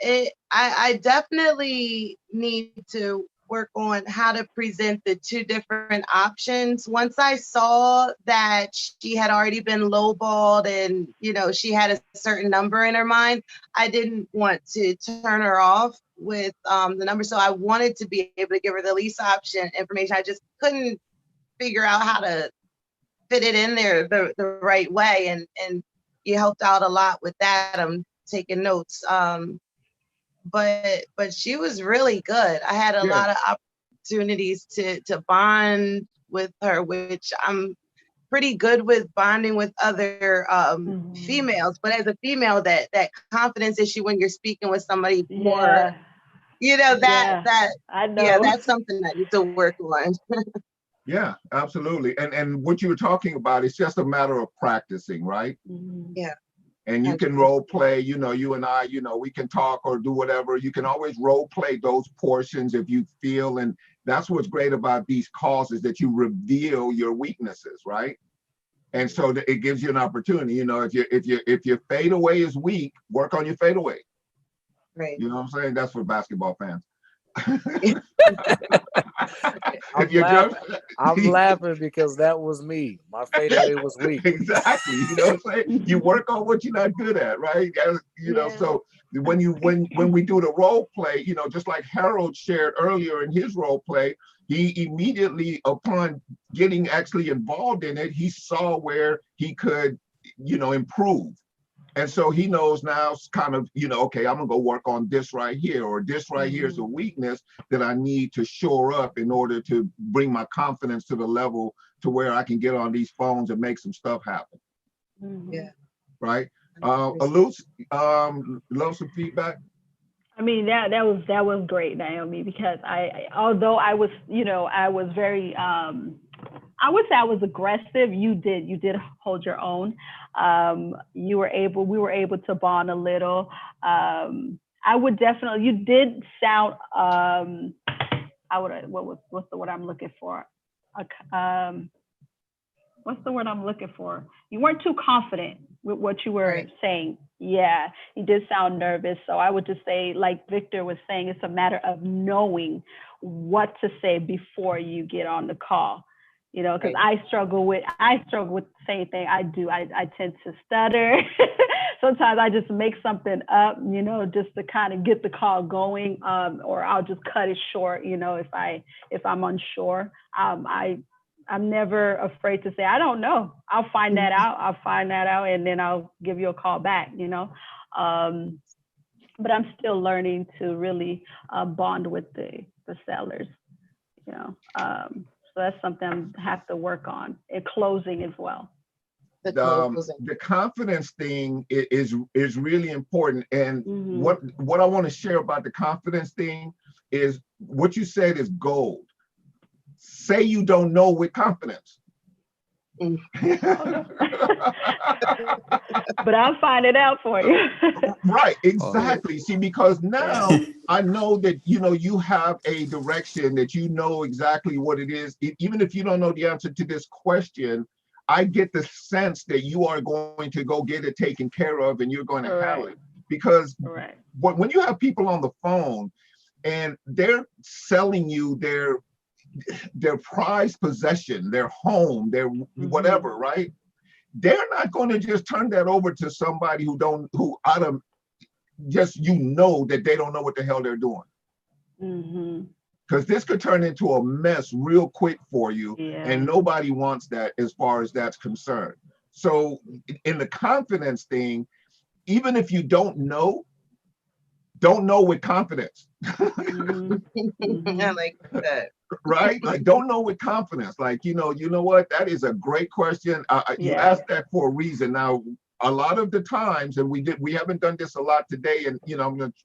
I definitely need to work on how to present the two different options. Once I saw that she had already been lowballed and, she had a certain number in her mind, I didn't want to turn her off with the number. So I wanted to be able to give her the lease option information. I just couldn't figure out how to fit it in there the right way. And you helped out a lot with that. I'm taking notes. But she was really good. I had a lot of opportunities to bond with her, which I'm pretty good with bonding with other females. But as a female, that confidence issue when you're speaking with somebody more, I know. That's something that you need to work on. Yeah, absolutely. And what you were talking about, it's just a matter of practicing, right? Yeah. And you can role play, you and I, we can talk or do whatever. You can always role play those portions if you feel, and that's what's great about these calls is that you reveal your weaknesses, right? And so that it gives you an opportunity, if your fadeaway is weak, work on your fadeaway. Right. You know what I'm saying? That's for basketball fans. I'm laughing because that was me. My fadeaway was weak. Exactly. You know what I'm saying? You work on what you're not good at, right? So when we do the role play, just like Harold shared earlier in his role play, he immediately, upon getting actually involved in it, he saw where he could, improve. And so he knows now kind of, okay, I'm gonna go work on this right here, or this right here is a weakness that I need to shore up in order to bring my confidence to the level to where I can get on these phones and make some stuff happen. Yeah. Right. Alus, love some feedback. I mean, that was great, Naomi, because although I was, I was very, I would say I was aggressive. You did hold your own. We were able to bond a little. I would definitely, you did sound, what's the word I'm looking for? What's the word I'm looking for? You weren't too confident with what you were saying. Yeah, you did sound nervous. So I would just say, like Victor was saying, it's a matter of knowing what to say before you get on the call. Because I struggle with the same thing. I do. I tend to stutter. Sometimes I just make something up, just to kind of get the call going, or I'll just cut it short, if I'm unsure. I'm never afraid to say, I don't know. I'll find that out. And then I'll give you a call back, but I'm still learning to really bond with the sellers, So that's something I have to work on in closing as well. The confidence thing is really important. And what I want to share about the confidence thing is what you said is gold. Say you don't know with confidence. But I'll find it out for you. Right, exactly. See, because now I know that you have a direction, that exactly what it is. Even if you don't know the answer to this question, I get the sense that you are going to go get it taken care of, and you're going to handle it. Because when you have people on the phone and they're selling you their prized possession, their home, their whatever, right? They're not going to just turn that over to somebody who out of just, that they don't know what the hell they're doing. Because this could turn into a mess real quick for you. And nobody wants that as far as that's concerned. So in the confidence thing, even if you don't know with confidence. I like that. Right? Like, don't know with confidence. Like, you know what? That is a great question. You asked that for a reason. Now, a lot of the times, and we haven't done this a lot today, and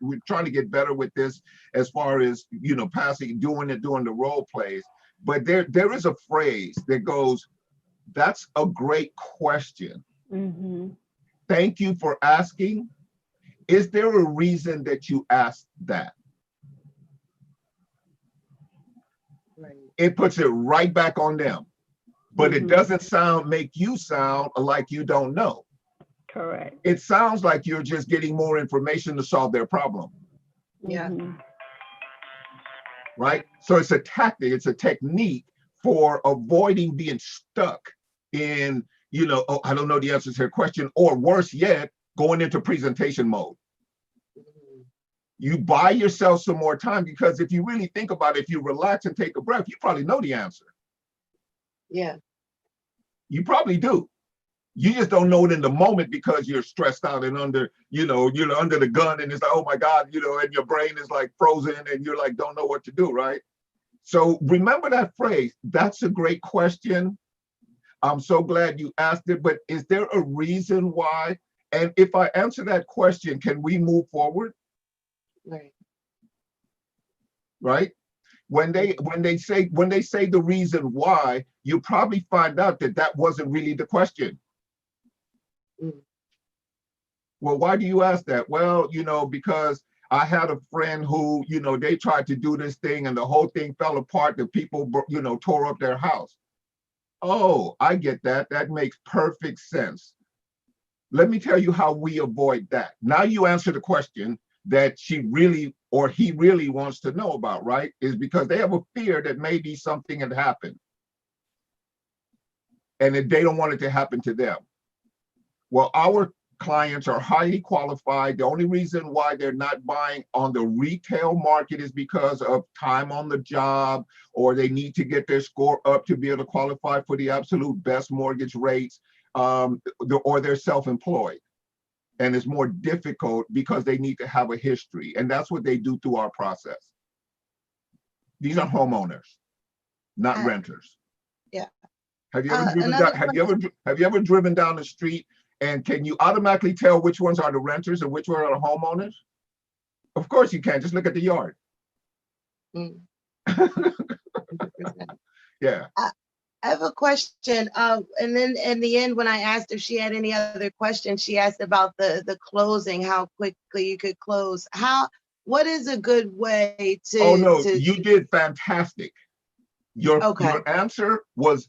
we're trying to get better with this as far as doing the role plays. But there is a phrase that goes, "That's a great question." thank you for asking. Is there a reason that you asked that? Right. It puts it right back on them, but it doesn't make you sound like you don't know. Correct. It sounds like you're just getting more information to solve their problem. Yeah. Right? So it's a tactic, it's a technique for avoiding being stuck in, you know, oh, I don't know the answer to your question, or worse yet, going into presentation mode. You buy yourself some more time, because if you really think about it, if you relax and take a breath, you probably know the answer. Yeah. You probably do. You just don't know it in the moment because you're stressed out and under, you know, you're under the gun, and it's like, oh my God, you know, and your brain is like frozen and you're like, don't know what to do, right? So remember that phrase. That's a great question. I'm so glad you asked it, but is there a reason why? And if I answer that question, can we move forward? Right. Right? When they say the reason why, you probably find out that that wasn't really the question. Well, why do you ask that? Well, you know, because I had a friend who, you know, they tried to do this thing and the whole thing fell apart. The people, you know, tore up their house. Oh, I get that. That makes perfect sense. Let me tell you how we avoid that. Now you answer the question that she really or he really wants to know about, right? Is because they have a fear that maybe something had happened and that they don't want it to happen to them. Well, our clients are highly qualified. The only reason why they're not buying on the retail market is because of time on the job, or they need to get their score up to be able to qualify for the absolute best mortgage rates, or they're self-employed. And it's more difficult because they need to have a history. And that's what they do through our process. These are homeowners, not renters. Yeah. Have you ever driven down the street, and can you automatically tell which ones are the renters and which ones are the homeowners? Of course you can. Just look at the yard. Yeah. I have a question. And then in the end, when I asked if she had any other questions, she asked about the closing, how quickly you could close. What is a good way to? Oh no, you did fantastic. Your answer was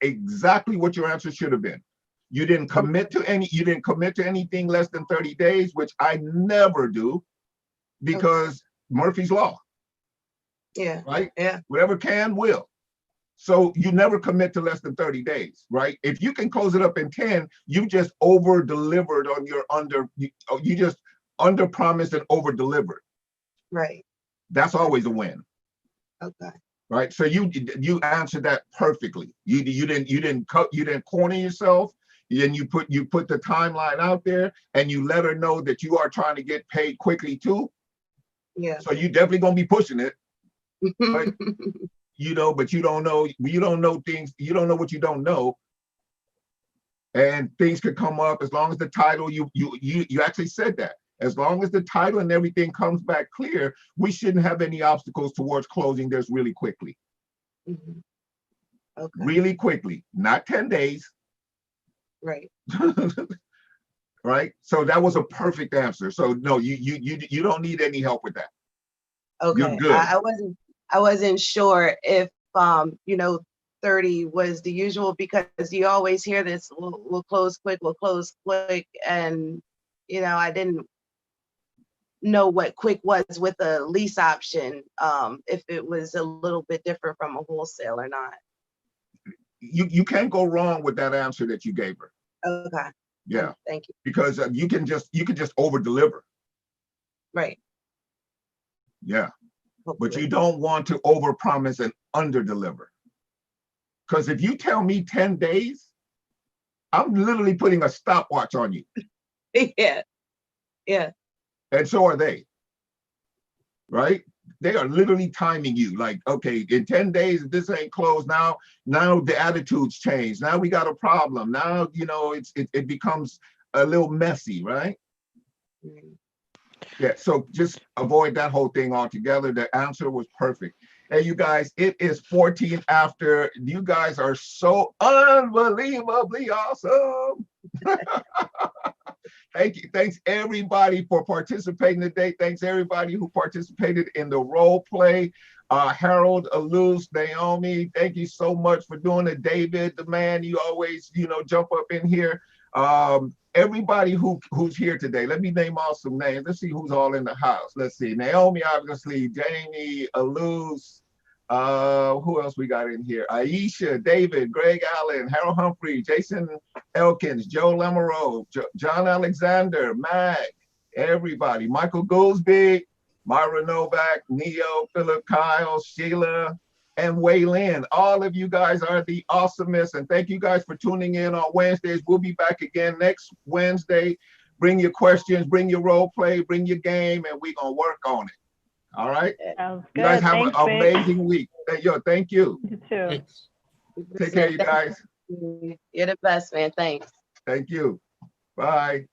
exactly what your answer should have been. You didn't commit to anything less than 30 days, which I never do, because Murphy's Law. Yeah. Right? Yeah. Whatever can, will. So you never commit to less than 30 days, right? If you can close it up in 10, you just over-delivered on your you just under-promised and over-delivered. Right. That's always a win. Okay. Right. So you answered that perfectly. You didn't corner yourself. And you put the timeline out there, and you let her know that you are trying to get paid quickly too. Yeah. So you definitely gonna be pushing it. But, you know, but you don't know things, you don't know what you don't know. And things could come up. As long as the title, you actually said that. As long as the title and everything comes back clear, we shouldn't have any obstacles towards closing this really quickly. Okay. Really quickly, not 10 days. Right. Right. So that was a perfect answer. So no, you don't need any help with that. Okay. You're good. I wasn't sure if 30 was the usual, because you always hear this, we'll close quick, and I didn't know what quick was with a lease option, if it was a little bit different from a wholesale or not. You can't go wrong with that answer that you gave her. Okay. Yeah. Thank you. Because you can just over deliver. Right. Yeah. But you don't want to over promise and under deliver. Because if you tell me 10 days, I'm literally putting a stopwatch on you. Yeah. Yeah. And so are they. Right? They are literally timing you like, okay, in 10 days, if this ain't closed, now the attitudes change. Now we got a problem. Now, it becomes a little messy, right? Yeah, so just avoid that whole thing altogether. The answer was perfect. Hey, you guys, it is 14 after. You guys are so unbelievably awesome. Thank you. Thanks everybody for participating today. Thanks everybody who participated in the role play. Harold, Aluz, Naomi, thank you so much for doing it. David, the man, you always, jump up in here. Everybody who's here today, let me name off some names. Let's see who's all in the house. Let's see. Naomi, obviously, Jamie, Aluz, who else we got in here? Aisha, David, Greg Allen, Harold Humphrey, Jason Elkins, Joe Lamoureux, John Alexander, Mag, everybody. Michael Goolsby, Myra Novak, Neo, Philip, Kyle, Sheila, and Waylin. All of you guys are the awesomest. And thank you guys for tuning in on Wednesdays. We'll be back again next Wednesday. Bring your questions, bring your role play, bring your game, and we're going to work on it. All right? Sounds You guys good. have Thanks, an Vic. amazing week. Thank you. You too. Take care, you guys. You're the best, man. Thanks. Thank you. Bye.